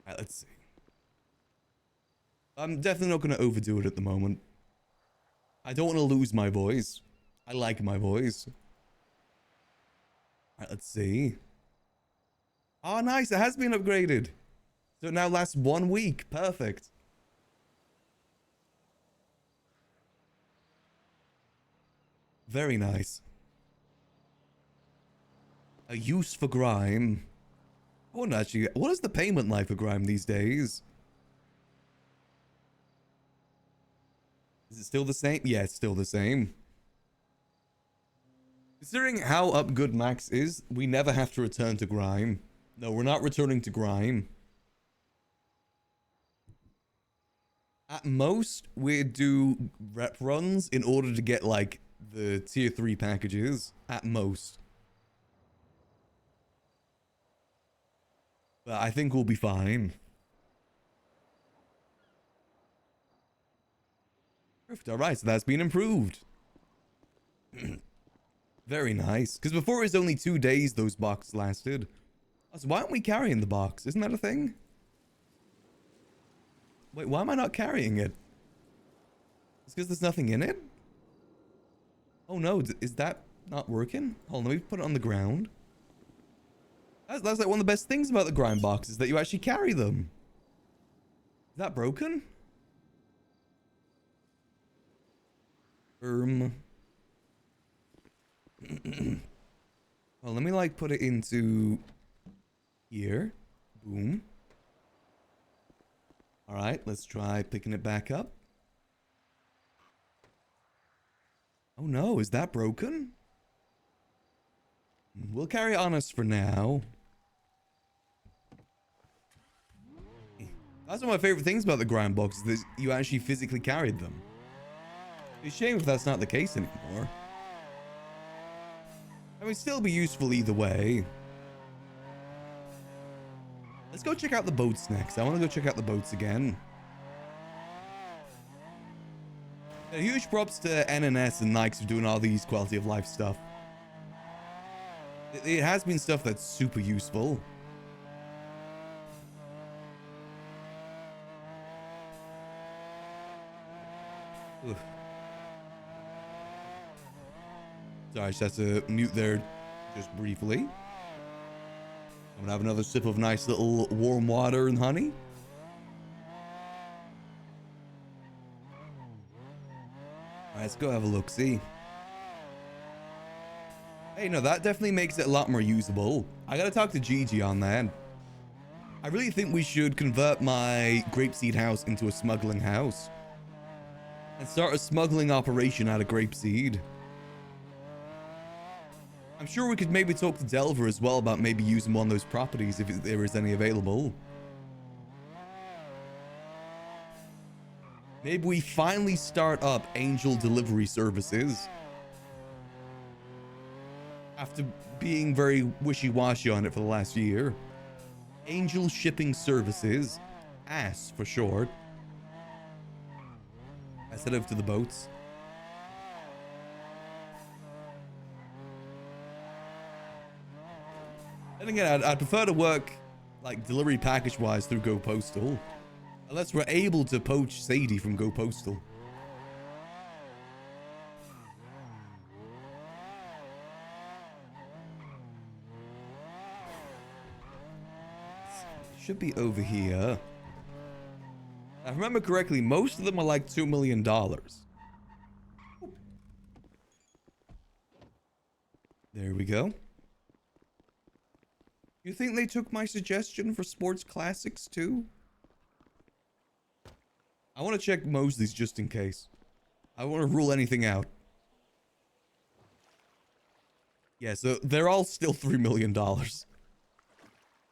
Alright, let's see. I'm definitely not going to overdo it at the moment. I don't want to lose my voice. I like my voice. Alright, let's see. Oh, nice. It has been upgraded. So it now lasts 1 week. Perfect. Very nice. A use for grime. I wonder actually, what is the payment like for grime these days? Is it still the same? Yeah, it's still the same. Considering how up good Max is, we never have to return to grime. No, we're not returning to grime. At most, we do rep runs in order to get, like, the tier 3 packages. At most. But I think we'll be fine. Perfect. Alright, so that's been improved. Very nice. Because before it was only 2 days those boxes lasted. So why aren't we carrying the box? Isn't that a thing? Wait, why am I not carrying it? It's because there's nothing in it? Oh no, is that not working? Hold on, let me put it on the ground. That's like one of the best things about the grind box is that you actually carry them. Is that broken? Well, let me like put it into here. Boom. All right, let's try picking it back up. Oh no, is that broken? We'll carry it on us for now. That's one of my favorite things about the grind box, is that you actually physically carried them. It's a shame if that's not the case anymore. I would still be useful either way. Let's go check out the boats next. I want to go check out the boats again. Huge props to NNS and Nikes for doing all these quality of life stuff. It has been stuff that's super useful. Ugh. Sorry, I just have to mute there just briefly. I'm gonna have another sip of nice little warm water and honey. Alright, let's go have a look, see. Hey, no, that definitely makes it a lot more usable. I gotta talk to Gigi on that. I really think we should convert my grapeseed house into a smuggling house. And start a smuggling operation out of grapeseed. I'm sure we could maybe talk to Delver as well about maybe using one of those properties if there is any available. Maybe we finally start up Angel delivery services. After being very wishy-washy on it for the last year. Angel shipping services. ASS for short. Let's head over to the boats. And again, I'd prefer to work like delivery package wise through Go Postal. Unless we're able to poach Sadie from Go Postal. Should be over here. If I remember correctly, most of them are like $2 million. There we go. You think they took my suggestion for sports classics too? I want to check Mosley's just in case. I want to rule anything out. Yeah, so they're all still $3 million.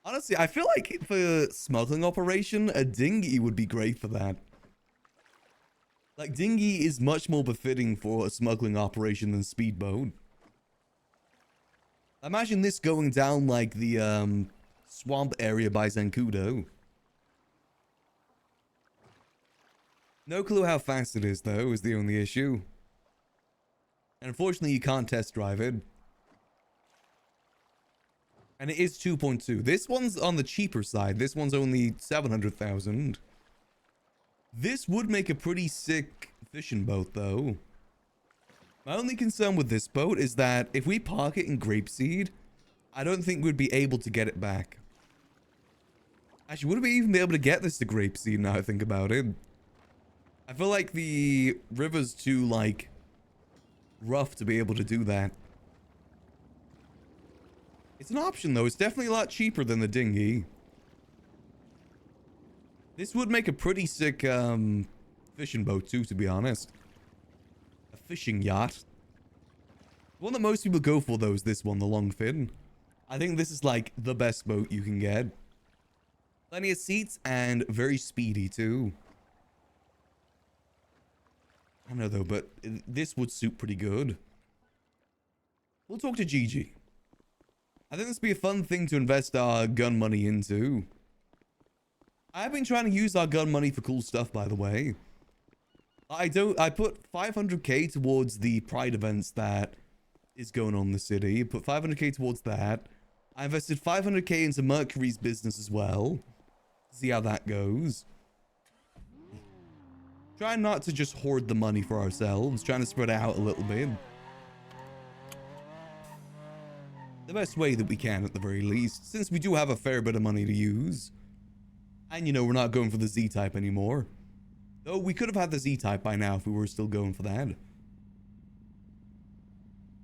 Honestly, I feel like for smuggling operation, a dinghy would be great for that. Like, dinghy is much more befitting for a smuggling operation than speedboat. Imagine this going down like the swamp area by Zancudo. No clue how fast it is though, is the only issue. And unfortunately you can't test drive it. And it is 2.2. This one's on the cheaper side. This one's only 700,000. This would make a pretty sick fishing boat though. My only concern with this boat is that if we park it in grapeseed, I don't think we'd be able to get it back. Actually, would we even be able to get this to grapeseed now I think about it? I feel like the river's too, like, rough to be able to do that. It's an option though. It's definitely a lot cheaper than the dinghy. This would make a pretty sick fishing boat too, to be honest. A fishing yacht. The one that most people go for though is this one, the long fin. I think this is like the best boat you can get. Plenty of seats and very speedy too. I don't know though, but this would suit pretty good. We'll talk to Gigi. I think this would be a fun thing to invest our gun money into. I've been trying to use our gun money for cool stuff, by the way. I put 500k towards the Pride events that is going on in the city. Put 500k towards that. I invested 500k into Mercury's business as well. See how that goes. Trying not to just hoard the money for ourselves. Trying to spread it out a little bit. The best way that we can at the very least. Since we do have a fair bit of money to use. And you know, we're not going for the Z-type anymore. Though we could have had the Z-type by now if we were still going for that.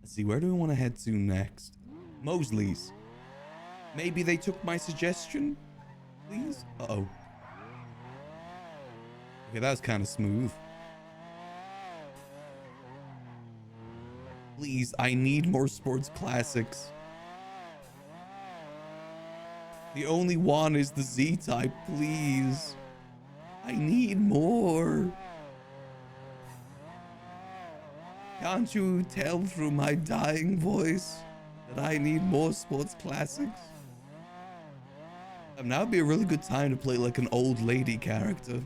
Let's see, where do we want to head to next? Mosley's. Maybe they took my suggestion? Please? Uh-oh. Okay, that was kind of smooth. Please, I need more sports classics. The only one is the Z-type, please. I need more. Can't you tell through my dying voice that I need more sports classics? Now would be a really good time to play like an old lady character.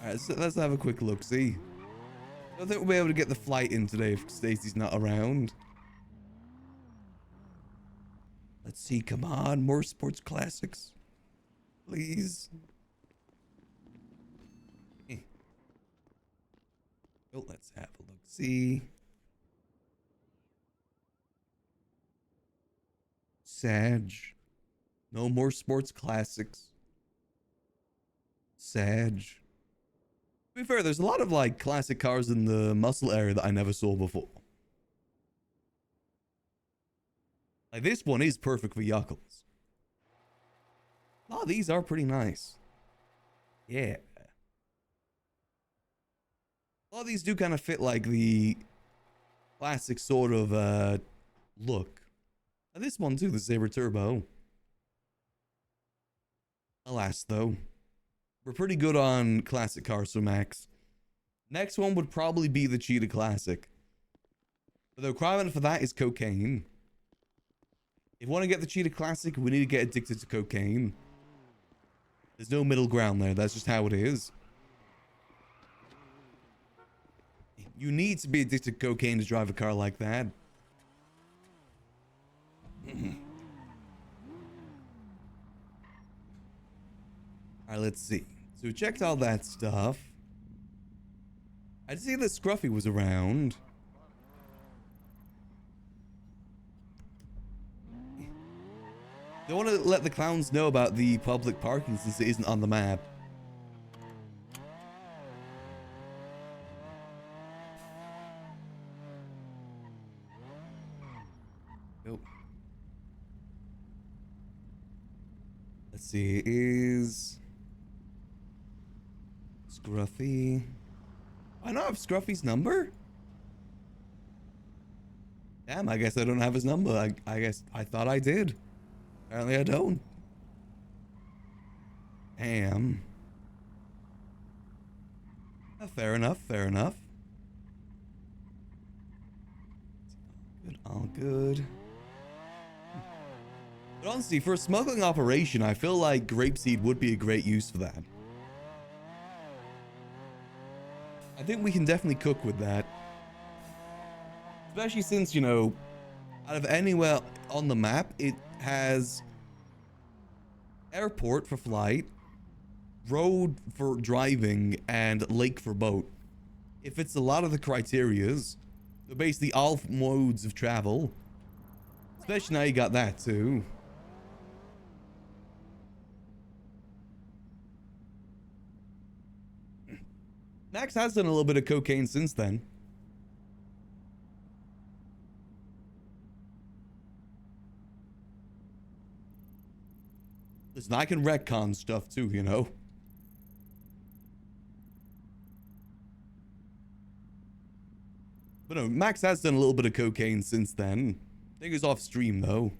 Alright, so let's have a quick look, see. I don't think we'll be able to get the flight in today if Stacy's not around. Let's see, come on, more sports classics. Please. Oh, let's have a look, see. Sag. No more sports classics. Sag. To be fair, there's a lot of like classic cars in the muscle area that I never saw before. Like this one is perfect for Yuckles. A lot of these are pretty nice. Yeah. A lot of these do kind of fit like the classic sort of look. And this one too, the Sabre Turbo. Alas though, we're pretty good on classic cars, so Max. Next one would probably be the Cheetah Classic. But the requirement for that is cocaine. If we want to get the Cheetah Classic, we need to get addicted to cocaine. There's no middle ground there, that's just how it is. You need to be addicted to cocaine to drive a car like that. Alright, let's see. So we checked all that stuff. I'd see that Scruffy was around. Don't want to let the clowns know about the public parking since it isn't on the map. Nope. Let's see, is Scruffy. I don't have Scruffy's number? Damn, I guess I don't have his number. I guess I thought I did. Apparently I don't. Damn. Fair enough, fair enough. Good, all good. But honestly, for a smuggling operation, I feel like grapeseed would be a great use for that. I think we can definitely cook with that. Especially since, you know, out of anywhere on the map, it has airport for flight, road for driving, and lake for boat. It fits a lot of the criterias. So basically all modes of travel. Especially now you got that too. Max has done a little bit of cocaine since then. Listen, I can retcon stuff too, you know. But no, Max has done a little bit of cocaine since then. I think it's off stream though.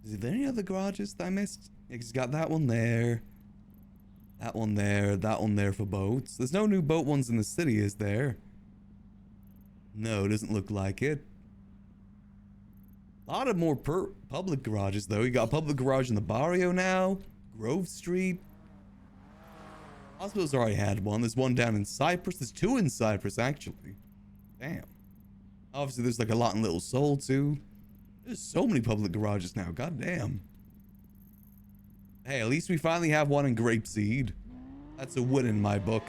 Is there any other garages that I missed? Yeah, he's got that one there. That one there for boats. There's no new boat ones in the city, is there? No, it doesn't look like it. A lot of more public garages, though. You got a public garage in the barrio now. Grove Street. I suppose I already had one. There's one down in Cyprus. There's two in Cyprus, actually. Damn. Obviously, there's like a lot in Little Seoul, too. There's so many public garages now. God damn. Hey, at least we finally have one in Grapeseed. That's a win in my book.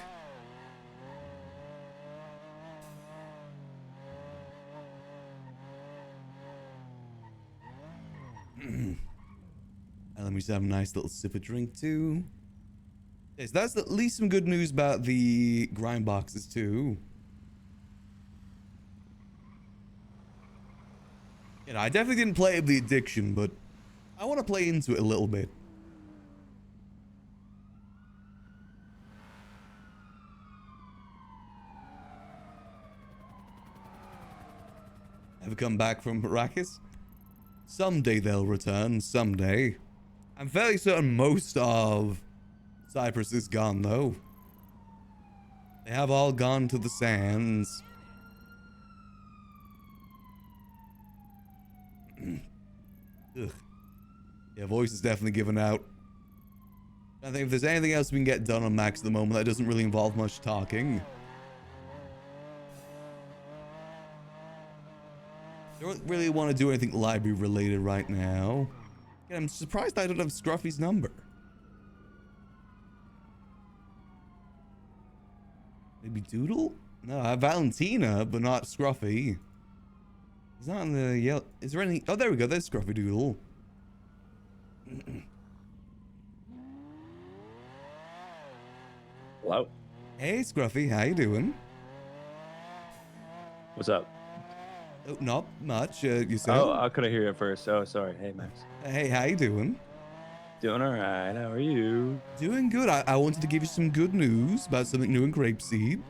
Let me just have a nice little sip of drink, too. Yes, that's at least some good news about the grind boxes, too. You know, I definitely didn't play the addiction, but I want to play into it a little bit. Ever come back from Arrakis? Someday they'll return, someday. I'm fairly certain most of Cyprus is gone, though. They have all gone to the sands. Ugh. Yeah, voice is definitely given out. I think if there's anything else we can get done on Max at the moment that doesn't really involve much talking. Don't really want to do anything library related right now. Yeah, I'm surprised I don't have Scruffy's number. Maybe Doodle? No, I have Valentina, but not Scruffy. He's not in the yellow. Is there any? Oh, there we go. There's Scruffy Doodle. Hello? Hey, Scruffy. How you doing? What's up? Oh, not much. Yourself? Oh, I couldn't hear you at first. Oh, sorry. Hey, Max. Hey, how you doing? Doing all right. How are you? Doing good. I wanted to give you some good news about something new in Grapeseed.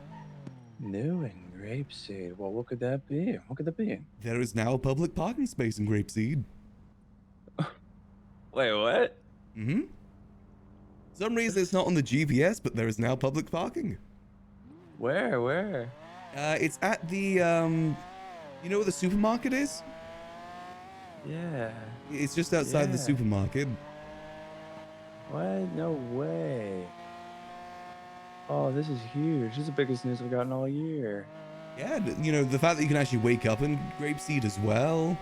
New and grapeseed. Well, what could that be? What could that be? There is now a public parking space in Grapeseed. Wait, what? Mm-hmm. For some reason it's not on the GPS, but there is now public parking. Where? Where? It's at the, you know where the supermarket is? Yeah. It's just outside the Yeah. supermarket. What? No way. Oh, this is huge. This is the biggest news we've gotten all year. Yeah, you know, the fact that you can actually wake up in Grapeseed as well.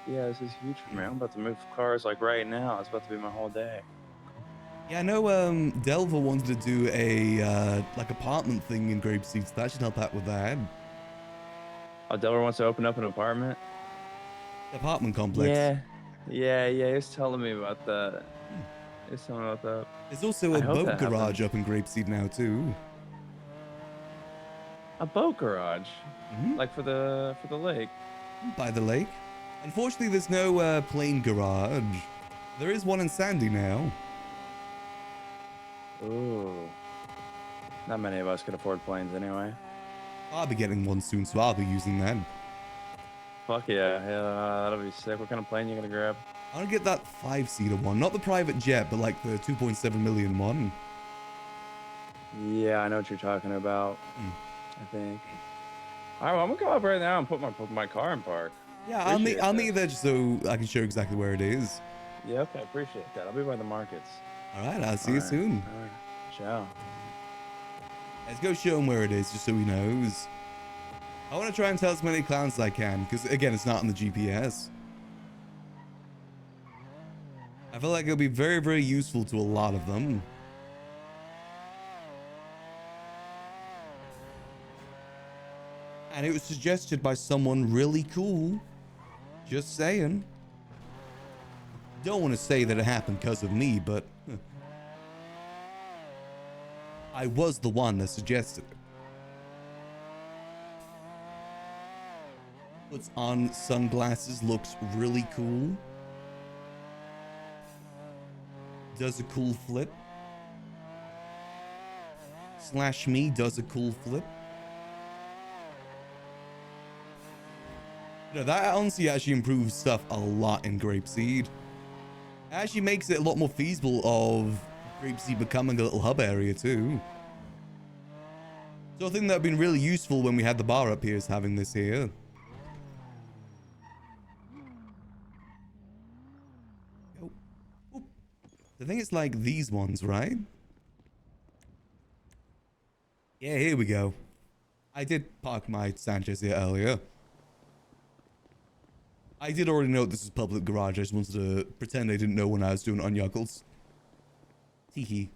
Yeah, this is huge for me. I'm about to move cars like right now. It's about to be my whole day. Yeah, I know Delver wanted to do a, like, apartment thing in Grapeseed, so that should help out with that. Oh, Delaware wants to open up an apartment? Apartment complex. Yeah. He was telling me about that. He was telling me about that. There's also a I hope boat that garage happens. up in Grapeseed now, too. A boat garage? Mhm. Like for the lake? By the lake. Unfortunately, there's no plane garage. There is one in Sandy now. Ooh. Not many of us could afford planes anyway. I'll be getting one soon, so I'll be using that. Fuck yeah, that'll be sick. What kind of plane you gonna grab? I'm gonna get that 5-seater one, not the private jet, but like the 2.7 million one. Yeah, I know what you're talking about. I think. All right, well, I'm gonna go up right now and put my car in park. Yeah, I'll meet Appreciate you there just so I can show exactly where it is. Yeah, okay, appreciate that. I'll be by the markets. All right, I'll see you Alright, soon. All right, ciao. Let's go show him where it is, just so he knows. I want to try and tell as many clowns as I can, because again, it's not on the GPS. I feel like it'll be very, very useful to a lot of them. And it was suggested by someone really cool. Just saying. Don't want to say that it happened because of me, but I was the one that suggested it. Puts on sunglasses, looks really cool. Does a cool flip. Slash me does a cool flip. You know, that honestly actually improves stuff a lot in Grapeseed. It actually makes it a lot more feasible of Grapeseed becoming a little hub area too. So I think that would have been really useful when we had the bar up here, is having this here. I think it's like these ones, right? Yeah, here we go. I did park my Sanchez here earlier. I did already know this was public garage. I just wanted to pretend I didn't know when I was doing it on Yuckles. Teehee.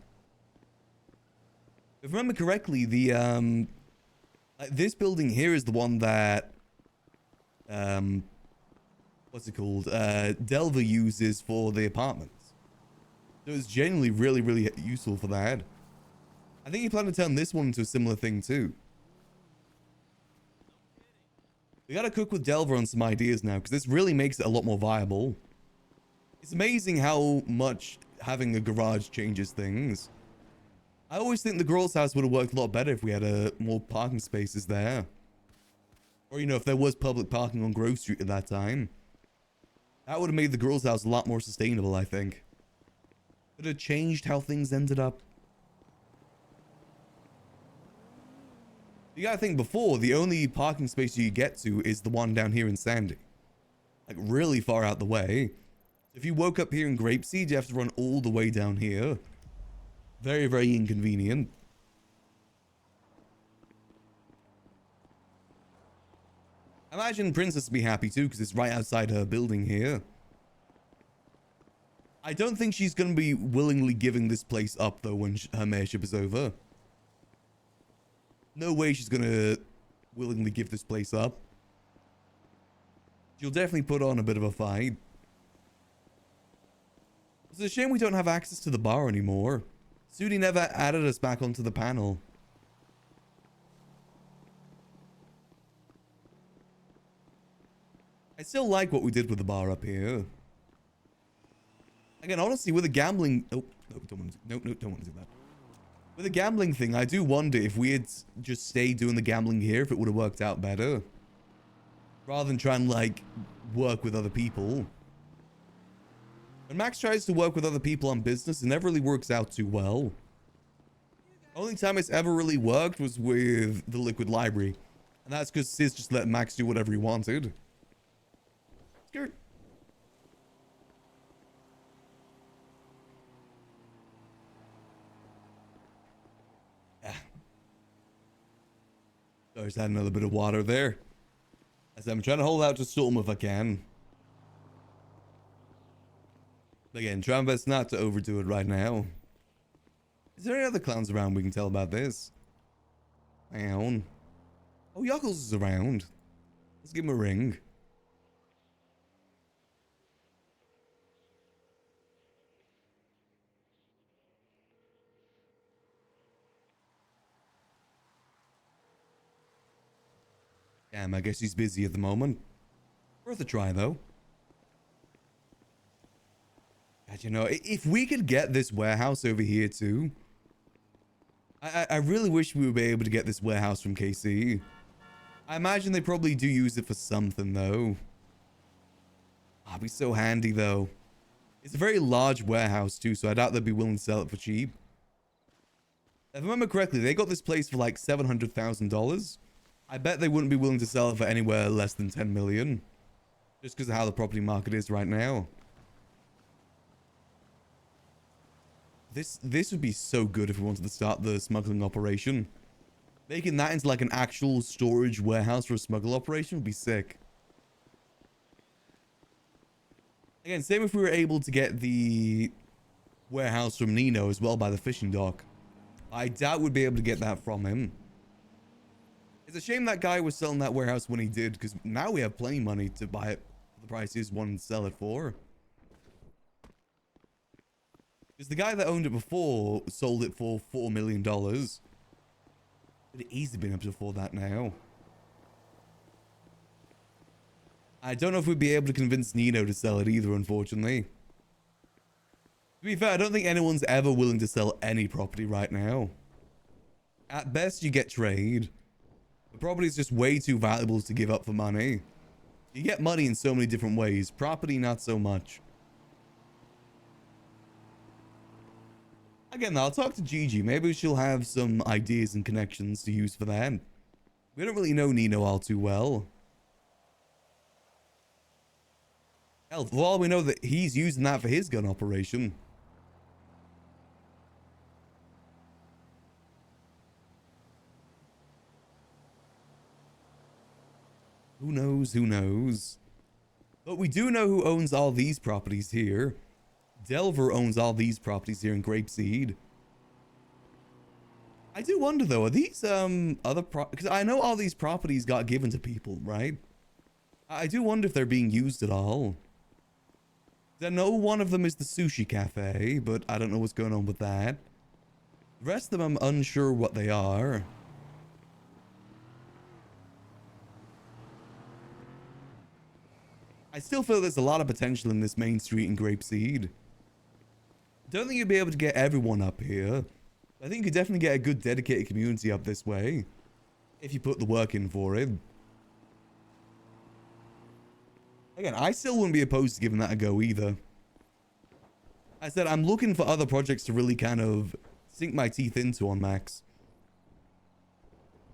If I remember correctly, the this building here is the one that what's it called? Delver uses for the apartments. So it's genuinely really, really useful for that. I think you plan to turn this one into a similar thing too. We gotta cook with Delver on some ideas now, because this really makes it a lot more viable. It's amazing how much having a garage changes things. I always think the girl's house would have worked a lot better if we had more parking spaces there. Or, you know, if there was public parking on Grove Street at that time. That would have made the girl's house a lot more sustainable, I think. It would have changed how things ended up. You gotta think, before, the only parking space you get to is the one down here in Sandy. Like, really far out the way. If you woke up here in Grapeseed, you have to run all the way down here. Very, very inconvenient. I imagine Princess would be happy too, because it's right outside her building here. I don't think she's going to be willingly giving this place up, though, when her mayorship is over. No way she's going to willingly give this place up. She'll definitely put on a bit of a fight. It's a shame we don't have access to the bar anymore. Sudi never added us back onto the panel. I still like what we did with the bar up here. Again, honestly, with the gambling... Oh, no, don't want to... No, don't want to do that. With the gambling thing, I do wonder if we had just stayed doing the gambling here, if it would have worked out better. Rather than trying to, like, work with other people. When Max tries to work with other people on business, it never really works out too well. Only time it's ever really worked was with the Liquid Library. And that's because Sis just let Max do whatever he wanted. Skirt. Yeah. So I just had another bit of water there. As I'm trying to hold out to Storm if I can. Again, try my best not to overdo it right now. Is there any other clowns around we can tell about this? Clown. Oh, Yuckles is around. Let's give him a ring. Damn, I guess he's busy at the moment. Worth a try, though. God, you know, if we could get this warehouse over here, too. I really wish we would be able to get this warehouse from KC. I imagine they probably do use it for something, though. Ah, it'd be so handy, though. It's a very large warehouse, too, so I doubt they'd be willing to sell it for cheap. If I remember correctly, they got this place for like $700,000. I bet they wouldn't be willing to sell it for anywhere less than 10 million. Just because of how the property market is right now. This would be so good if we wanted to start the smuggling operation. Making that into like an actual storage warehouse for a smuggle operation would be sick. Again, same if we were able to get the warehouse from Nino as well by the fishing dock. I doubt we'd be able to get that from him. It's a shame that guy was selling that warehouse when he did, because now we have plenty of money to buy it for the price he wanted to sell it for. Because the guy that owned it before sold it for $4 million. Would have easily been able to afford that now. I don't know if we'd be able to convince Nino to sell it either, unfortunately. To be fair, I don't think anyone's ever willing to sell any property right now. At best, you get trade. The property is just way too valuable to give up for money. You get money in so many different ways. Property, not so much. Again, I'll talk to Gigi. Maybe she'll have some ideas and connections to use for that. We don't really know Nino all too well. Hell, for all we know that he's using that for his gun operation. knows? Who knows? But we do know who owns all these properties here. Delver owns all these properties here in Grapeseed. I do wonder though, are these other because I know all these properties got given to people, right? I do wonder if they're being used at all. I know one of them is the sushi cafe, but I don't know what's going on with that. The rest of them I'm unsure what they are. I still feel there's a lot of potential in this main street in Grapeseed. Don't think you'd be able to get everyone up here. I think you could definitely get a good dedicated community up this way. If you put the work in for it. Again, I still wouldn't be opposed to giving that a go either. I said I'm looking for other projects to really kind of sink my teeth into on Max.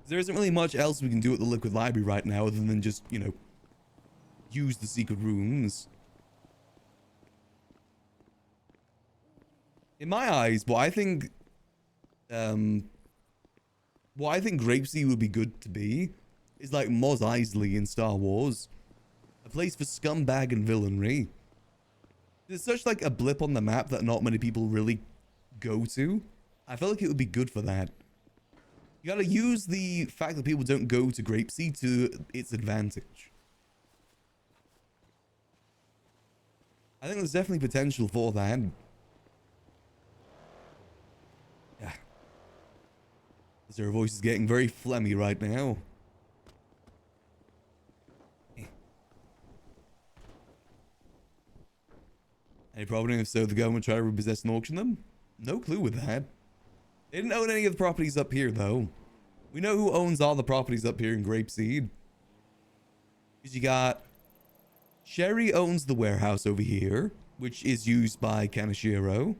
There isn't really much else we can do at the Liquid Library right now other than just, you know, use the secret rooms. In my eyes, what I think Grapeseed would be good to be is like Mos Eisley in Star Wars. A place for scumbag and villainry. There's such like a blip on the map that not many people really go to. I feel like it would be good for that. You gotta use the fact that people don't go to Grapeseed to its advantage. I think there's definitely potential for that. Yeah. Their voice is getting very phlegmy right now. Any problem if so the government try to repossess and auction them? No clue with that. They didn't own any of the properties up here though. We know who owns all the properties up here in Grapeseed. Because you got Sherry owns the warehouse over here, which is used by Kanashiro.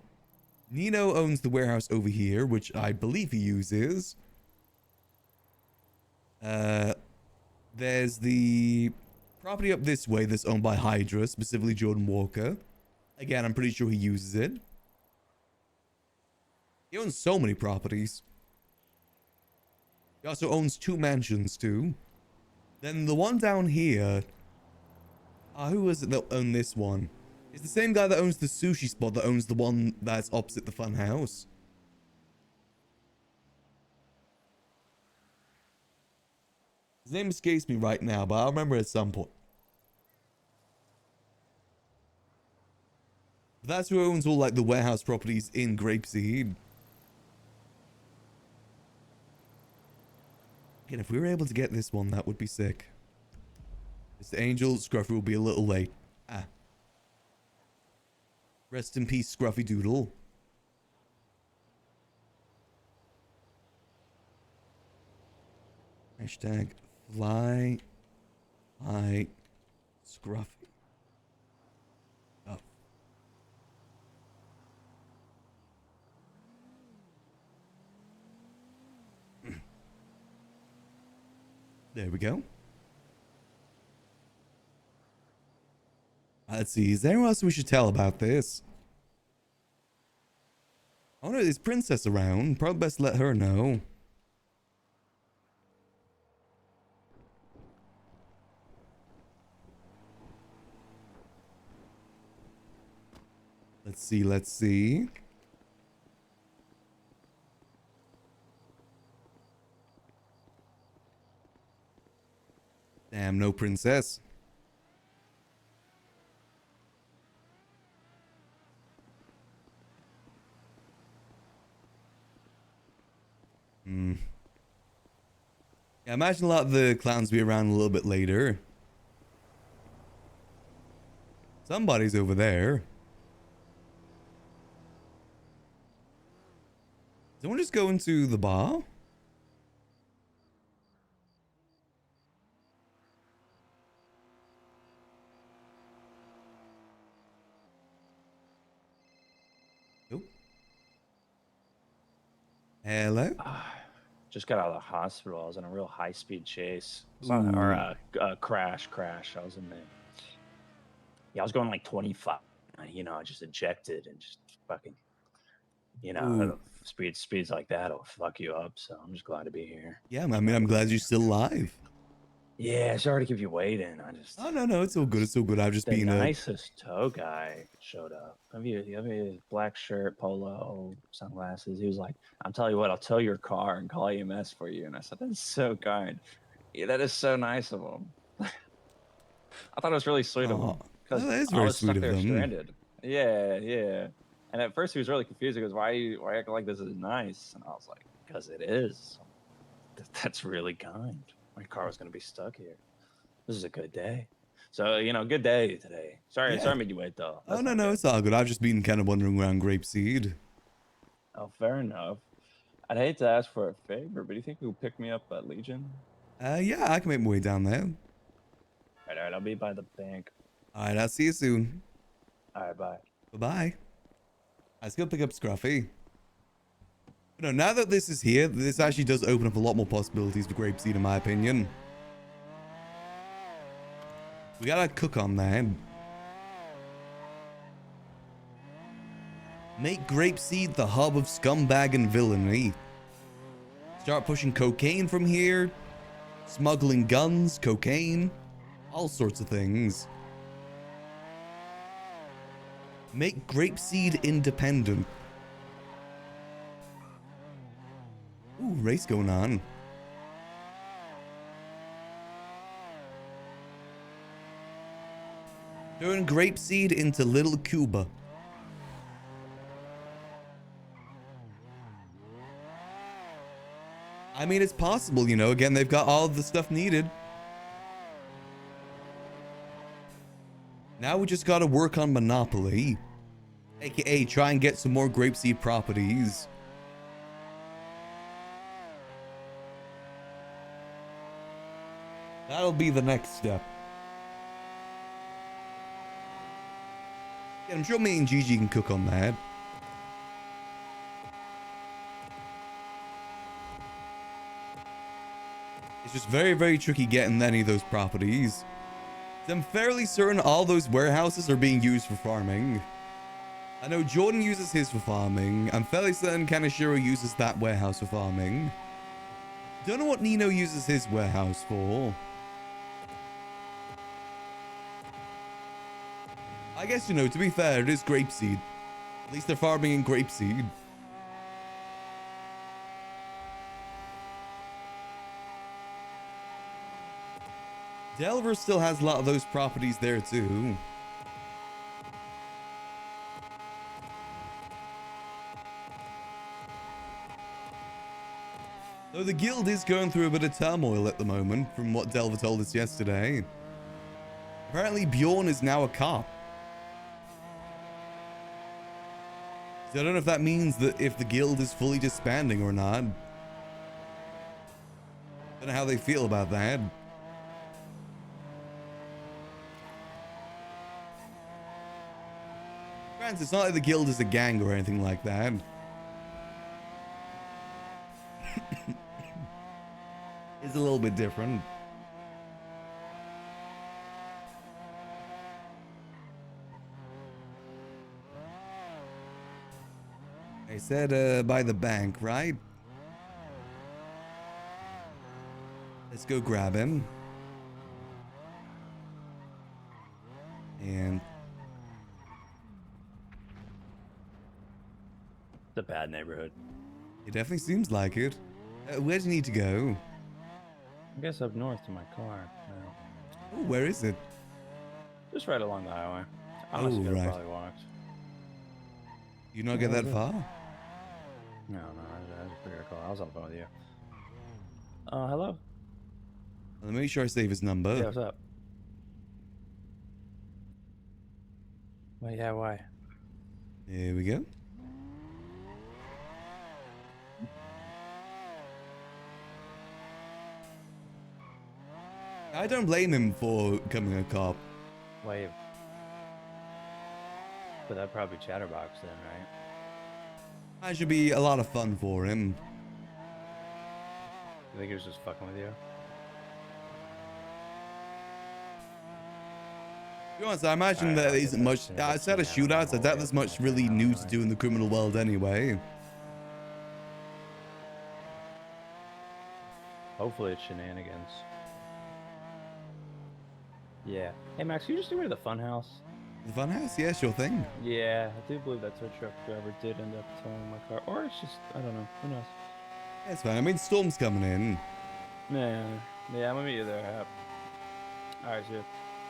Nino owns the warehouse over here, which I believe he uses. There's the property up this way that's owned by Hydra, specifically Jordan Walker. Again, I'm pretty sure he uses it. He owns so many properties. He also owns 2 mansions too. Then the one down here. Who was it that owned this one? It's the same guy that owns the sushi spot that owns the one that's opposite the fun house. His name escapes me right now, but I'll remember at some point. But that's who owns all like the warehouse properties in Grapeseed. Again, if we were able to get this one, that would be sick. Mr. Angel, Scruffy will be a little late. Rest in peace, Scruffy Doodle. Hashtag fly Scruffy. Oh. There we go. Let's see, is there anyone else we should tell about this? Oh no, there's Princess around. Probably best let her know. Let's see, let's see. Damn, no princess. Yeah, imagine a lot of the clowns be around a little bit later. Somebody's over there. Someone just go into the bar? Nope. Hello? Just got out of the hospital. I was in a real high-speed chase. Or crash. I was in the... Yeah, I was going like 25. You know, I just ejected and just fucking... You know, speeds like that will fuck you up. So I'm just glad to be here. Yeah, I mean, I'm glad you're still alive. Yeah, sorry to keep you waiting. I just Oh, no, it's all good. It's all good. I've just the been nicest tow guy showed up. Have you black shirt, polo, sunglasses? He was like, "I'm telling you what, I'll tow your car and call EMS for you." And I said, "That's so kind. Yeah, that is so nice of him." I thought it was really sweet of Oh, him because that is I very was sweet stuck of there them. stranded. Yeah, yeah. And at first he was really confused. He goes, "Why you acting like this is nice?" And I was like, "Because it is. That's really kind. My car was gonna be stuck here. This is a good day." So good day today. Sorry, Yeah. sorry I made you wait though. Oh, That's no, not good. it's all good. I've just been kind of wandering around Grapeseed. Oh, fair enough. I'd hate to ask for a favor, but do you think you'll pick me up at Legion? Yeah, I can make my way down there. All right, I'll be by the bank. All right, I'll see you soon. All right, bye. Bye-bye. Let's go pick up Scruffy. But no, now that this is here, this actually does open up a lot more possibilities for Grapeseed, in my opinion. We gotta cook on that. Make Grapeseed the hub of scumbag and villainy. Start pushing cocaine from here. Smuggling guns, cocaine, all sorts of things. Make Grapeseed independent. Ooh, race going on. Turn Grapeseed into Little Cuba. I mean, it's possible, again, they've got all the stuff needed. Now we just gotta work on Monopoly. AKA try and get some more Grapeseed properties. That'll be the next step. Yeah, I'm sure me and Gigi can cook on that. It's just very, very tricky getting any of those properties. I'm fairly certain all those warehouses are being used for farming. I know Jordan uses his for farming. I'm fairly certain Kaneshiro uses that warehouse for farming. Don't know what Nino uses his warehouse for. I guess, to be fair, it is Grapeseed. At least they're farming in Grapeseed. Delver still has a lot of those properties there too. Though the guild is going through a bit of turmoil at the moment, from what Delver told us yesterday. Apparently Bjorn is now a cop. So I don't know if that means that if the guild is fully disbanding or not. Don't know how they feel about that. Granted, it's not like the guild is a gang or anything like that. It's a little bit different. I said by the bank, right? Let's go grab him. And It's a bad neighborhood. it definitely seems like it. Where do you need to go? I guess up north to my car. No. Oh, where is it? Just right along the highway. Oh, Honestly, could have right. probably walked. You not get Where that is it? far? No, I just figured I'd call. I was on the phone with you. Hello? Let me make sure I save his number. Yeah, what's up? Well, yeah, why? Here we go. I don't blame him for becoming a cop. Wait. But that'd probably Chatterbox then, right? That should be a lot of fun for him. You think he was just fucking with you? To be honest, I imagine Alright, there I'll get isn't that much. soon. Outside of Yeah, I'm shootouts, I all doubt way there's up much my really phone new to anyway. do in the criminal world anyway. Hopefully it's shenanigans. Yeah. Hey, Max, can you just do me to the funhouse? The funhouse? Yeah, sure thing. Yeah, I do believe that tow truck driver did end up towing my car. Or it's just, I don't know. Who knows? Yeah, it's fine. I mean, storm's coming in. Yeah, I'm gonna meet you there. Yep. Alright, see ya.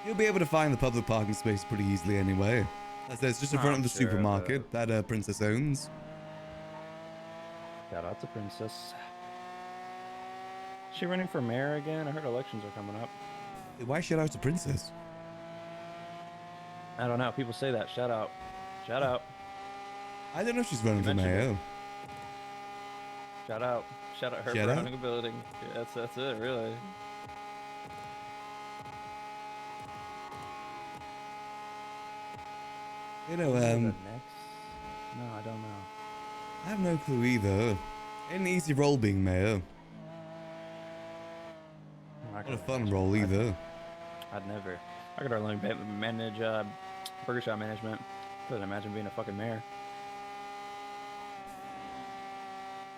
You'll be able to find the public parking space pretty easily anyway. As there's just in front I'm of the sure of supermarket that Princess owns. Shout out to Princess. She running for mayor again? I heard elections are coming up. Why shout out to Princess? I don't know. People say that. Shout out. Shout out. I don't know if she's running for mentioned it. mayor. Shout out. Shout out her Shout for out? owning a building. Yeah, that's it, really. You know, Who's the next? No, I don't know. I have no clue either. Ain't an easy role being mayor. Not a fun role either. I'd never. I could only manage burger shop management. Couldn't imagine being a fucking mayor.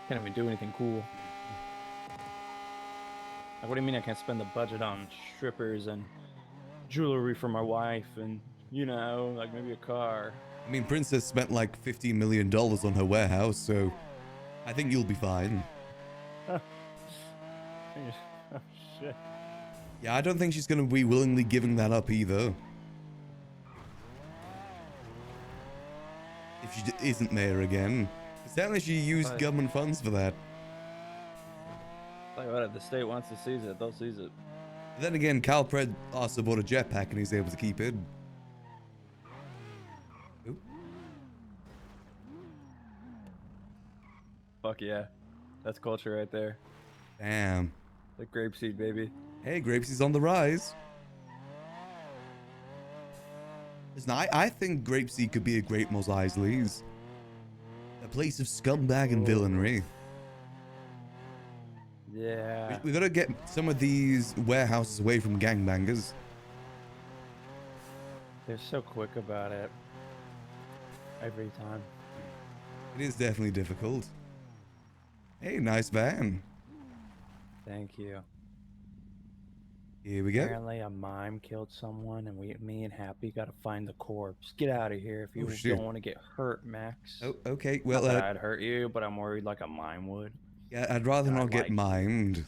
Can't even do anything cool. Like, what do you mean I can't spend the budget on strippers and jewelry for my wife and, you know, like maybe a car? I mean, Princess spent like $15 million on her warehouse, so I think you'll be fine. Oh, shit. Yeah, I don't think she's going to be willingly giving that up either. If she isn't mayor again. Certainly she used But- government funds for that. Like what, if the state wants to seize it, they'll seize it. But then again, Calpred also bought a jetpack and he's able to keep it. Oop. Fuck yeah. That's culture right there. Damn. The grapeseed, baby. Hey, Grapesy's on the rise. Listen, I think Grapeseed could be a great Mos Eisley's. A place of scumbag and villainy. Yeah. We gotta get some of these warehouses away from gangbangers. They're so quick about it. Every time. It is definitely difficult. Hey, nice van. Thank you. Here we go. Apparently a mime killed someone and me and Happy gotta find the corpse. Get out of here if you Oh, shit. don't want to get hurt, Max. Oh, okay. Not Well, that I'd hurt you, but I'm worried like a mime would. yeah, I'd rather I not get like- mimed.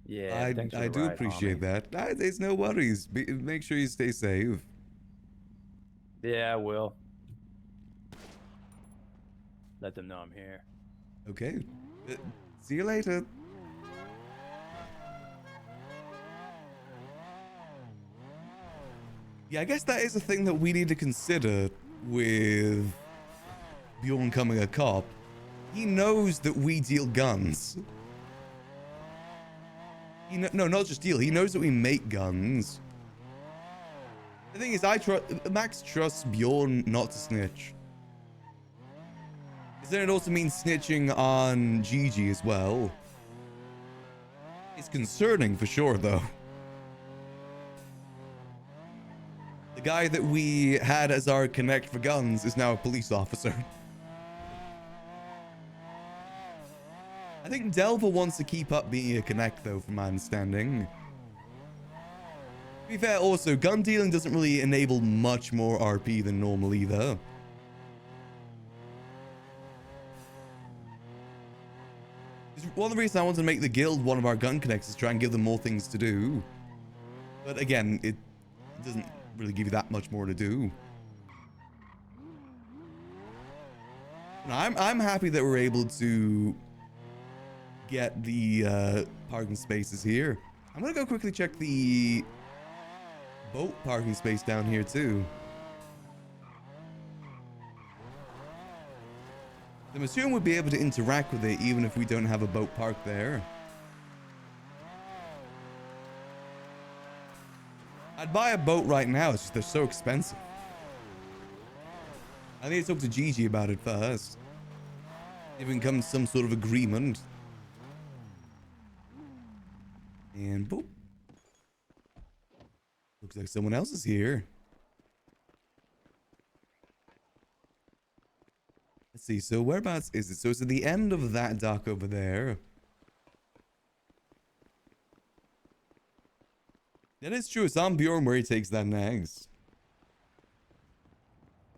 Yeah, thanks for I the do ride, appreciate homie. that. There's no worries. Make sure you stay safe. Yeah, I will. Let them know I'm here. Okay. See you later. Yeah, I guess that is a thing that we need to consider with Bjorn becoming a cop. He knows that we deal guns. No, not just deal. He knows that we make guns. The thing is, Max trusts Bjorn not to snitch. Then it also means snitching on Gigi as well. It's concerning for sure, though. The guy that we had as our connect for guns is now a police officer. I think Delver wants to keep up being a connect, though, from my understanding. To be fair, also, gun dealing doesn't really enable much more RP than normal either. One of the reasons I wanted to make the guild one of our gun connects is try and give them more things to do. But again, it doesn't really give you that much more to do. I'm happy that we're able to get the parking spaces here. I'm gonna go quickly check the boat parking space down here too. I'm assuming we'll be able to interact with it even if we don't have a boat parked there. I'd buy a boat right now, it's just they're so expensive. I need to talk to Gigi about it first. If we can come to some sort of agreement. And boop. Looks like someone else is here. Let's see, so whereabouts is it? So it's at the end of that dock over there. That is true. It's on Bjorn where he takes that next.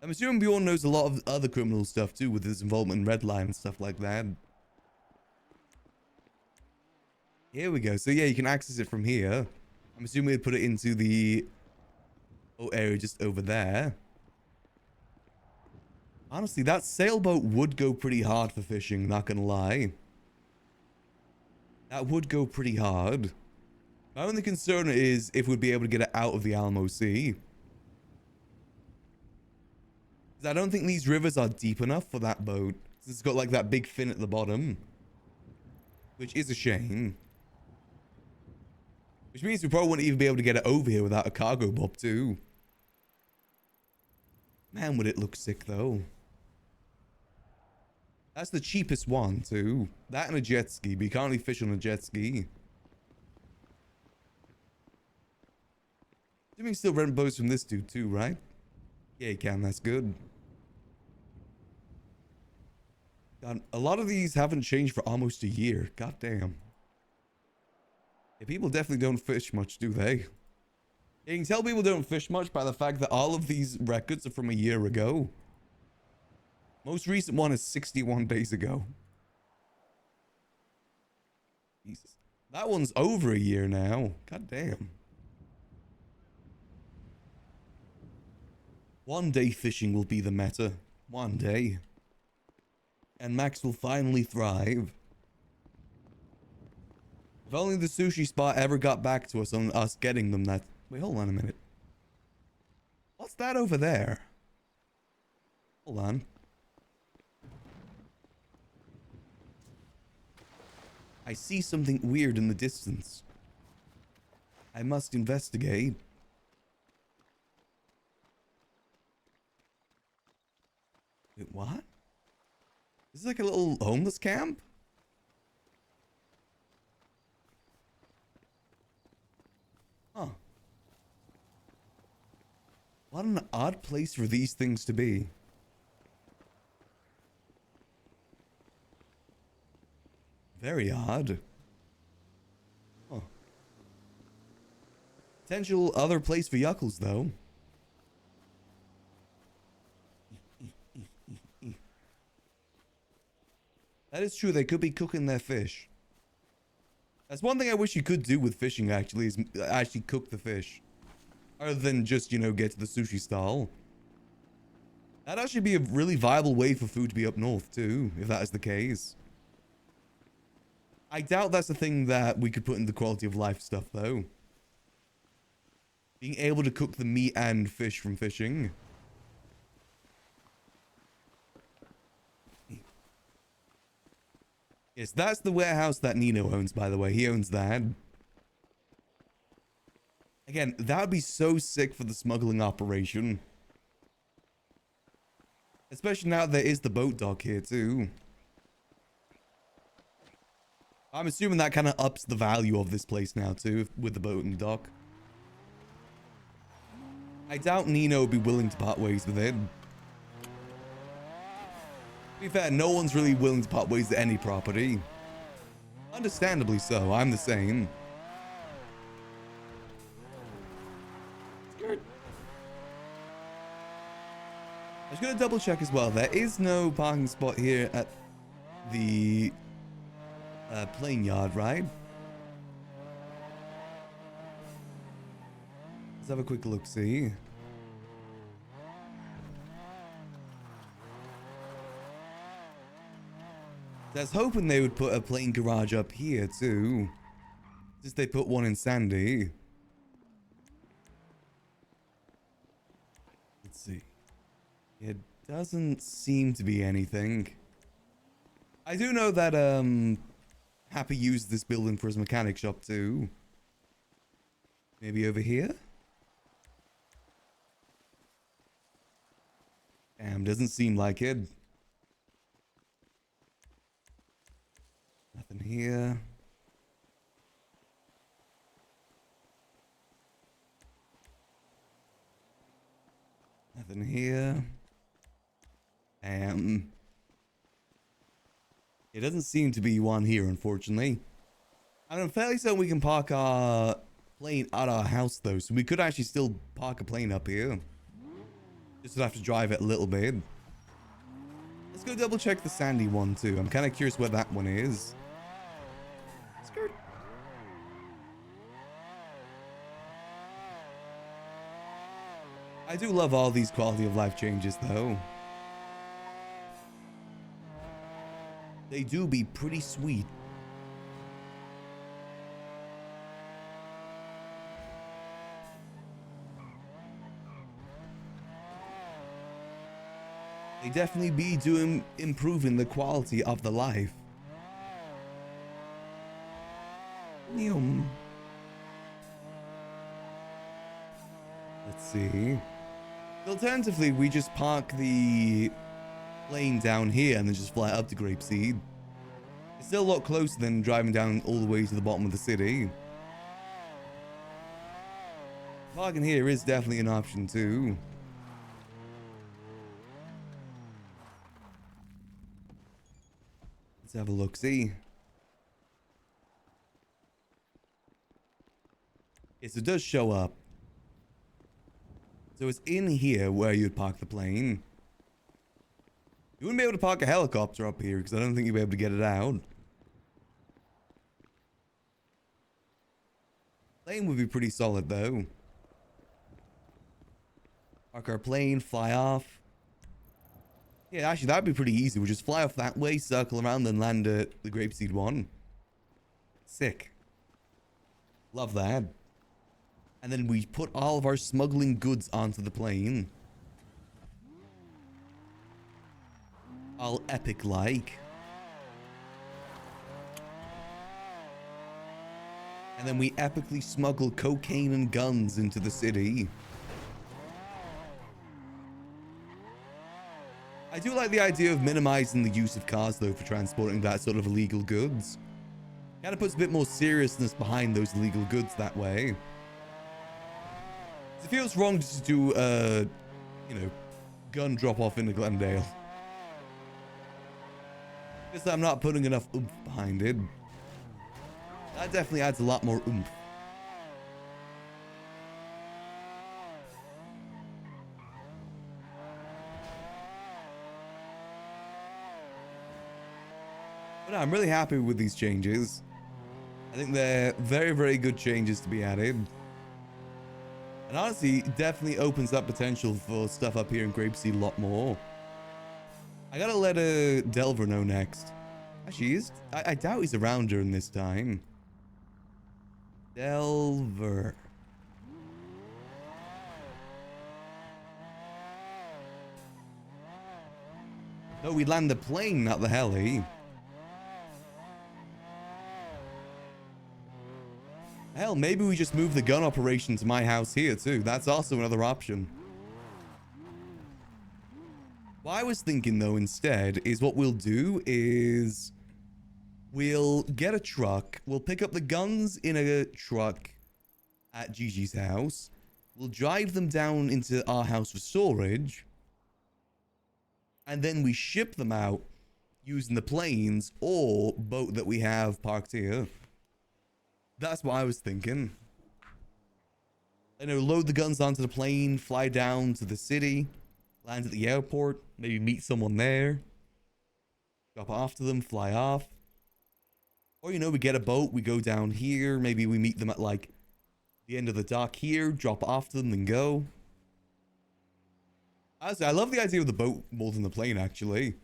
I'm assuming Bjorn knows a lot of other criminal stuff too, with his involvement in Redline and stuff like that. Here we go. So yeah, you can access it from here. I'm assuming they'd put it into the area just over there. Honestly, that sailboat would go pretty hard for fishing, not gonna lie. That would go pretty hard. My only concern is if we'd be able to get it out of the Alamo Sea. Because I don't think these rivers are deep enough for that boat. It's got like that big fin at the bottom. Which is a shame. Which means we probably wouldn't even be able to get it over here without a cargo bob too. Man, would it look sick though. That's the cheapest one too. That and a jet ski, but you can't really fish on a jet ski. You can still rent boats from this dude too, right? Yeah, you can. That's good. God, a lot of these haven't changed for almost a year. God damn. Yeah, people definitely don't fish much, do they? You can tell people don't fish much by the fact that all of these records are from a year ago. Most recent one is 61 days ago. Jesus. That one's over a year now. God damn. One day fishing will be the meta. One day. And Max will finally thrive. If only the sushi spot ever got back to us on us getting them that... Wait, hold on a minute. What's that over there? Hold on. I see something weird in the distance. I must investigate. Wait, what? This is like a little homeless camp? Huh. What an odd place for these things to be. Very odd. Huh. Potential other place for Yuckles, though. That is true, they could be cooking their fish. That's one thing I wish you could do with fishing, actually, is actually cook the fish. Other than just, you know, get to the sushi stall. That'd actually be a really viable way for food to be up north, too, if that is the case. I doubt that's a thing that we could put in the quality of life stuff, though. Being able to cook the meat and fish from fishing. Yes, that's the warehouse that Nino owns, by the way. He owns that. Again, that would be so sick for the smuggling operation. Especially now there is the boat dock here, too. I'm assuming that kind of ups the value of this place now, too, with the boat and the dock. I doubt Nino would be willing to part ways with it. To be fair, no one's really willing to part ways to any property. Understandably so, I'm the same. I was gonna double check as well. There is no parking spot here at the plane yard, right? Let's have a quick look, see. I was hoping they would put a plane garage up here too. Since they put one in Sandy. Let's see. It doesn't seem to be anything. I do know that Happy used this building for his mechanic shop too. Maybe over here? Damn, doesn't seem like it. Nothing here. Nothing here. It doesn't seem to be one here, unfortunately. And I'm fairly certain we can park our plane at our house though, so we could actually still park a plane up here. Just would have to drive it a little bit. Let's go double check the sandy one too. I'm kind of curious where that one is. Skirt. I do love all these quality of life changes though. They do be pretty sweet. They definitely be doing improving the quality of the life. Let's see. Alternatively, we just park the plane down here and then just fly up to Grapeseed. It's still a lot closer than driving down all the way to the bottom of the city. Parking here is definitely an option too. Let's have a look, see. Yes, it does show up. So it's in here where you'd park the plane. You wouldn't be able to park a helicopter up here because I don't think you'd be able to get it out. Plane would be pretty solid though. Park our plane, fly off. Yeah, actually that'd be pretty easy. We'll just fly off that way, circle around, then land at the Grapeseed one. Sick. Love that. And then we put all of our smuggling goods onto the plane. All epic-like. And then we epically smuggle cocaine and guns into the city. I do like the idea of minimizing the use of cars though for transporting that sort of illegal goods. Kind of puts a bit more seriousness behind those illegal goods that way. It feels wrong just to do you know, gun drop off into Glendale. Because I'm not putting enough oomph behind it. That definitely adds a lot more oomph. But no, I'm really happy with these changes. I think they're very, very good changes to be added. And honestly, it definitely opens up potential for stuff up here in Grapeseed a lot more. I gotta let Delver know next. Actually, I doubt he's around during this time. Delver. No, we land the plane, not the heli. Hell, maybe we just move the gun operation to my house here too. That's also another option. What I was thinking though instead is what we'll do is we'll get a truck. We'll pick up the guns in a truck at Gigi's house. We'll drive them down into our house for storage. And then we ship them out using the planes or boat that we have parked here. That's what I was thinking. You know, load the guns onto the plane, fly down to the city, land at the airport, maybe meet someone there, drop off to them, fly off. Or, you know, we get a boat, we go down here, maybe we meet them at, like, the end of the dock here, drop off to them, then go. Honestly, I love the idea of the boat more than the plane, actually.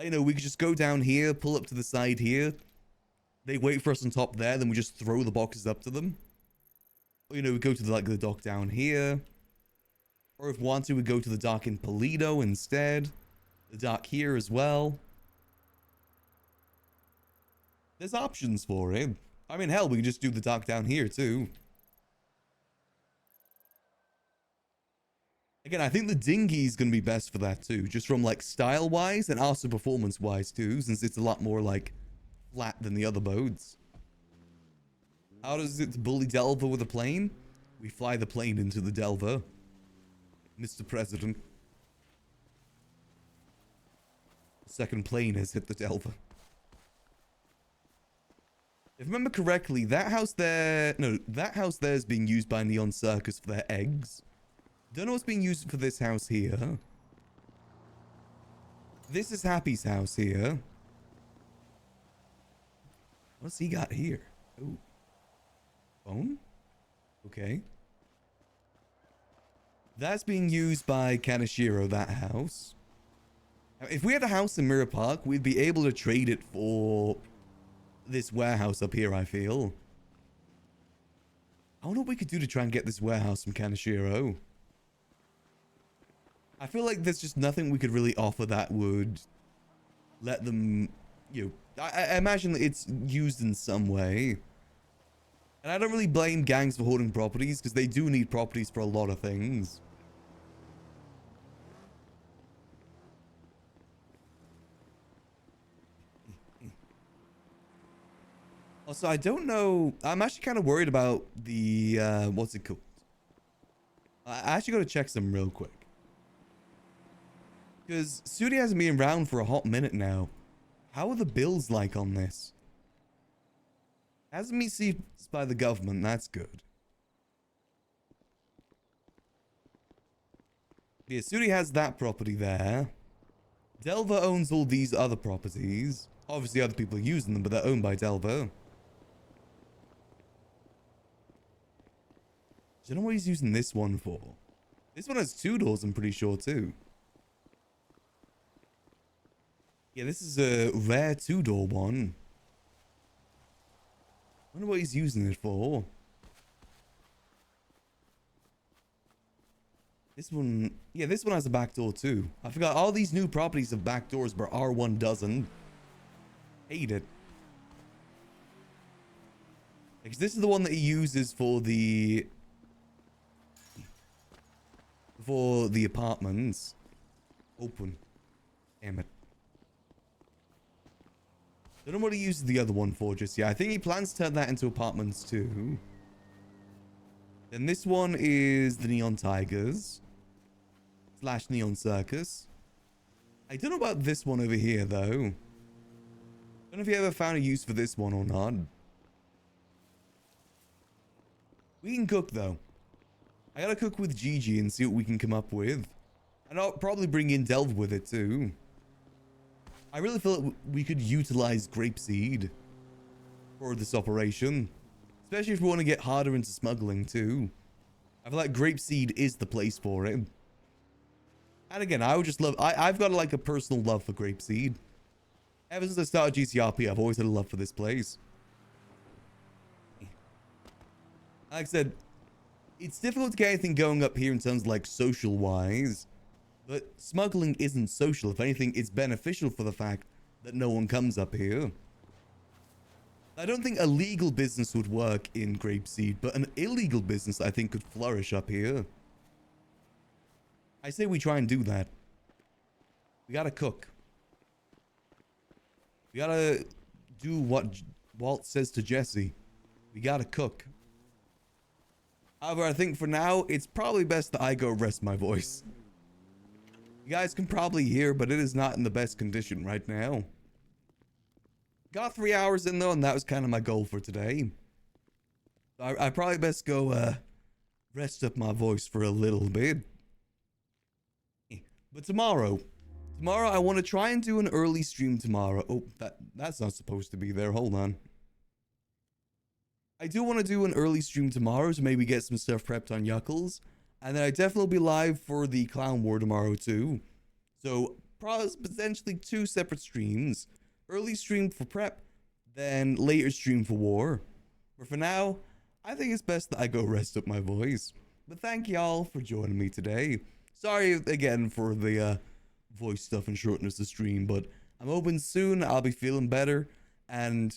You know, we could just go down here, pull up to the side here. They wait for us on top there, then we just throw the boxes up to them. Or, you know, we go to the dock down here. Or if we want to, we go to the dock in Polito instead. The dock here as well. There's options for it. I mean, hell, we can just do the dock down here too. Again, I think the dinghy is going to be best for that too. Just from like style-wise and also performance-wise too, since it's a lot more like flat than the other boats. How does it bully Delver with a plane? We fly the plane into the Delver. Mr. President. The second plane has hit the Delver. If I remember correctly, that house there... No, that house there is being used by Neon Circus for their eggs. Don't know what's being used for this house here. This is Happy's house here. What's he got here? Oh. Phone? Okay. That's being used by Kaneshiro, that house. Now, if we had a house in Mirror Park, we'd be able to trade it for this warehouse up here, I feel. I wonder what we could do to try and get this warehouse from Kaneshiro. I feel like there's just nothing we could really offer that would let them, you know, I imagine that it's used in some way. And I don't really blame gangs for holding properties, because they do need properties for a lot of things. Also, I don't know. I'm actually kind of worried about the, what's it called? I actually got to check some real quick. Because Sudi hasn't been around for a hot minute now. How are the bills like on this? Hasn't been seized by the government, that's good. Yeah, Sudi has that property there. Delver owns all these other properties. Obviously other people are using them, but they're owned by Delver. Do you know what he's using this one for? This one has 2 doors, I'm pretty sure, too. Yeah, this is a rare 2-door one. I wonder what he's using it for. This one... Yeah, this one has a back door, too. I forgot all these new properties have back doors, but R1 doesn't. Hate it. Because this is the one that he uses for the... apartments. Open. Damn it. Don't know what he uses the other one for just yet. I think he plans to turn that into apartments too. Then this one is the Neon Tigers. / Neon Circus. I don't know about this one over here though. Don't know if you ever found a use for this one or not. We can cook though. I gotta cook with Gigi and see what we can come up with. And I'll probably bring in Delve with it too. I really feel like we could utilize grapeseed for this operation. Especially if we want to get harder into smuggling too. I feel like grapeseed is the place for it. And again, I would just love... I've got like a personal love for grapeseed. Ever since I started GCRP, I've always had a love for this place. Like I said, it's difficult to get anything going up here in terms of like social-wise. But smuggling isn't social. If anything, it's beneficial for the fact that no one comes up here. I don't think a legal business would work in Grapeseed, but an illegal business I think could flourish up here. I say we try and do that. We gotta cook. We gotta do what Walt says to Jesse. We gotta cook. However, I think for now, it's probably best that I go rest my voice. You guys can probably hear, but it is not in the best condition right now. Got 3 hours in though, and that was kind of my goal for today. I probably best go rest up my voice for a little bit. But tomorrow I want to try and do an early stream tomorrow. Oh, that's not supposed to be there. Hold on. I do want to do an early stream tomorrow to maybe get some stuff prepped on Yuckles. And then I definitely be live for the Clown War tomorrow too. So potentially 2 separate streams. Early stream for prep, then later stream for war. But for now, I think it's best that I go rest up my voice. But thank y'all for joining me today. Sorry again for the voice stuff and shortness of stream, but I'm hoping soon I'll be feeling better. And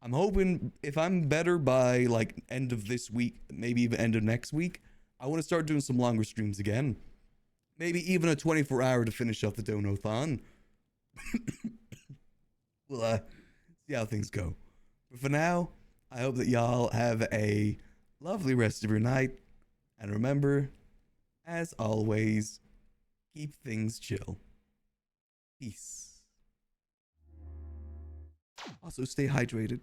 I'm hoping if I'm better by like end of this week, maybe even end of next week, I want to start doing some longer streams again. Maybe even a 24-hour to finish off the Dono-thon. We'll see how things go. But for now, I hope that y'all have a lovely rest of your night. And remember, as always, keep things chill. Peace. Also, stay hydrated.